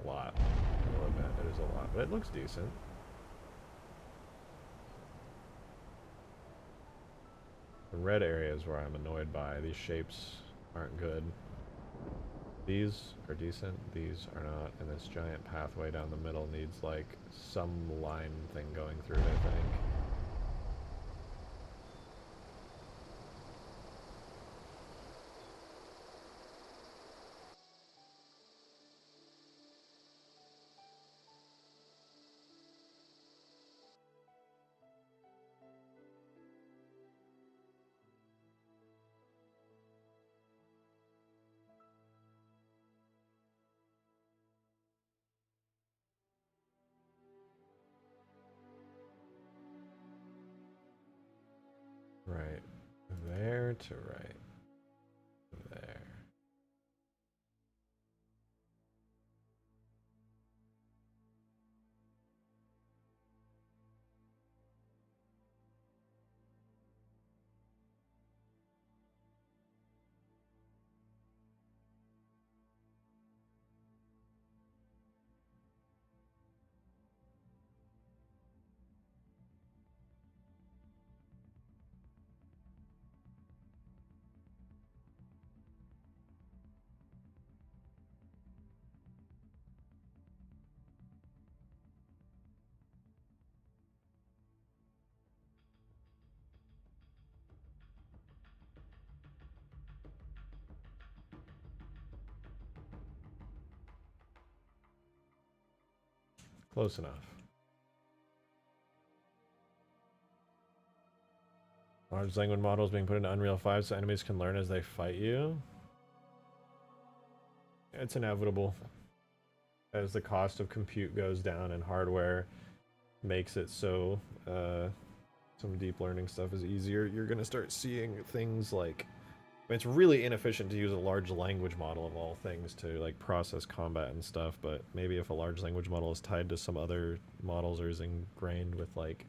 A lot. I love that. It is a lot, but it looks decent. The red areas where I'm annoyed by. These shapes aren't good. These are decent, these are not, and this giant pathway down the middle needs like some line thing going through it, I think. Right there to right there. Close enough. Large language models being put into Unreal 5 so enemies can learn as they fight you. It's inevitable. As the cost of compute goes down and hardware makes it so some deep learning stuff is easier, you're going to start seeing things like... It's really inefficient to use a large language model of all things to like process combat and stuff, but maybe if a large language model is tied to some other models or is ingrained with like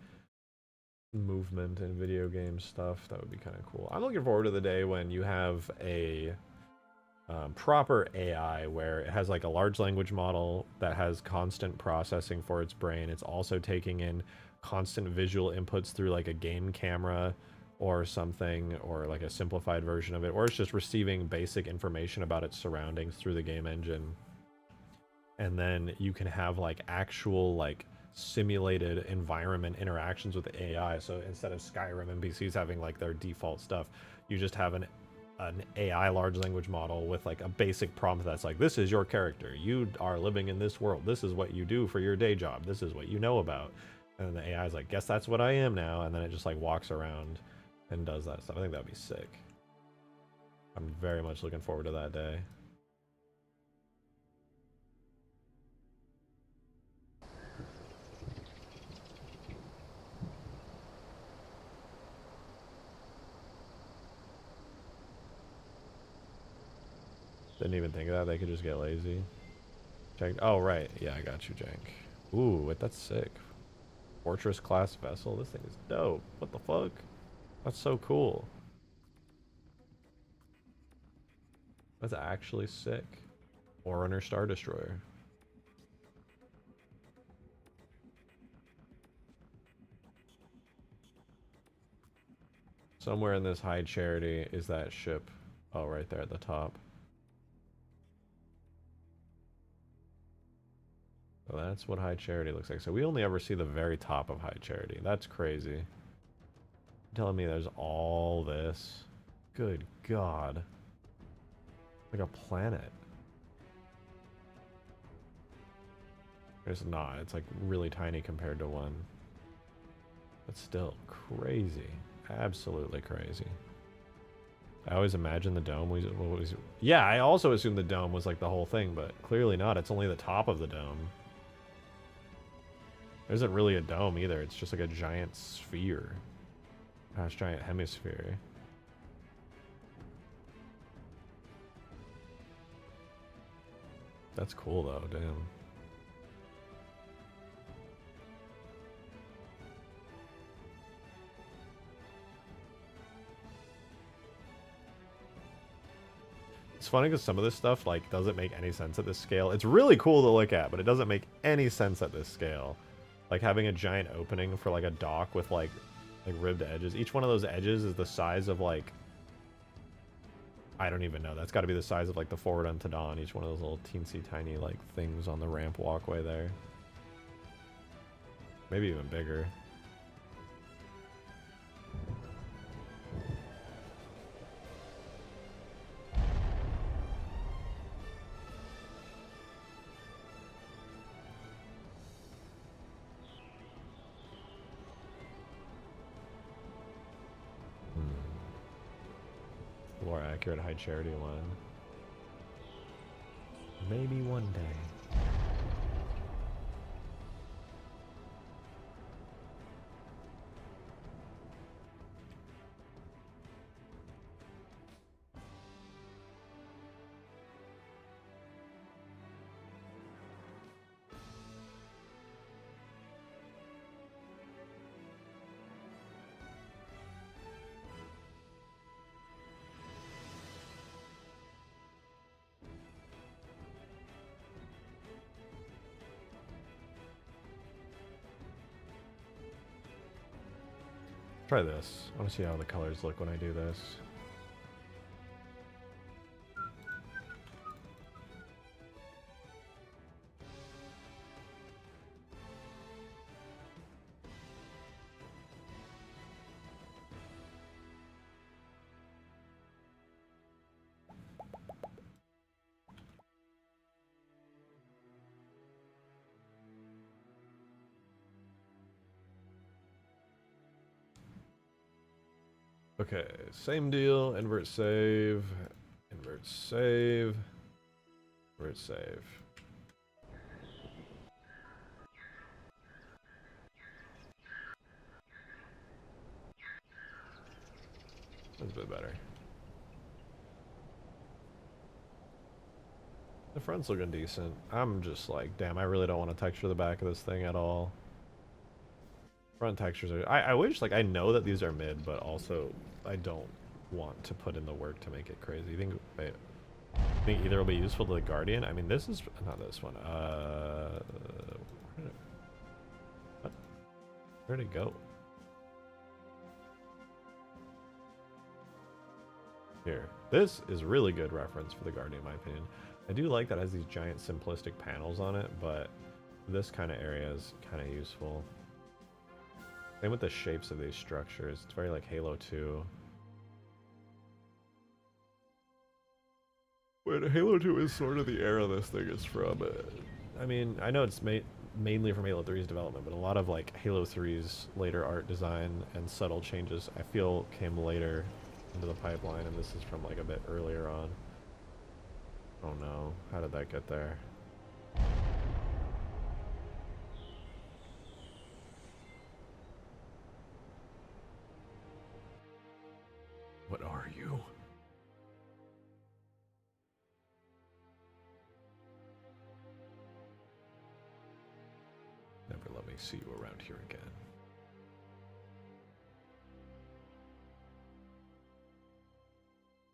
movement and video game stuff, that would be kind of cool. I'm looking forward to the day when you have a proper AI where it has like a large language model that has constant processing for its brain. It's also taking in constant visual inputs through like a game camera or something, or like a simplified version of it, or it's just receiving basic information about its surroundings through the game engine. And then you can have like actual like simulated environment interactions with the AI. So instead of Skyrim NPCs having like their default stuff, you just have an AI large language model with like a basic prompt that's like, this is your character, you are living in this world, this is what you do for your day job, this is what you know about. And the AI is like, guess that's what I am now, and then it just like walks around and does that stuff. I think that'd be sick. I'm very much looking forward to that day. Didn't even think of that. They could just get lazy. Check. Oh, right. Yeah, I got you, Jank. Ooh, wait, that's sick. Fortress class vessel. This thing is dope. What the fuck? That's so cool. That's actually sick. Forerunner Star Destroyer. Somewhere in this High Charity is that ship. Oh, right there at the top. So that's what High Charity looks like. So we only ever see the very top of High Charity. That's crazy. You're telling me there's all this? Good God. Like a planet. It's not. It's like really tiny compared to one. But still, crazy. Absolutely crazy. I always imagined the dome was, yeah, I also assumed the dome was like the whole thing, but clearly not. It's only the top of the dome. There isn't really a dome either. It's just like a giant sphere. Gosh, giant hemisphere. That's cool though, damn. It's funny because some of this stuff like doesn't make any sense at this scale. It's really cool to look at, but it doesn't make any sense at this scale. Like having a giant opening for like a dock with like ribbed edges. Each one of those edges is the size of like, I don't even know. That's got to be the size of like the forward on Tadon. Each one of those little teensy tiny like things on the ramp walkway there. Maybe even bigger. More accurate high charity one. Maybe one day. Try this. I want to see how the colors look when I do this. Okay, same deal. Invert save. Invert save. Invert save. That's a bit better. The front's looking decent. I'm just like, damn, I really don't want to texture the back of this thing at all. Front textures are... I wish, like, I know that these are mid, but also I don't want to put in the work to make it crazy. You think... Wait. I think either will be useful to the Guardian? I mean, this is... Not this one. What? Where'd it go? Here. This is really good reference for the Guardian, in my opinion. I do like that it has these giant simplistic panels on it, but this kind of area is kind of useful. Same with the shapes of these structures. It's very like Halo 2. But Halo 2 is sort of the era this thing is from. I mean, I know it's mainly from Halo 3's development, but a lot of like Halo 3's later art design and subtle changes I feel came later into the pipeline, and this is from like a bit earlier on. Oh no, how did that get there? What are you? Never let me see you around here again.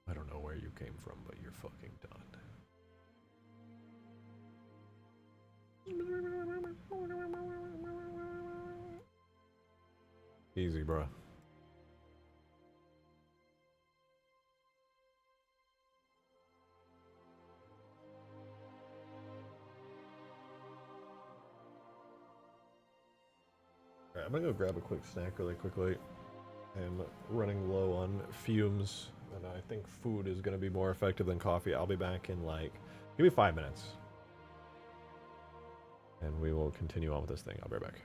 I don't know where you came from, but you're fucking done. Easy, bro. Alright, I'm gonna go grab a quick snack really quickly. I'm running low on fumes, and I think food is gonna be more effective than coffee. I'll be back in like, give me 5 minutes. And we will continue on with this thing. I'll be right back.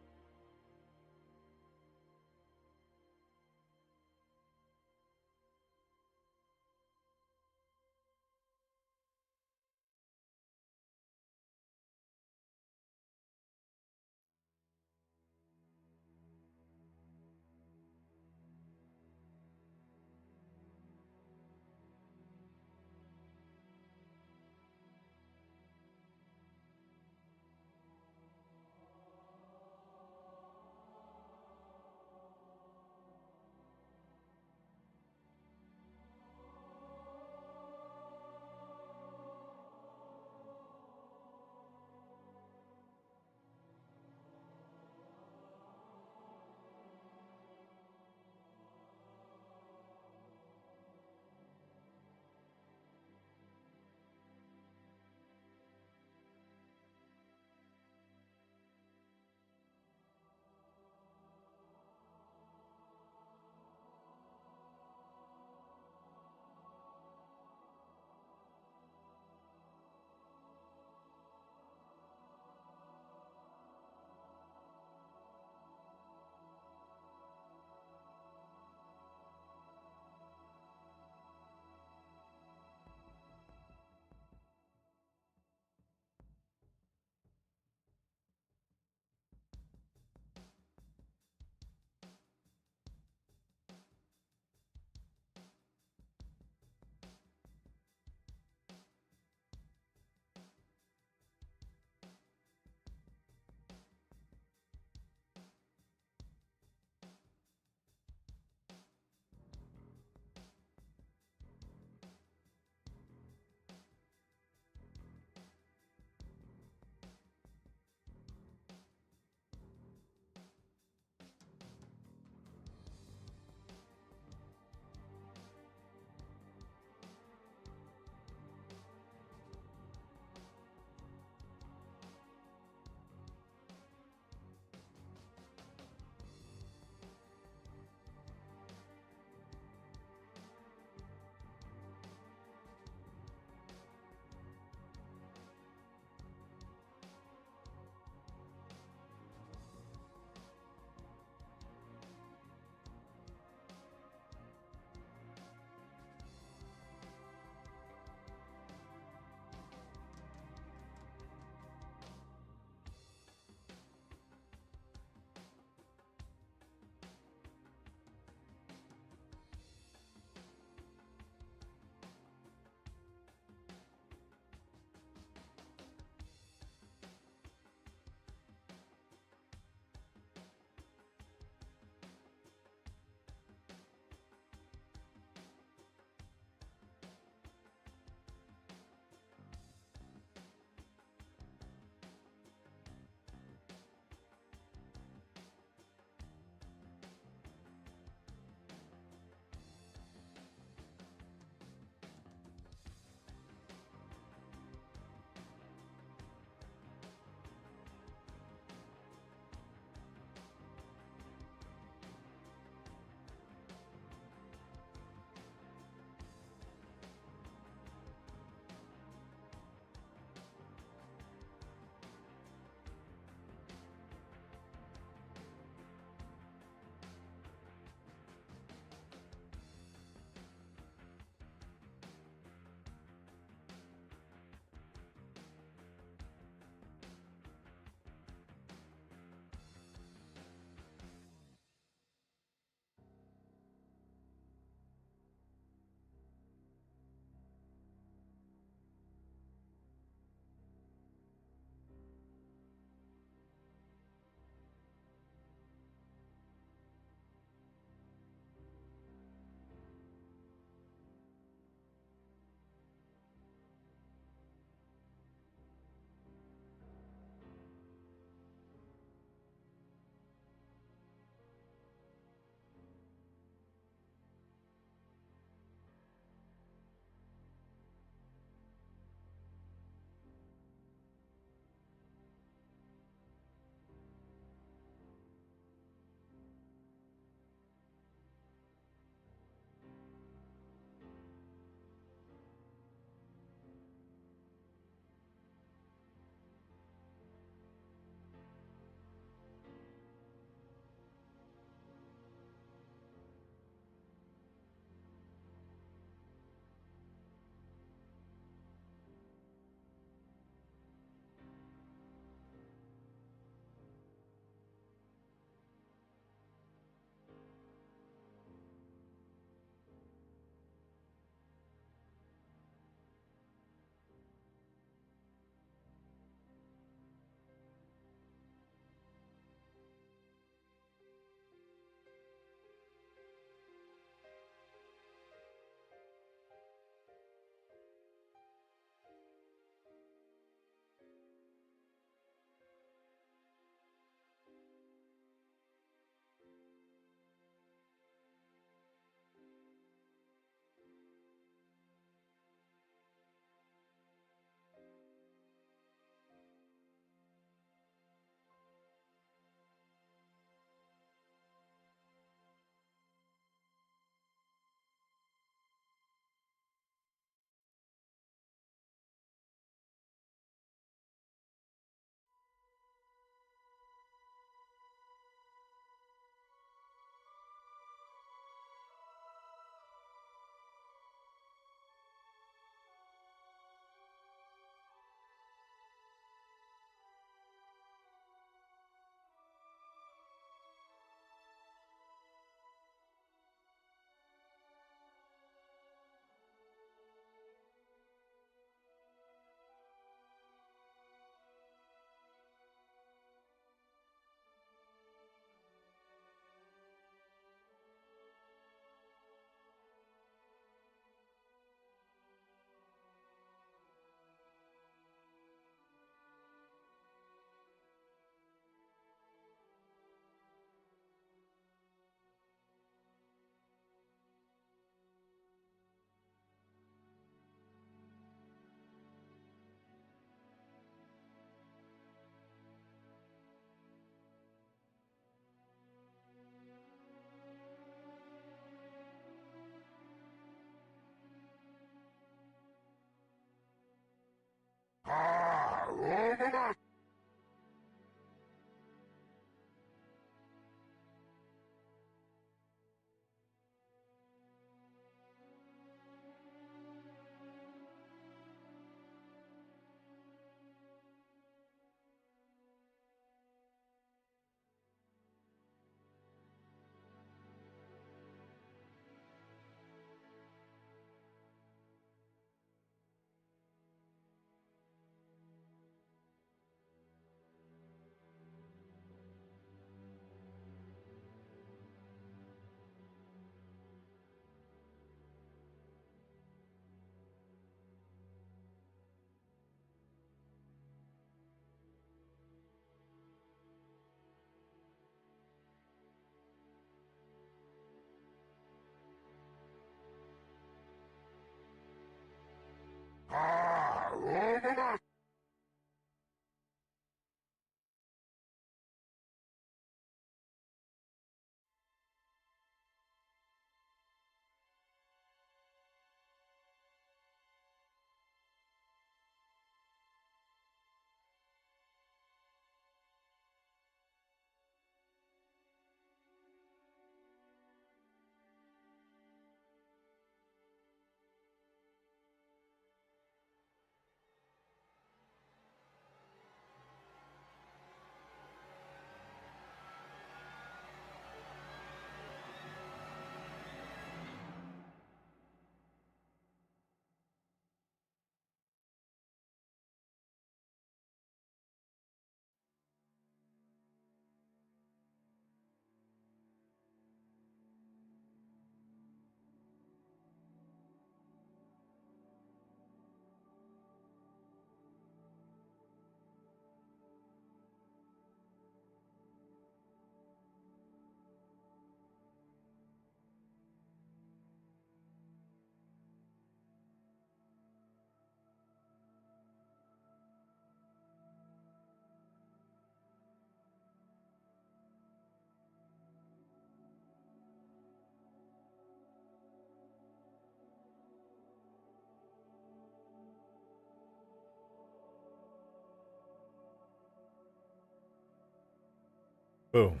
Boom.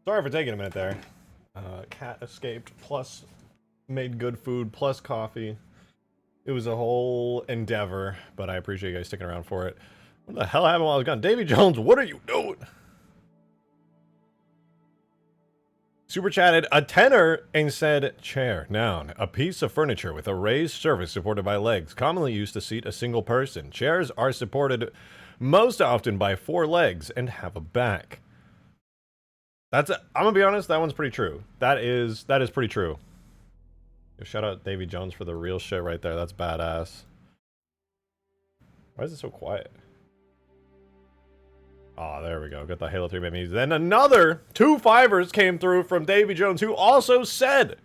Sorry for taking a minute there. Cat escaped, plus made good food, plus coffee. It was a whole endeavor, but I appreciate you guys sticking around for it. What the hell happened while I was gone? Davy Jones, what are you doing? Super chatted a tenner and said, chair, noun, a piece of furniture with a raised surface supported by legs, commonly used to seat a single person. Chairs are supported most often by 4 legs and have a back. I'm gonna be honest, that one's pretty true. That is pretty true. Shout out Davy Jones for the real shit right there. That's badass. Why is it so quiet? Oh, there we go. Got the Halo 3 memes. Then another 2 fivers came through from Davy Jones, who also said,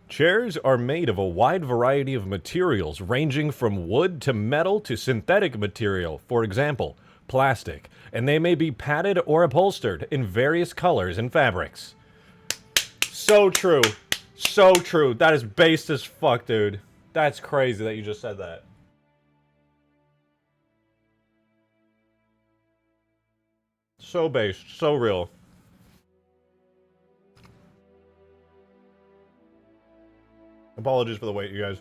chairs are made of a wide variety of materials, ranging from wood to metal to synthetic material, for example, plastic, and they may be padded or upholstered in various colors and fabrics. So true. So true. That is based as fuck, dude. That's crazy that you just said that. So based. So real. Apologies for the wait, you guys.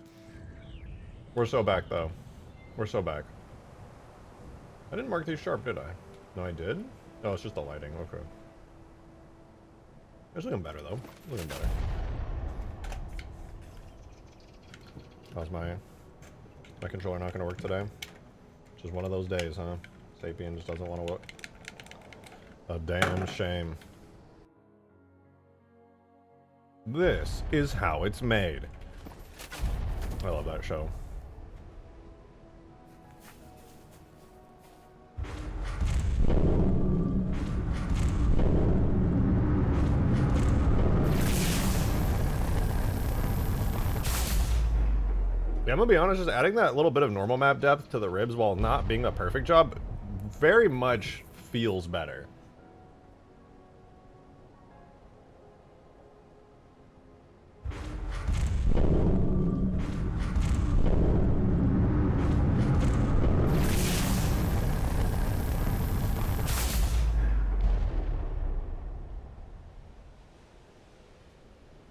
We're so back, though. We're so back. I didn't mark these sharp, did I? No, I did? Oh, it's just the lighting. Okay. It's looking better, though. Looking better. How's my controller not gonna work today? Just one of those days, huh? Sapien just doesn't want to work. A damn shame. This is how it's made. I love that show. Yeah, I'm gonna be honest, just adding that little bit of normal map depth to the ribs while not being a perfect job very much feels better.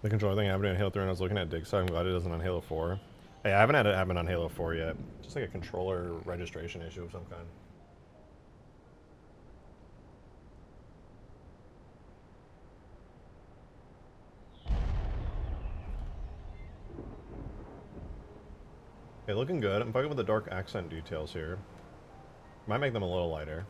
The controller thing happened in Halo 3 and I was looking at Dig, so I'm glad it isn't on Halo 4. Hey, I haven't had it happen on Halo 4 yet. Just like a controller registration issue of some kind. Okay, looking good. I'm fucking with the dark accent details here. Might make them a little lighter.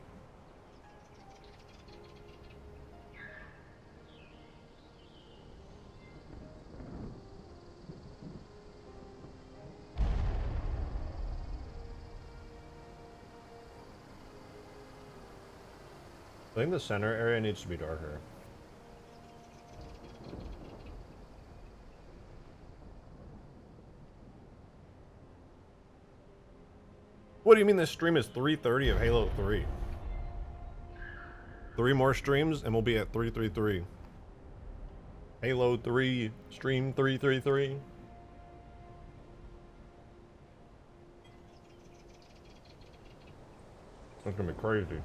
I think the center area needs to be darker. What do you mean this stream is 3:30 of Halo 3? 3 more streams and we'll be at 333. Halo 3, stream 333. That's gonna be crazy.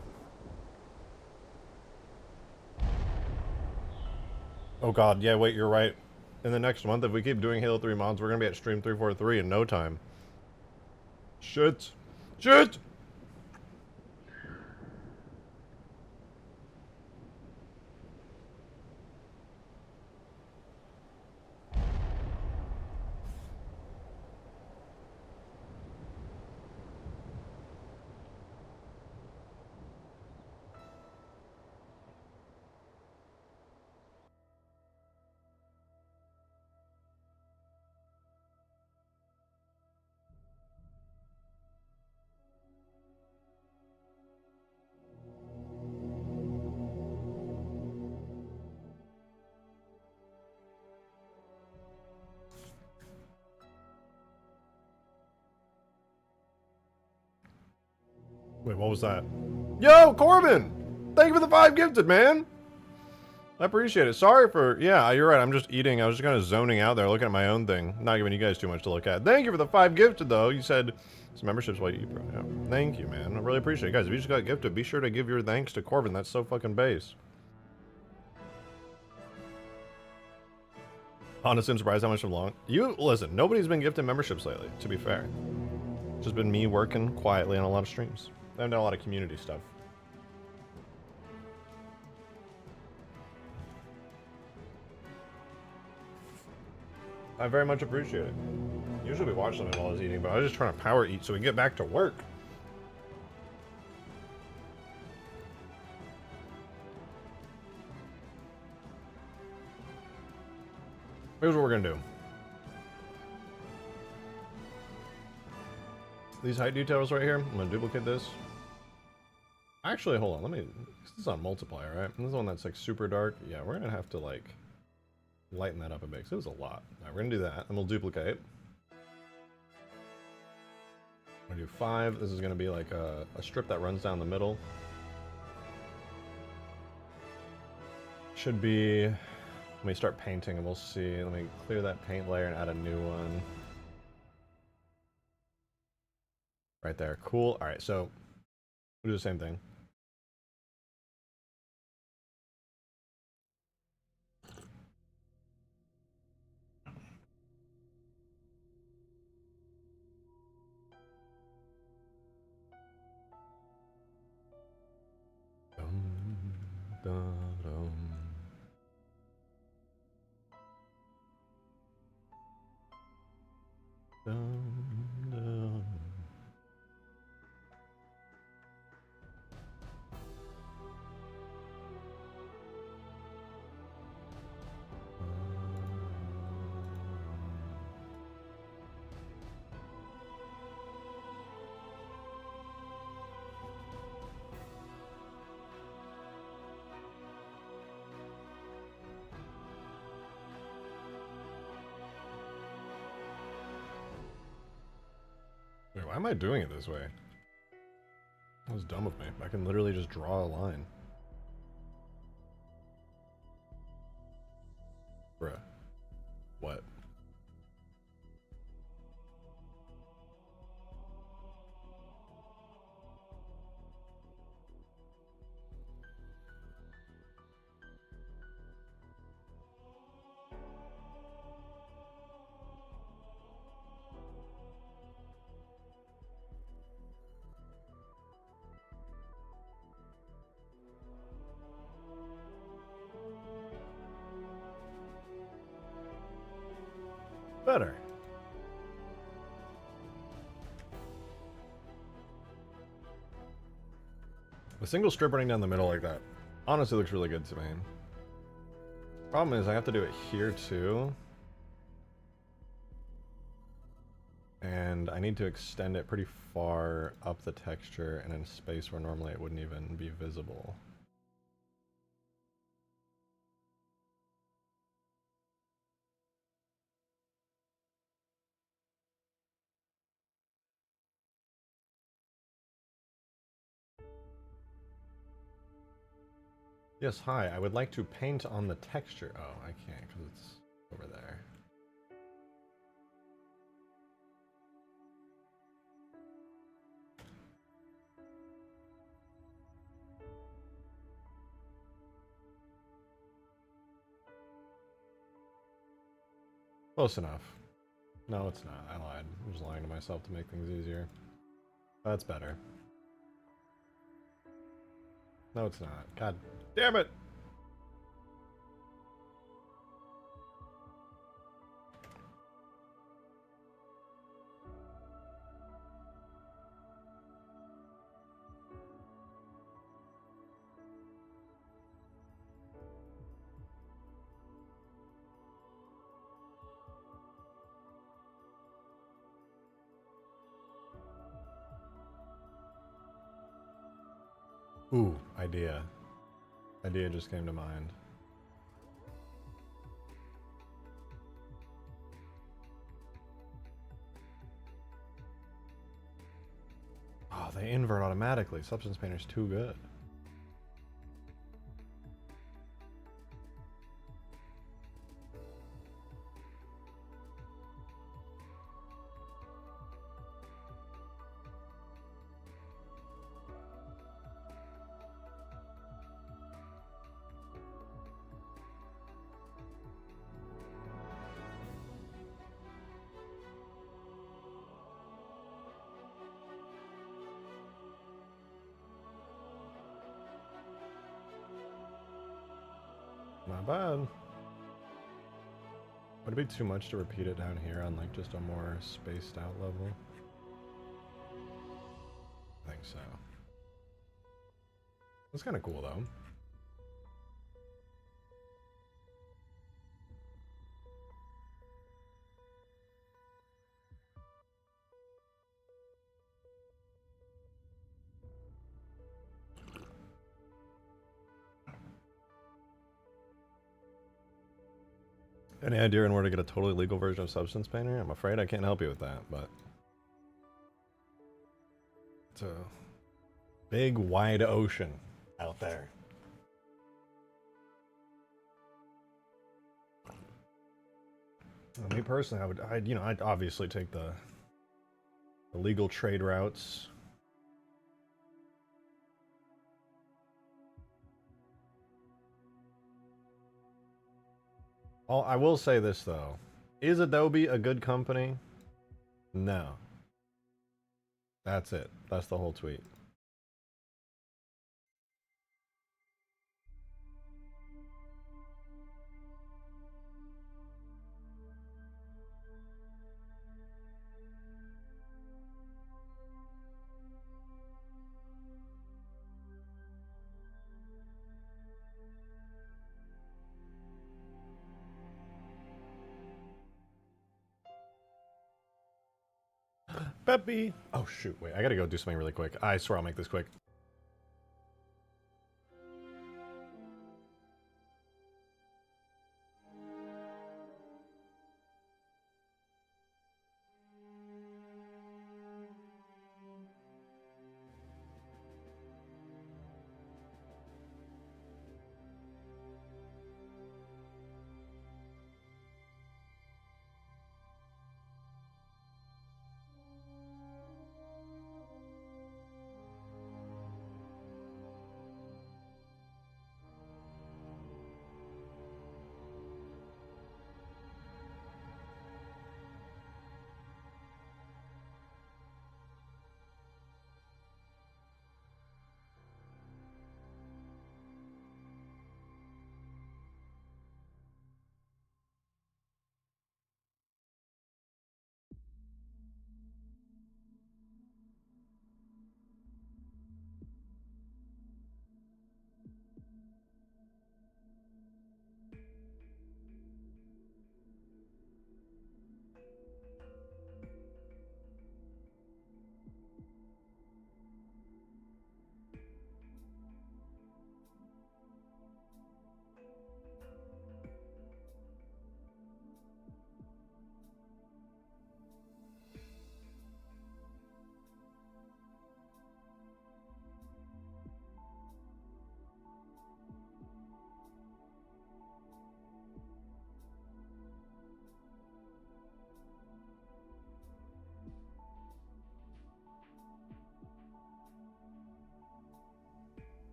Oh god, yeah, wait, you're right. In the next month, if we keep doing Halo 3 mods, we're gonna be at stream 343 in no time. Shit. Shit! Wait, what was that? Yo, Corbin! Thank you for the 5 gifted, man! I appreciate it. Sorry for... Yeah, you're right. I'm just eating. I was just kind of zoning out there, looking at my own thing. Not giving you guys too much to look at. Thank you for the 5 gifted, though. You said This membership's what you... Yeah. Thank you, man. I really appreciate it. Guys, if you just got gifted, be sure to give your thanks to Corbin. That's so fucking base. Honestly, I'm surprised how much I'm long. You, listen, nobody's been gifted memberships lately, to be fair. It's just been me working quietly on a lot of streams. I haven't done a lot of community stuff. I very much appreciate it. Usually we watch something while I was eating, but I was just trying to power eat so we can get back to work. Here's what we're gonna do. These height details right here, I'm gonna duplicate this. Actually, hold on, let me, this is on multiplier, right? This is the one that's like super dark. Yeah, we're gonna have to like lighten that up a bit, because it was a lot. Alright, we're gonna do that, and we'll duplicate. I'm gonna do 5. This is gonna be like a strip that runs down the middle. Should be, let me start painting and we'll see. Let me clear that paint layer and add a new one. Right there, cool. Alright, so we'll do the same thing. Wait, why am I doing it this way? That was dumb of me. I can literally just draw a line. Bruh. What? Better. A single strip running down the middle like that honestly looks really good to me. Problem is I have to do it here too. And I need to extend it pretty far up the texture and in a space where normally it wouldn't even be visible. Yes, hi. I would like to paint on the texture. Oh, I can't because it's over there. Close enough. No, it's not. I lied. I'm just lying to myself to make things easier. That's better. No, it's not. God damn it! Ooh, idea. Idea just came to mind. Oh, they invert automatically. Substance Painter's too good. Not bad. Would it be too much to repeat it down here on like just a more spaced out level? I think so. That's kind of cool though. Any idea on where to get a totally legal version of Substance Painter? I'm afraid I can't help you with that, but it's a big, wide ocean out there. Me personally, I'd obviously take the legal trade routes. I will say this though. Is Adobe a good company? No. That's it. That's the whole tweet. Peppy! Oh shoot, wait, I gotta go do something really quick. I swear I'll make this quick.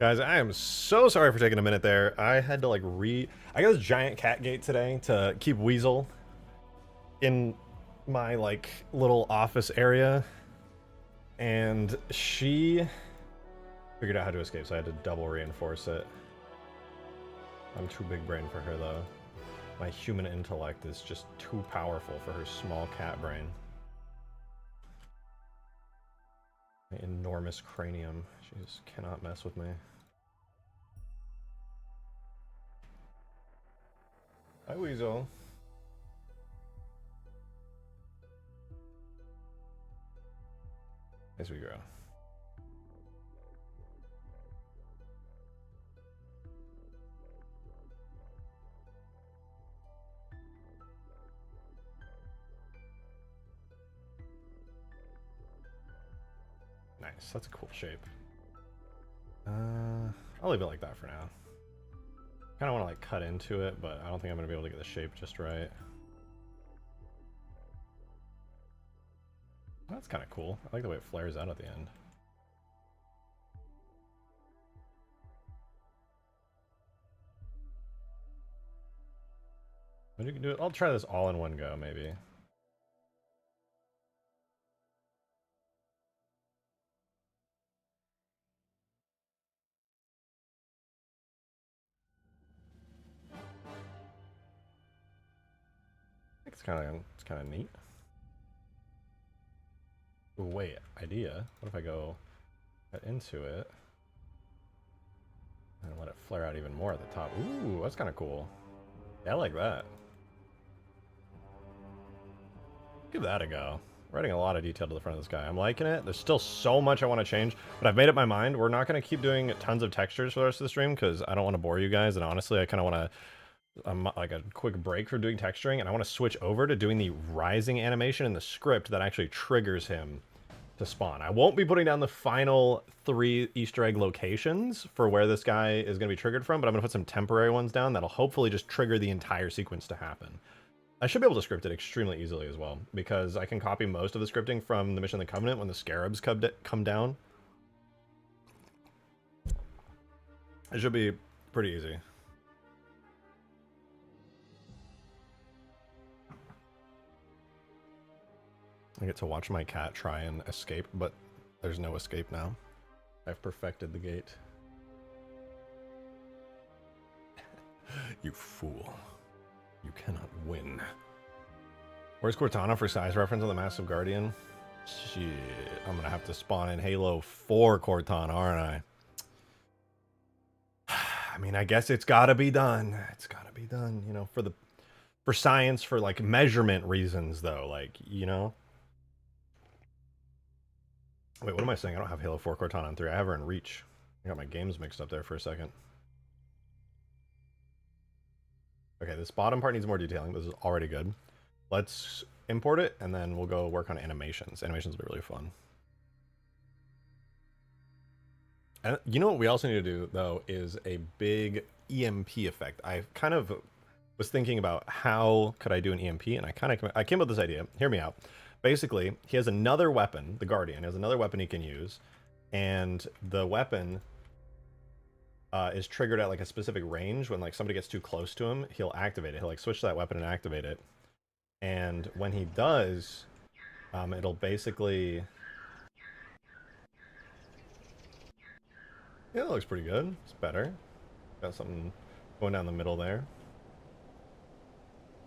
Guys, I am so sorry for taking a minute there. I had to like I got this giant cat gate today to keep Weasel in my like little office area, and she figured out how to escape, so I had to double reinforce it. I'm too big brain for her though. My human intellect is just too powerful for her small cat brain. My enormous cranium. She just cannot mess with me. Hi, Weasel. Nice we grow. Nice, that's a cool shape. I'll leave it like that for now. Kind of want to like cut into it, but I don't think I'm going to be able to get the shape just right. That's kind of cool. I like the way it flares out at the end. But you can do it. I'll try this all in one go, maybe. It's kind of neat. Ooh, wait, idea. What if I go into it and let it flare out even more at the top? Ooh, that's kind of cool. Yeah, I like that. Give that a go. We're adding a lot of detail to the front of this guy. I'm liking it. There's still so much I want to change, but I've made up my mind. We're not going to keep doing tons of textures for the rest of the stream because I don't want to bore you guys, and honestly, I kind of want to like a quick break for doing texturing, and I want to switch over to doing the rising animation in the script that actually triggers him to spawn. I won't be putting down the final 3 Easter egg locations for where this guy is going to be triggered from, but I'm going to put some temporary ones down that'll hopefully just trigger the entire sequence to happen. I should be able to script it extremely easily as well, because I can copy most of the scripting from the Mission of the Covenant when the scarabs come down. It should be pretty easy. I get to watch my cat try and escape, but there's no escape now. I've perfected the gate. You fool. You cannot win. Where's Cortana for size reference on the Massive Guardian? Shit, I'm gonna have to spawn in Halo 4 Cortana, aren't I? I mean, I guess it's gotta be done. It's gotta be done, you know, for science, for like measurement reasons though, like, you know? Wait, what am I saying? I don't have Halo 4 Cortana on 3. I have her in Reach. I got my games mixed up there for a second. Okay, this bottom part needs more detailing. This is already good. Let's import it, and then we'll go work on animations. Animations will be really fun. And you know what we also need to do, though, is a big EMP effect. I kind of was thinking about how could I do an EMP, and I came up with this idea. Hear me out. Basically, he has another weapon, the Guardian has another weapon he can use, and the weapon is triggered at like a specific range. When like somebody gets too close to him, he'll activate it. He'll like switch to that weapon and activate it. And when he does, it'll basically... Yeah, that looks pretty good. It's better. Got something going down the middle there.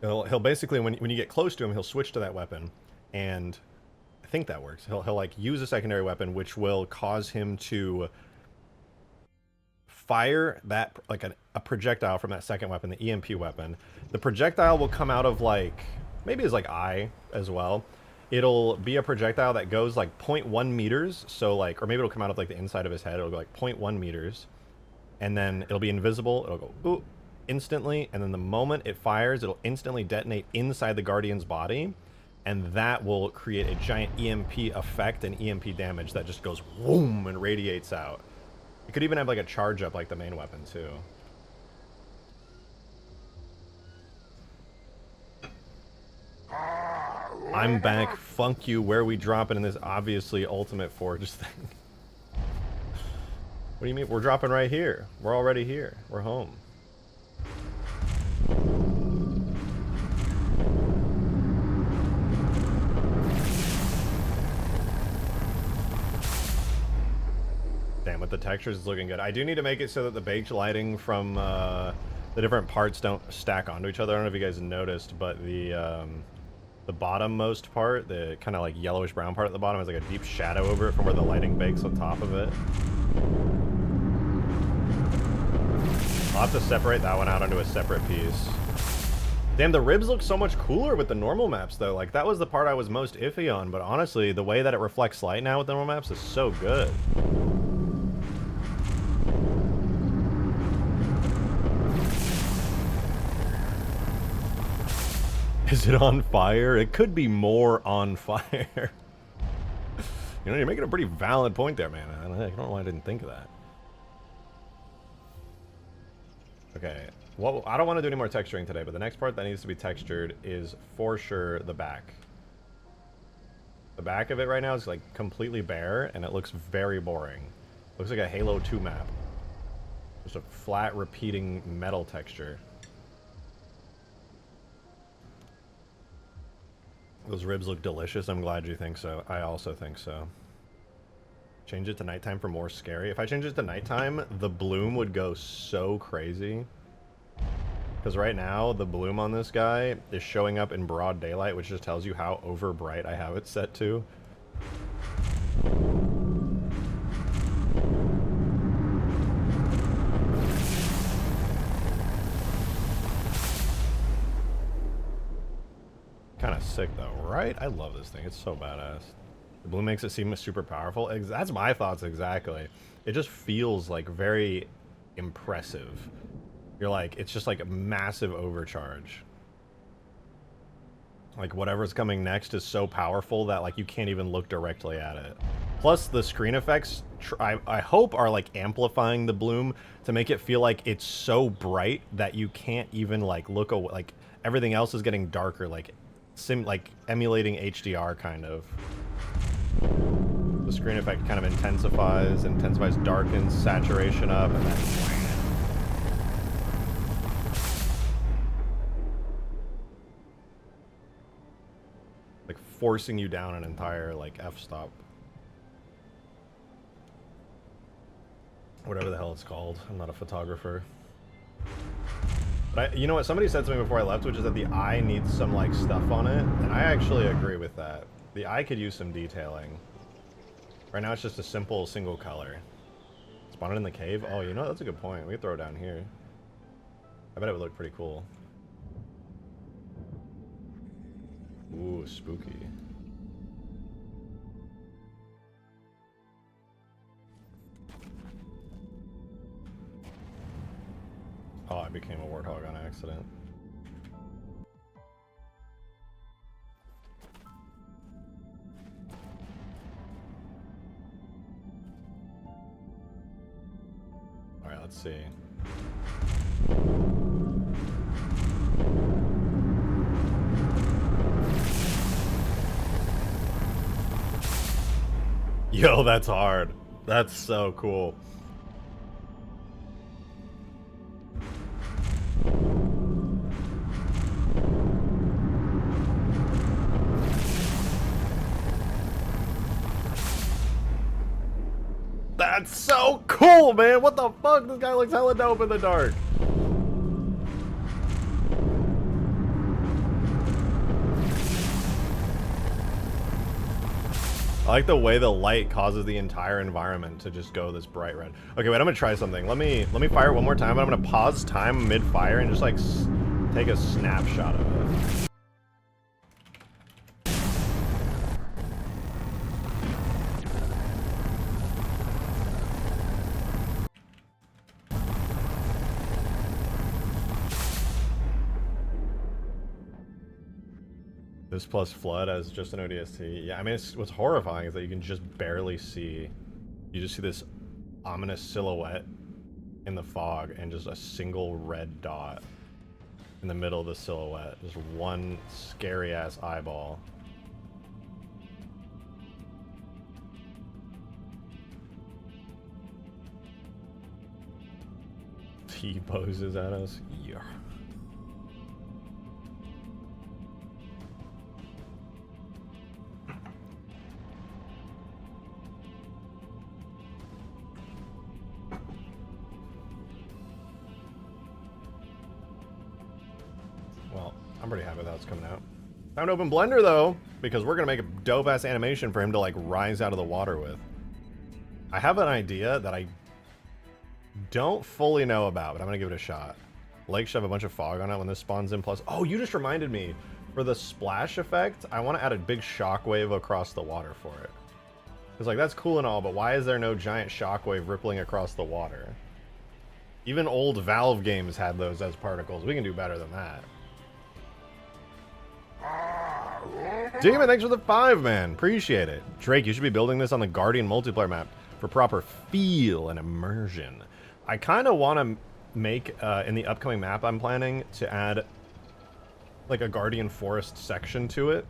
He'll basically, when you get close to him, he'll switch to that weapon. And I think that works. He'll like use a secondary weapon, which will cause him to fire that like a projectile from that second weapon, the EMP weapon. The projectile will come out of like maybe his like eye as well. It'll be a projectile that goes like 0.1 meters. So like, or maybe it'll come out of like the inside of his head. It'll go like 0.1 meters, and then it'll be invisible. It'll go ooh, instantly, and then the moment it fires, it'll instantly detonate inside the Guardian's body. And that will create a giant EMP effect and EMP damage that just goes whoom and radiates out. It could even have like a charge up like the main weapon too. I'm back. Funk you. Where we dropping in this obviously Ultimate Forge thing? What do you mean? We're dropping right here. We're already here. We're home. Damn, with the textures, it's looking good. I do need to make it so that the baked lighting from the different parts don't stack onto each other. I don't know if you guys noticed, but the bottommost part, the kind of like yellowish brown part at the bottom, has like a deep shadow over it from where the lighting bakes on top of it. I'll have to separate that one out onto a separate piece. Damn, the ribs look so much cooler with the normal maps, though. Like, that was the part I was most iffy on, but honestly, the way that it reflects light now with the normal maps is so good. Is it on fire? It could be more on fire. You know, you're making a pretty valid point there, man. I don't know why I didn't think of that. Okay, well, I don't want to do any more texturing today, but the next part that needs to be textured is for sure the back. The back of it right now is like completely bare, and it looks very boring. Looks like a Halo 2 map. Just a flat, repeating metal texture. Those ribs look delicious. I'm glad you think so. I also think so. Change it to nighttime for more scary. If I change it to nighttime, the bloom would go so crazy. Because right now, the bloom on this guy is showing up in broad daylight, which just tells you how over bright I have it set to. Kind of sick though, right? I love this thing. It's so badass. The blue makes it seem super powerful. That's my thoughts exactly. It just feels like very impressive. You're like, it's just like a massive overcharge. Like whatever's coming next is so powerful that like you can't even look directly at it. Plus the screen effects, I hope, are like amplifying the bloom to make it feel like it's so bright that you can't even like look away. Like everything else is getting darker, like emulating HDR kind of. The screen effect kind of intensifies, darkens, saturation up, and then wham. Like forcing you down an entire like f-stop. Whatever the hell it's called. I'm not a photographer. But you know what somebody said to me before I left, which is that the eye needs some like stuff on it, and I actually agree with that. The eye could use some detailing. Right now it's just a simple single color. Spawn it in the cave? Oh, you know, that's a good point. We could throw it down here. I bet it would look pretty cool. Ooh, spooky. Oh, I became a warthog on accident. Alright, let's see. Yo, that's hard. That's so cool. That's so cool, man! What the fuck? This guy looks hella dope in the dark. I like the way the light causes the entire environment to just go this bright red. Okay, wait, I'm gonna try something. Let me fire it one more time, and I'm gonna pause time mid-fire and just like take a snapshot of it. This plus flood as just an ODST. Yeah, I mean, what's horrifying is that you can just barely see. You just see this ominous silhouette in the fog and just a single red dot in the middle of the silhouette. Just one scary ass eyeball. T-poses at us. Yeah. Well, I'm pretty happy that's coming out. Time to open Blender though, because we're gonna make a dope ass animation for him to like rise out of the water with. I have an idea that I don't fully know about, but I'm gonna give it a shot. Lake should have a bunch of fog on it when this spawns in. Plus, oh, you just reminded me, for the splash effect, I want to add a big shockwave across the water for it. It's like, that's cool and all, but why is there no giant shockwave rippling across the water? Even old Valve games had those as particles. We can do better than that. Demon, thanks for the 5, man. Appreciate it. Drake, you should be building this on the Guardian multiplayer map for proper feel and immersion. I kind of want to make, in the upcoming map I'm planning, to add like a Guardian Forest section to it.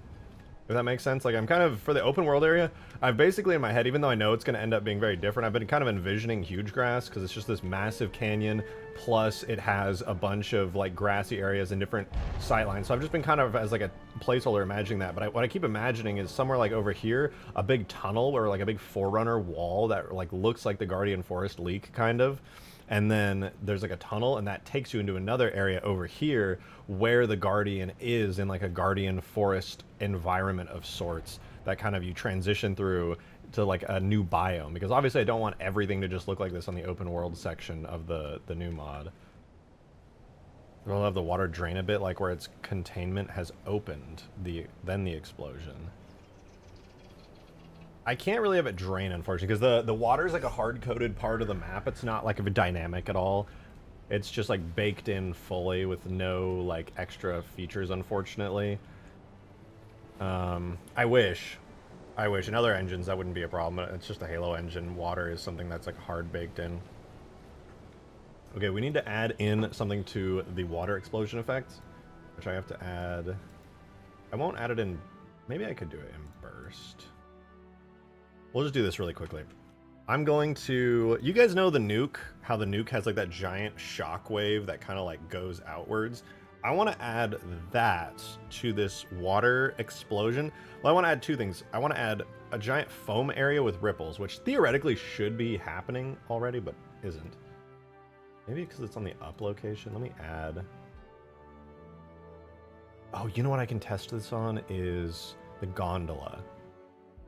If that makes sense. Like, I'm kind of, for the open world area, I've basically in my head, even though I know it's going to end up being very different, I've been kind of envisioning Hugegrass, because it's just this massive canyon, plus it has a bunch of, like, grassy areas and different sightlines. So I've just been kind of, as, like, a placeholder imagining that. But what I keep imagining is somewhere, like, over here, a big tunnel, or, like, a big Forerunner wall that, like, looks like the Guardian Forest leak, kind of. And then there's like a tunnel, and that takes you into another area over here where the Guardian is in like a Guardian Forest environment of sorts that kind of you transition through to like a new biome. Because obviously I don't want everything to just look like this on the open world section of the new mod. We'll have the water drain a bit, like where its containment has opened, then the explosion. I can't really have it drain, unfortunately, because the water is like a hard-coded part of the map. It's not like a dynamic at all. It's just like baked in fully with no like extra features, unfortunately. I wish. In other engines that wouldn't be a problem. It's just a Halo engine. Water is something that's like hard baked in. Okay, we need to add in something to the water explosion effect, which I have to add. I won't add it in. Maybe I could do it in burst. We'll just do this really quickly. I'm going to... You guys know the nuke? How the nuke has like that giant shockwave that kind of like goes outwards? I want to add that to this water explosion. Well, I want to add two things. I want to add a giant foam area with ripples, which theoretically should be happening already, but isn't. Maybe because it's on the up location. Let me add... Oh, you know what I can test this on is the gondola.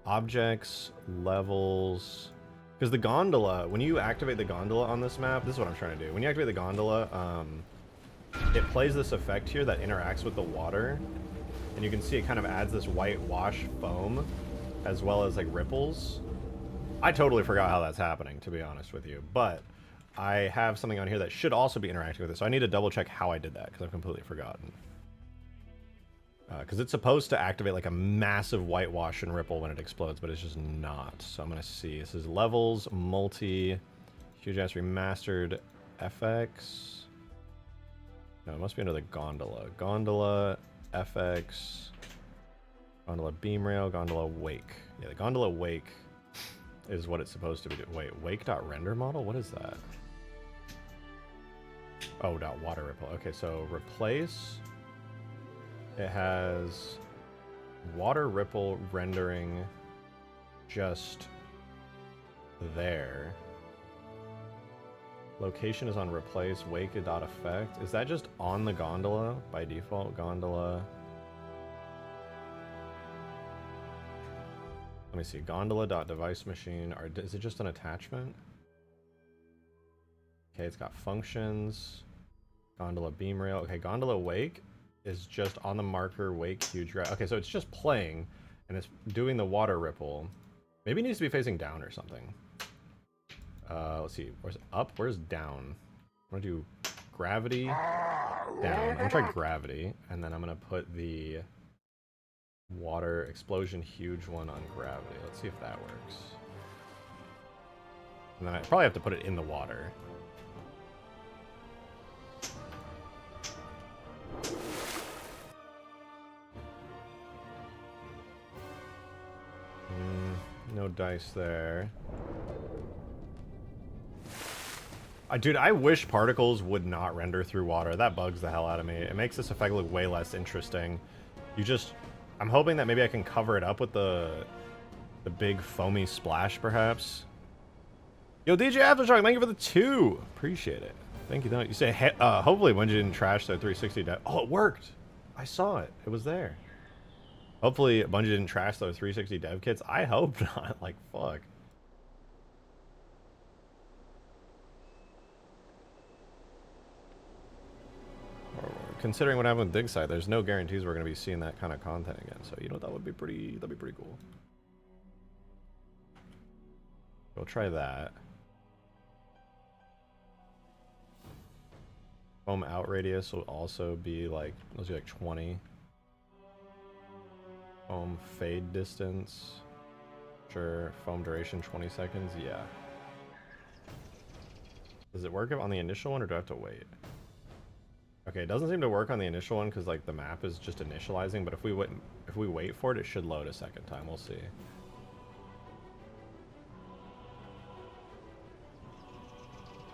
Objects, levels, because the gondola, when you activate the gondola on this map, this is what I'm trying to do. When you activate the gondola, it plays this effect here that interacts with the water, and you can see it kind of adds this white wash foam, as well as like ripples. I totally forgot how that's happening, to be honest with you, but I have something on here that should also be interacting with it, so I need to double check how I did that, because I've completely forgotten. Because it's supposed to activate like a massive whitewash and ripple when it explodes, but it's just not. So I'm going to see. This is levels, multi, Hugegrass remastered, FX. No, it must be under the gondola. Gondola, FX, gondola beam rail, gondola wake. Yeah, the gondola wake is what it's supposed to be doing. Wait, wake.render model? What is that? Oh, dot water ripple. Okay, so replace... It has water ripple rendering just there. Location is on replace wake.effect. Is that just on the gondola by default? Gondola. Let me see. Gondola.device machine. Is it just an attachment? Okay, it's got functions. Gondola beam rail. Okay, gondola wake is just on the marker wake Hugegrass. Okay, so it's just playing and it's doing the water ripple. Maybe it needs to be facing down or something. Let's see. Where's up? Where's down? I'm gonna do gravity down. I'm gonna try gravity, and then I'm gonna put the water explosion huge one on gravity. Let's see if that works. And then I probably have to put it in the water. No dice there. Dude, I wish particles would not render through water. That bugs the hell out of me. It makes this effect look way less interesting. I'm hoping that maybe I can cover it up with the big foamy splash, perhaps. Yo, DJ Aftershock, thank you for the 2. Appreciate it. Thank you. You say, hopefully Bungie didn't trash their 360 dev. Oh, it worked. I saw it. It was there. Hopefully Bungie didn't trash their 360 dev kits. I hope not. Like, fuck. Considering what happened with Dig Site, there's no guarantees we're going to be seeing that kind of content again. So, you know, that'd be pretty cool. We'll try that. Foam out radius will also be like, let's do like 20. Foam fade distance. Sure. Foam duration 20 seconds. Yeah. Does it work on the initial one or do I have to wait? Okay, it doesn't seem to work on the initial one because like the map is just initializing, but if we wait for it, it should load a second time. We'll see.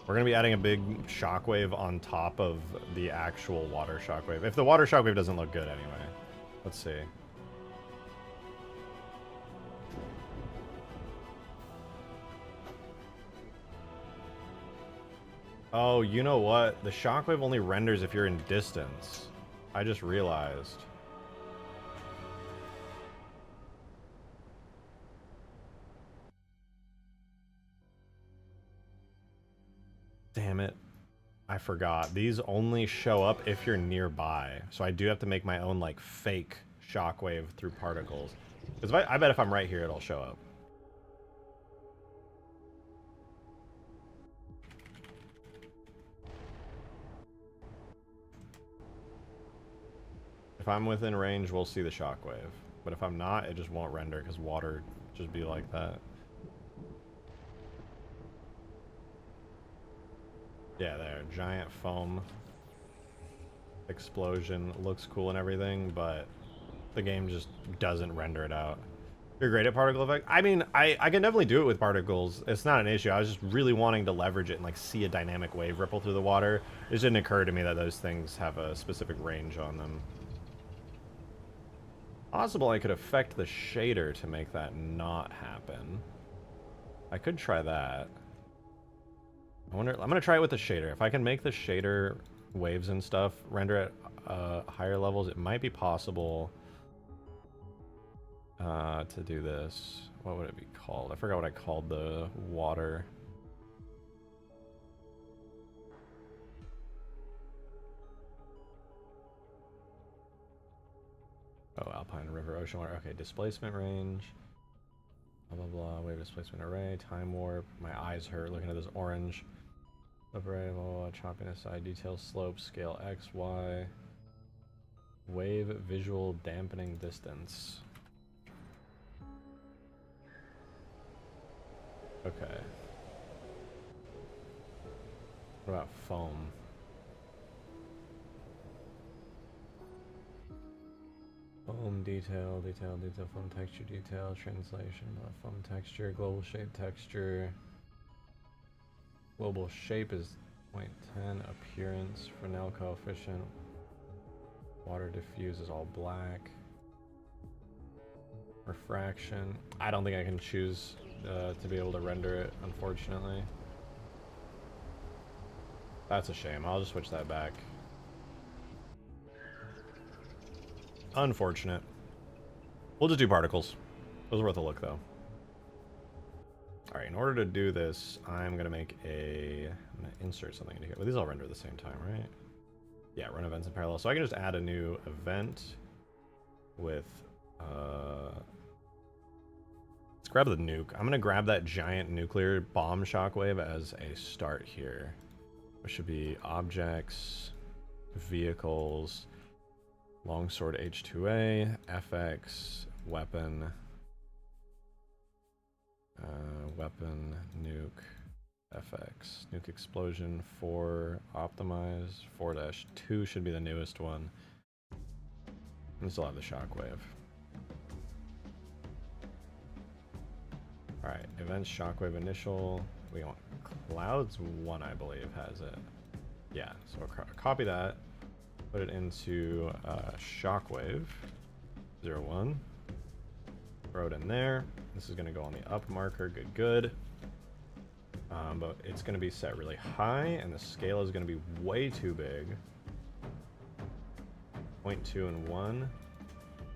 We're gonna be adding a big shockwave on top of the actual water shockwave. If the water shockwave doesn't look good anyway. Let's see. Oh, you know what? The shockwave only renders if you're in distance. I just realized. Damn it. I forgot. These only show up if you're nearby. So I do have to make my own, like, fake shockwave through particles. Because I bet if I'm right here, it'll show up. If I'm within range, we'll see the shockwave. But if I'm not, it just won't render because water just be like that. Yeah, there. Giant foam explosion. Looks cool and everything, but the game just doesn't render it out. You're great at particle effect? I mean, I can definitely do it with particles. It's not an issue. I was just really wanting to leverage it and like see a dynamic wave ripple through the water. It just didn't occur to me that those things have a specific range on them. Possible I could affect the shader to make that not happen. I could try that. I wonder, I'm gonna try it with the shader. If I can make the shader waves and stuff render at higher levels, it might be possible to do this. What would it be called? I forgot what I called the water. Oh, Alpine River, Ocean Water. Okay, displacement range. Blah, blah, blah. Wave displacement array. Time warp. My eyes hurt looking at this orange. Array, blah, blah, blah. Choppiness side. Detail slope. Scale X, Y. Wave visual dampening distance. Okay. What about foam? Foam detail, foam texture detail, translation, foam texture, global shape texture. Global shape is 0.10, appearance, Fresnel coefficient. Water diffuse is all black. Refraction. I don't think I can choose to be able to render it, unfortunately. That's a shame. I'll just switch that back. Unfortunate. We'll just do particles. Those are worth a look, though. Alright, in order to do this, I'm going to insert something into here. Well, these all render at the same time, right? Yeah, run events in parallel. So I can just add a new event with... let's grab the nuke. I'm going to grab that giant nuclear bomb shockwave as a start here. Which should be objects, vehicles... Longsword H2A, FX, weapon, weapon, nuke, FX, nuke explosion, 4, optimize, 4-2 should be the newest one. And still have the shockwave. Alright, events shockwave initial, we want clouds 1, I believe, has it. Yeah, so we'll copy that, put it into shockwave 01, throw it in there. This is going to go on the up marker, good. But it's going to be set really high, and the scale is going to be way too big. 0.2 and 1,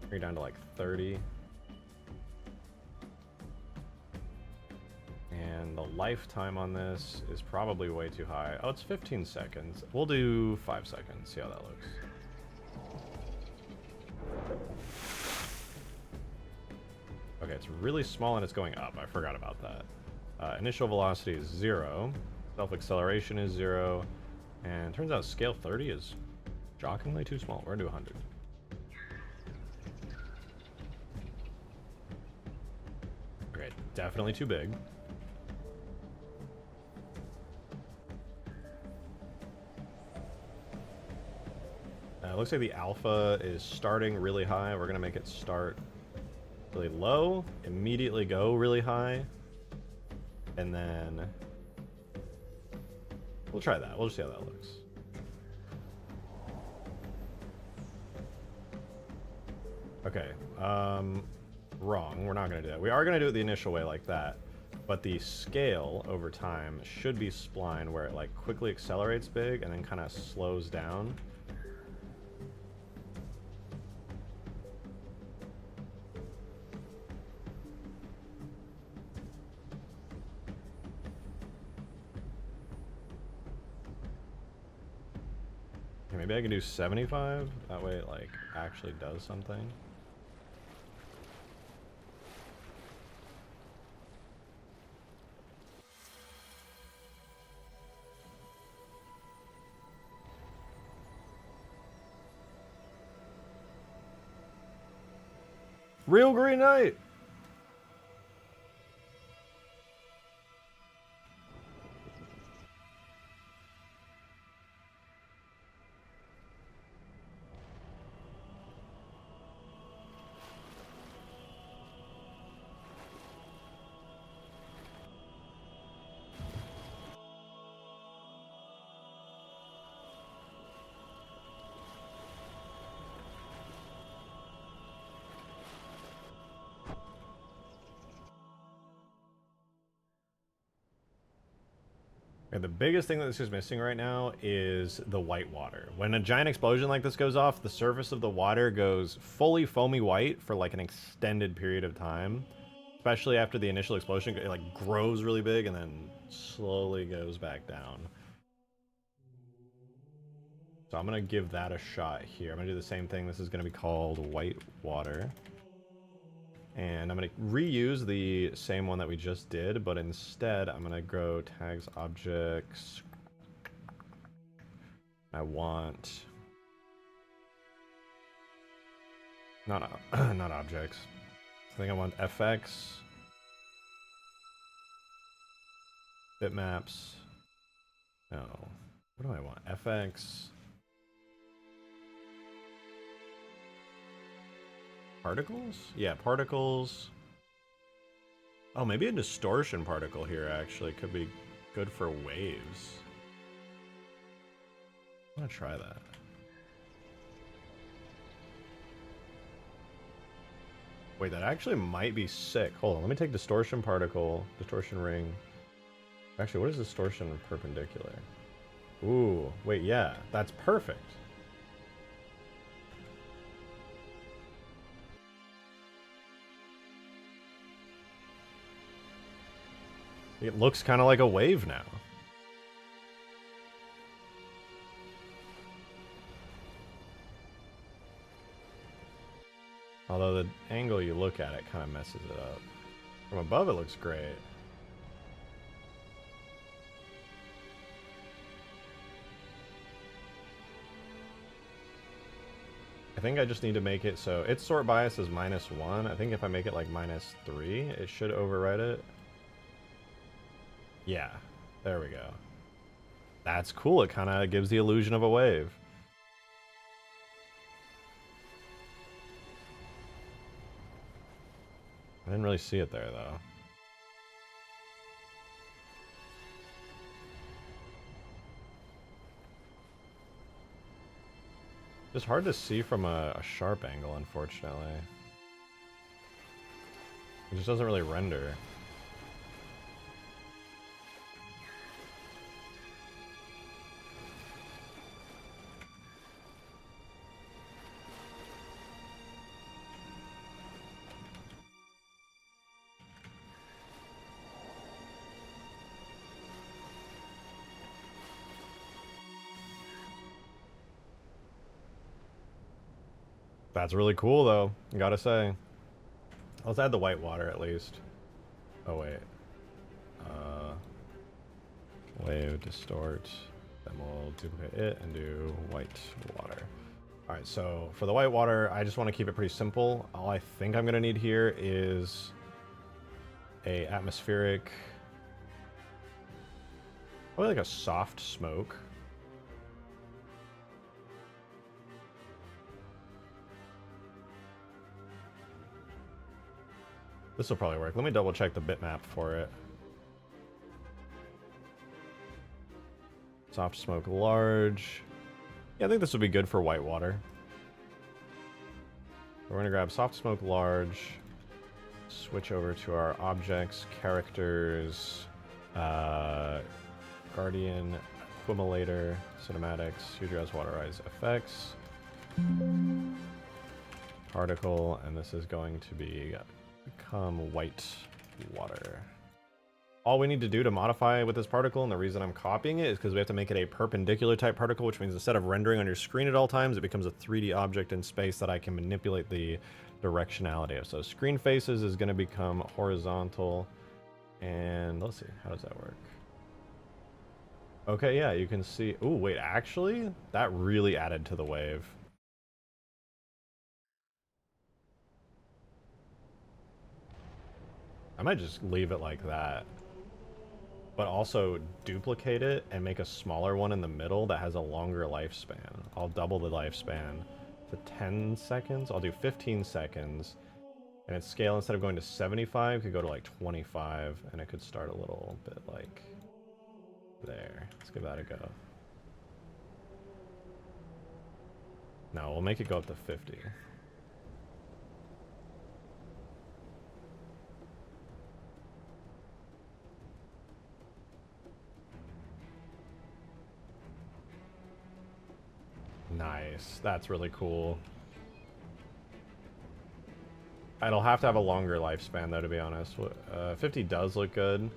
bring it down to like 30. And the lifetime on this is probably way too high. Oh, it's 15 seconds. We'll do 5 seconds, see how that looks. Okay, it's really small and it's going up. I forgot about that. Initial velocity is 0. Self-acceleration is 0. And turns out scale 30 is shockingly too small. We're gonna do 100. Okay, definitely too big. Looks like the alpha is starting really high. We're gonna make it start really low, immediately go really high, and then we'll try that. We'll just see how that looks. Okay, wrong. We're not gonna do that. We are gonna do it the initial way like that, but the scale over time should be spline, where it like quickly accelerates big and then kind of slows down. Maybe I can do 75, that way it like actually does something. Real Green Knight! And the biggest thing that this is missing right now is the white water. When a giant explosion like this goes off, the surface of the water goes fully foamy white for like an extended period of time. Especially after the initial explosion, it like grows really big and then slowly goes back down. So I'm gonna give that a shot here. I'm gonna do the same thing. This is gonna be called white water. And I'm going to reuse the same one that we just did, but instead I'm going to go tags objects. I want not objects. I think I want FX, bitmaps. No, what do I want? FX. Particles? Yeah, particles. Oh, maybe a distortion particle here actually could be good for waves. I'm gonna try that. Wait, that actually might be sick. Hold on, let me take distortion particle, distortion ring. Actually, what is distortion perpendicular? Ooh, wait, yeah, that's perfect. It looks kind of like a wave now. Although the angle you look at it kind of messes it up. From above it looks great. I think I just need to make it so its sort bias is -1. I think if I make it like -3, it should override it. Yeah, there we go. That's cool. It kind of gives the illusion of a wave. I didn't really see it there, though. Just hard to see from a sharp angle, unfortunately. It just doesn't really render. That's really cool, though. Gotta say. Let's add the white water at least. Oh wait. Wave distort. Then we'll duplicate it and do white water. All right. So for the white water, I just want to keep it pretty simple. All I think I'm gonna need here is a atmospheric, probably like a soft smoke. This will probably work. Let me double check the bitmap for it. Soft smoke large. Yeah, I think this would be good for white water. We're gonna grab soft smoke large, switch over to our objects, characters, Guardian, Accumulator, cinematics, Hugegrass, waterize effects, particle, and this is going to become white water. All we need to do to modify with this particle, and the reason I'm copying it, is because we have to make it a perpendicular type particle, which means instead of rendering on your screen at all times, it becomes a 3D object in space that I can manipulate the directionality of. So screen faces is going to become horizontal, and let's see, how does that work? Okay, yeah, you can see. Oh, wait, actually, that really added to the wave. I might just leave it like that, but also duplicate it and make a smaller one in the middle that has a longer lifespan. I'll double the lifespan to 10 seconds. I'll do 15 seconds, and its scale, instead of going to 75, could go to like 25, and it could start a little bit like there. Let's give that a go. No, we'll make it go up to 50. Nice. That's really cool. It'll have to have a longer lifespan, though, to be honest. 50 does look good.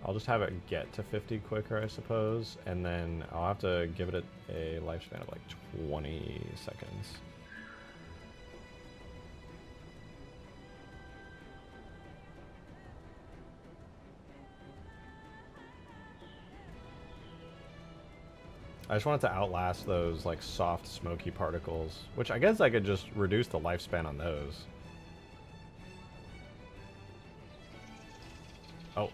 I'll just have it get to 50 quicker, I suppose, and then I'll have to give it a lifespan of like 20 seconds. I just want it to outlast those like soft smoky particles, which I guess I could just reduce the lifespan on those. Oh.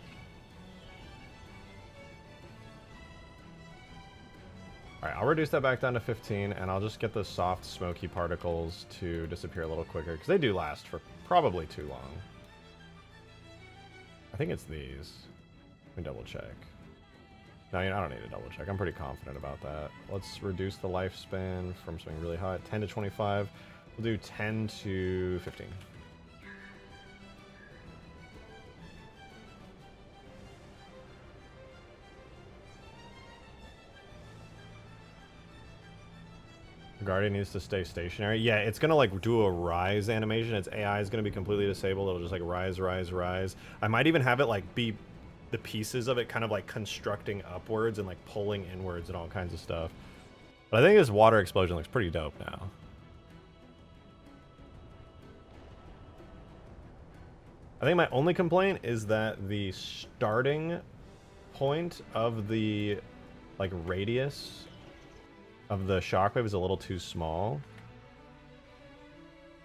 Alright, I'll reduce that back down to 15, and I'll just get the soft smoky particles to disappear a little quicker, because they do last for probably too long. I think it's these. Let me double check. No, I don't need to double check. I'm pretty confident about that. Let's reduce the lifespan from something really high, 10 to 25. We'll do 10 to 15. Guardian needs to stay stationary. Yeah, it's gonna like do a rise animation. Its AI is gonna be completely disabled. It'll just like rise, rise, rise. I might even have it like be the pieces of it kind of like constructing upwards and like pulling inwards and all kinds of stuff. But I think this water explosion looks pretty dope now. I think my only complaint is that the starting point of the like radius of the shockwave is a little too small.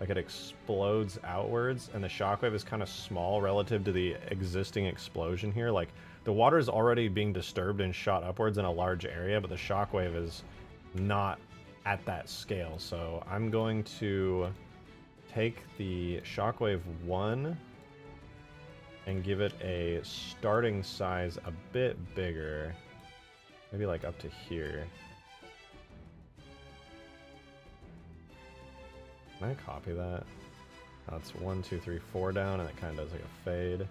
Like it explodes outwards, and the shockwave is kind of small relative to the existing explosion here. Like the water is already being disturbed and shot upwards in a large area, but the shockwave is not at that scale. So I'm going to take the shockwave 1 and give it a starting size a bit bigger, maybe like up to here. Can I copy that? Oh, it's 1, 2, 3, 4 down, and it kind of does like a fade.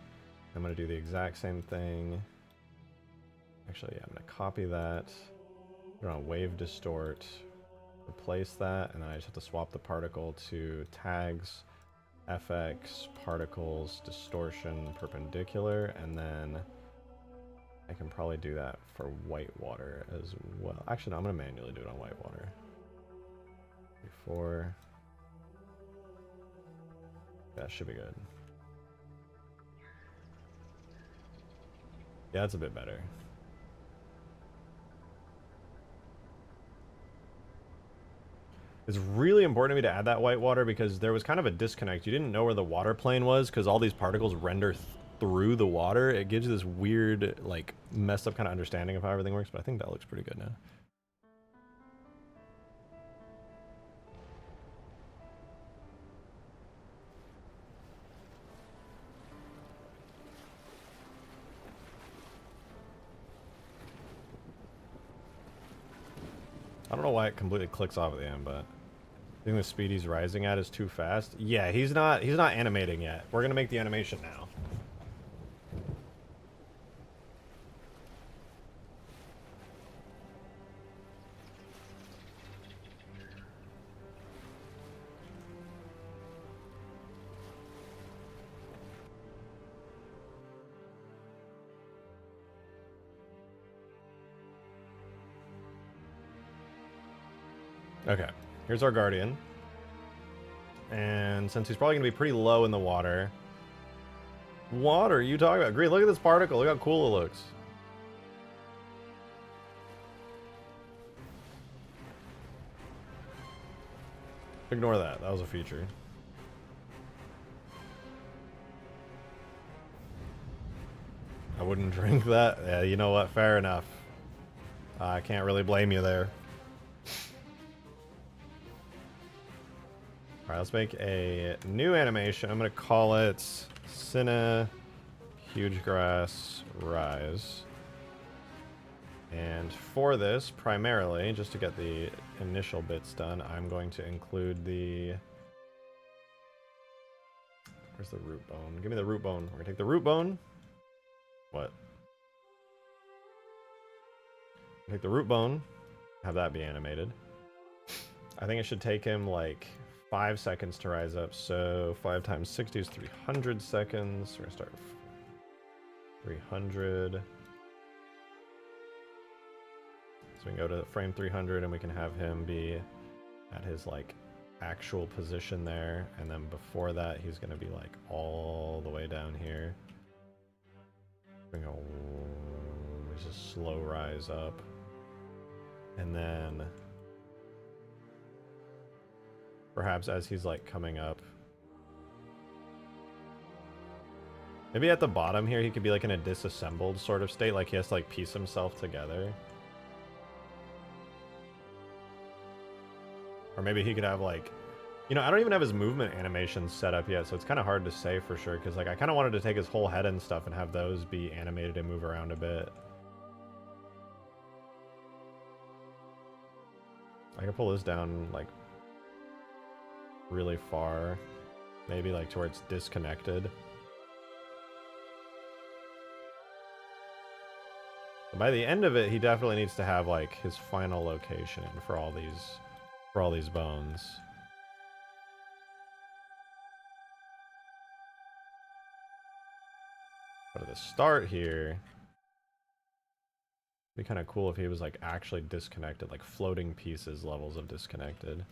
I'm going to do the exact same thing. Actually, yeah, I'm going to copy that. Put it on wave distort. Replace that, and then I just have to swap the particle to tags, FX, particles, distortion, perpendicular, and then I can probably do that for white water as well. Actually, no, I'm going to manually do it on white water. Before. That should be good. Yeah, that's a bit better. It's really important to me to add that white water because there was kind of a disconnect. You didn't know where the water plane was because all these particles render through the water. It gives you this weird, like, messed up kind of understanding of how everything works, but I think that looks pretty good now. I don't know why it completely clicks off at the end, but I think the speed he's rising at is too fast. Yeah, he's not animating yet. We're gonna make the animation now. Okay, here's our guardian. And since he's probably going to be pretty low in the water... What are you talking about? Green, look at this particle. Look how cool it looks. Ignore that. That was a feature. I wouldn't drink that. Yeah, you know what? Fair enough. I can't really blame you there. Alright, let's make a new animation. I'm going to call it Cine Hugegrass Rise. And for this, primarily, just to get the initial bits done, I'm going to include the... Where's the root bone? Give me the root bone. We're going to take the root bone. What? Take the root bone. Have that be animated. I think it should take him like 5 seconds to rise up, so 5 times 60 is 300 seconds. We're gonna start with 300. So we can go to frame 300 and we can have him be at his like actual position there, and then before that he's gonna be like all the way down here. We're gonna just slow rise up, and then perhaps as he's like coming up, maybe at the bottom here he could be like in a disassembled sort of state, like he has to like piece himself together. Or maybe he could have like, you know, I don't even have his movement animations set up yet, so it's kind of hard to say for sure, because like I kind of wanted to take his whole head and stuff and have those be animated and move around a bit. I can pull this down like really far, maybe like to where it's disconnected. But by the end of it, he definitely needs to have like his final location for all these bones. But at the start here, it'd be kind of cool if he was like actually disconnected, like floating pieces levels of disconnected.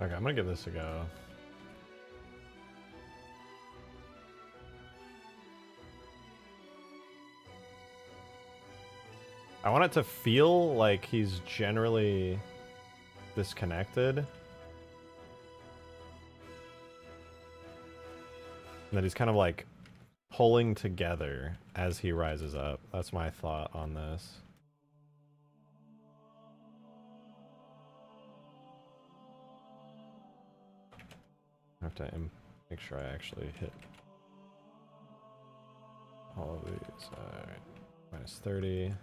Okay, I'm gonna give this a go. I want it to feel like he's generally disconnected. And that he's kind of like pulling together as he rises up. That's my thought on this. I have to make sure I actually hit all of these. Alright. Minus 30.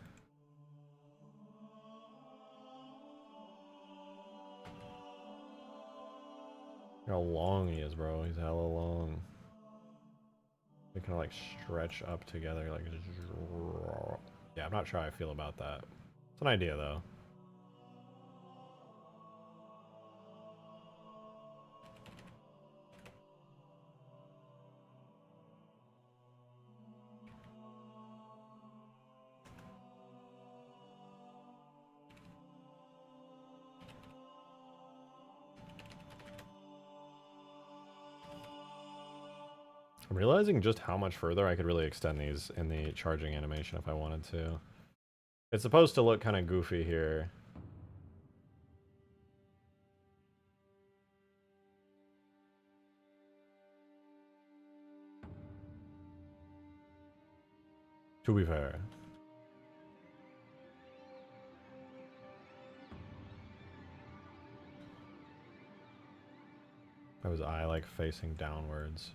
Look how long he is, bro. He's hella long. They kind of like stretch up together, like. Yeah, I'm not sure how I feel about that. It's an idea, though. I'm realizing just how much further I could really extend these in the charging animation if I wanted to. It's supposed to look kind of goofy here. To be fair. Have his eye like facing downwards.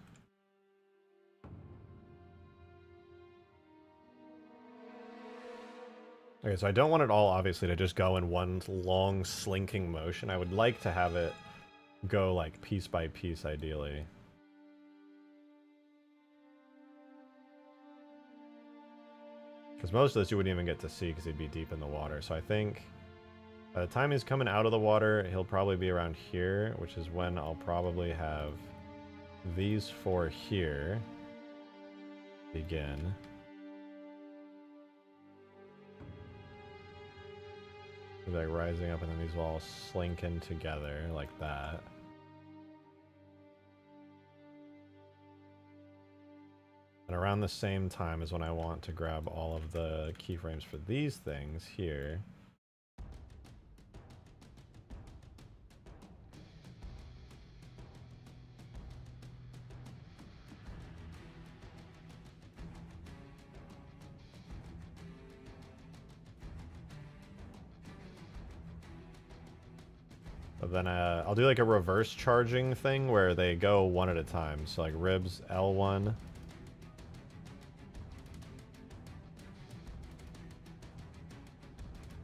Okay, so I don't want it all, obviously, to just go in one long, slinking motion. I would like to have it go, like, piece by piece, ideally. Because most of this you wouldn't even get to see because he'd be deep in the water. So I think by the time he's coming out of the water, he'll probably be around here, which is when I'll probably have these four here begin. Like rising up, and then these will all slink in together like that. And around the same time is when I want to grab all of the keyframes for these things here. But then I'll do like a reverse charging thing where they go one at a time. So like ribs, L1.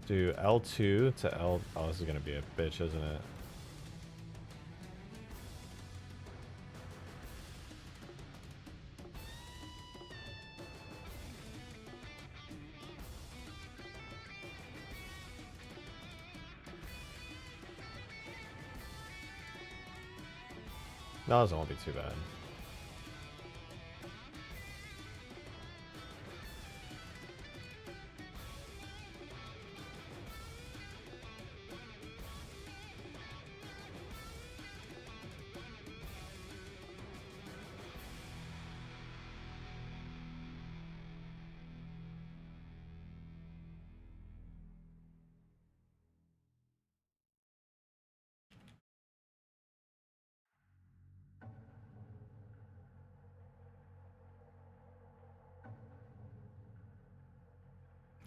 Do L2 to L... Oh, this is going to be a bitch, isn't it? No, this won't be too bad.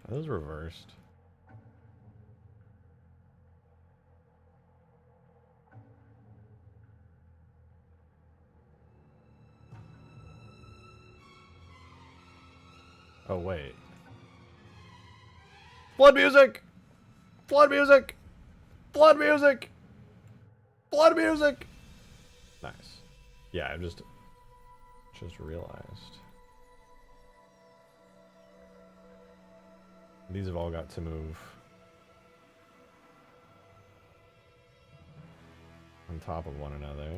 That was reversed. Oh, wait. Flood music! Flood music! Flood music! Flood music! Nice. Yeah, I just realized. These have all got to move on top of one another.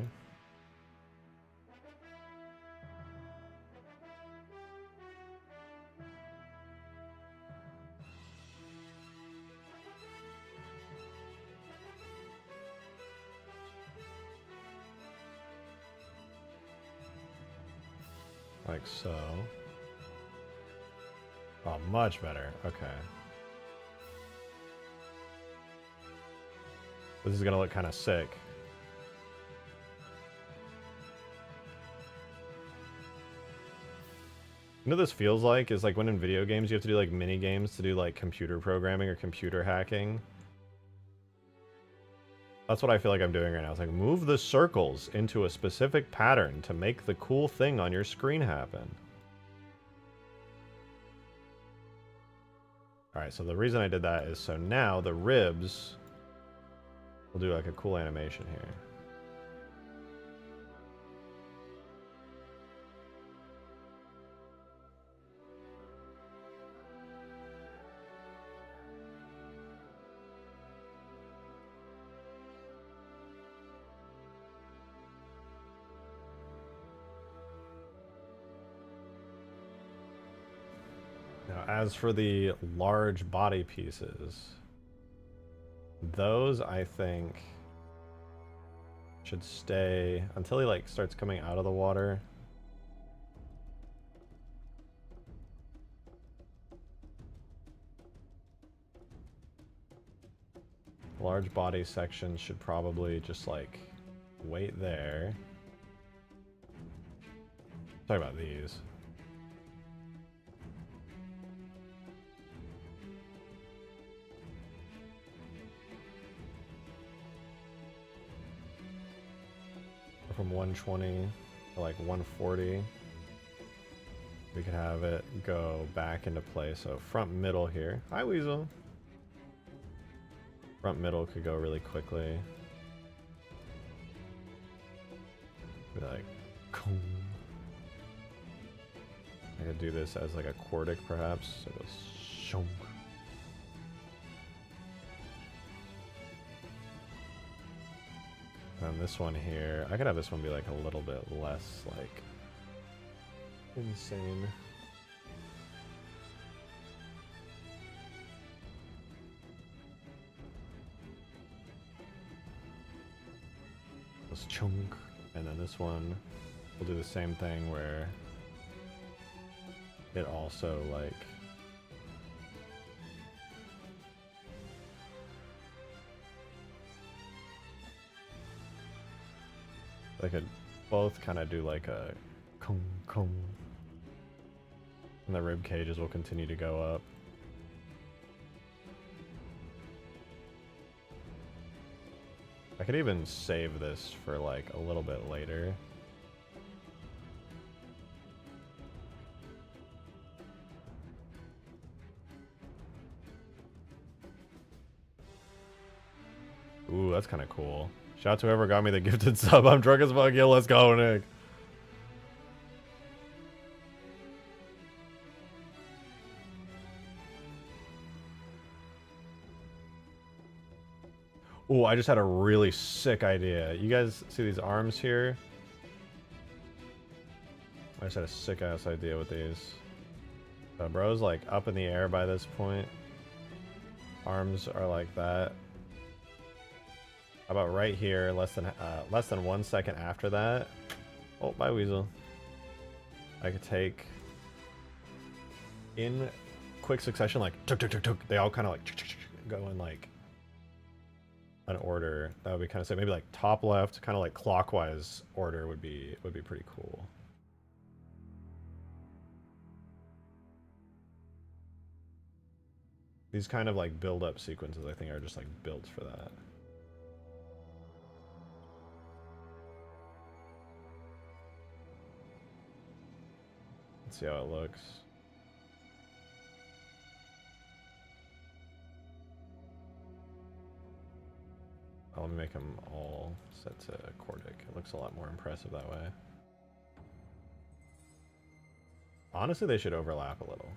Like so. Oh, much better. Okay. This is gonna look kind of sick. You know what this feels like? Is like when in video games you have to do like mini games to do like computer programming or computer hacking. That's what I feel like I'm doing right now. It's like move the circles into a specific pattern to make the cool thing on your screen happen. Alright, so the reason I did that is so now the ribs will do like a cool animation here. Now, as for the large body pieces, those I think should stay until he like starts coming out of the water. Large body section should probably just like wait there. Talk about these. From 120 to like 140, we could have it go back into place. So front middle here. Hi, Weasel. Front middle could go really quickly. Be like, cool. I could do this as like a quartic perhaps. So it goes shunk. And this one here, I could have this one be like a little bit less like insane. This chunk, and then this one will do the same thing where it also like they could both kind of do like a kung kung, and the rib cages will continue to go up. I could even save this for like a little bit later. Ooh, that's kind of cool. Shout out to whoever got me the gifted sub. I'm drunk as fuck. Yo, let's go, Nick. Ooh, I just had a really sick idea. You guys see these arms here? I just had a sick ass idea with these. Bro's like up in the air by this point. Arms are like that. How about right here, less than 1 second after that? Oh, bye Weasel. I could take in quick succession, like tuk tuk tuk tuk. They all kind of like go in like an order. That would be kind of sick. Maybe like top left, kind of like clockwise order would be pretty cool. These kind of like build up sequences I think are just like built for that. Let's see how it looks. Let me make them all set to quartic. It looks a lot more impressive that way. Honestly, they should overlap a little.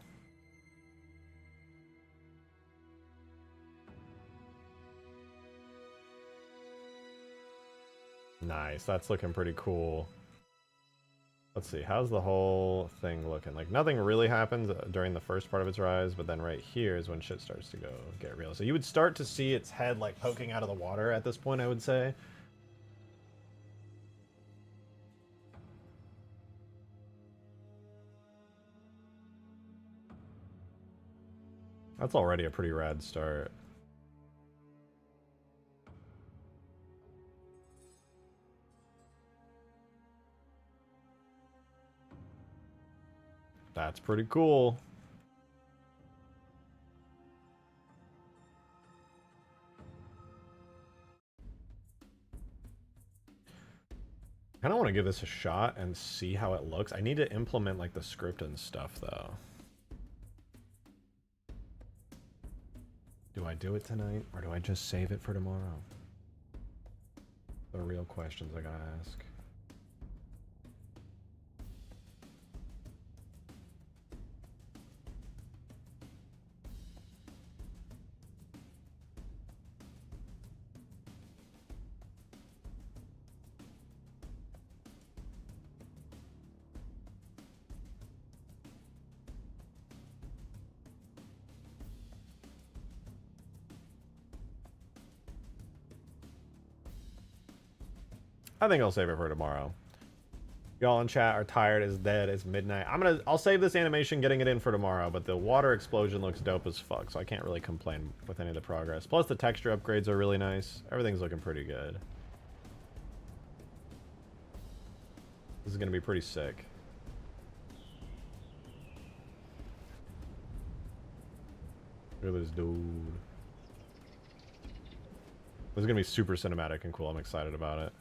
Nice, that's looking pretty cool. Let's see, how's the whole thing looking? Like nothing really happens during the first part of its rise, but then right here is when shit starts to get real. So you would start to see its head like poking out of the water at this point, I would say. That's already a pretty rad start. That's pretty cool. I kind of want to give this a shot and see how it looks. I need to implement like the script and stuff though. Do I do it tonight or do I just save it for tomorrow? The real questions I gotta ask. I think I'll save it for tomorrow. Y'all in chat are tired as dead. It's midnight. I'll save this animation getting it in for tomorrow, but the water explosion looks dope as fuck, so I can't really complain with any of the progress. Plus the texture upgrades are really nice. Everything's looking pretty good. This is gonna be pretty sick. Look at this dude. This is gonna be super cinematic and cool. I'm excited about it.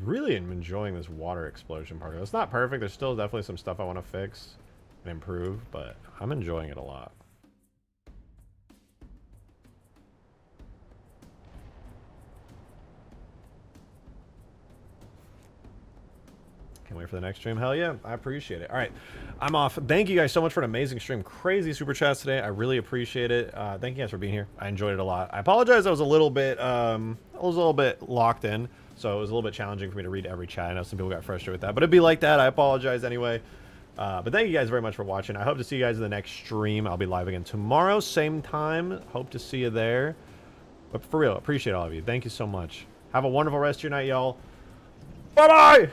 Really am enjoying this water explosion part. It's not perfect. There's still definitely some stuff I want to fix and improve, but I'm enjoying it a lot. Can't wait for the next stream. Hell yeah, I appreciate it. All right, I'm off. Thank you guys so much for an amazing stream. Crazy super chats today. I really appreciate it. Thank you guys for being here. I enjoyed it a lot. I apologize. I was a little bit locked in. So it was a little bit challenging for me to read every chat. I know some people got frustrated with that, but it'd be like that. I apologize anyway. But thank you guys very much for watching. I hope to see you guys in the next stream. I'll be live again tomorrow, same time. Hope to see you there. But for real, appreciate all of you. Thank you so much. Have a wonderful rest of your night, y'all. Bye-bye!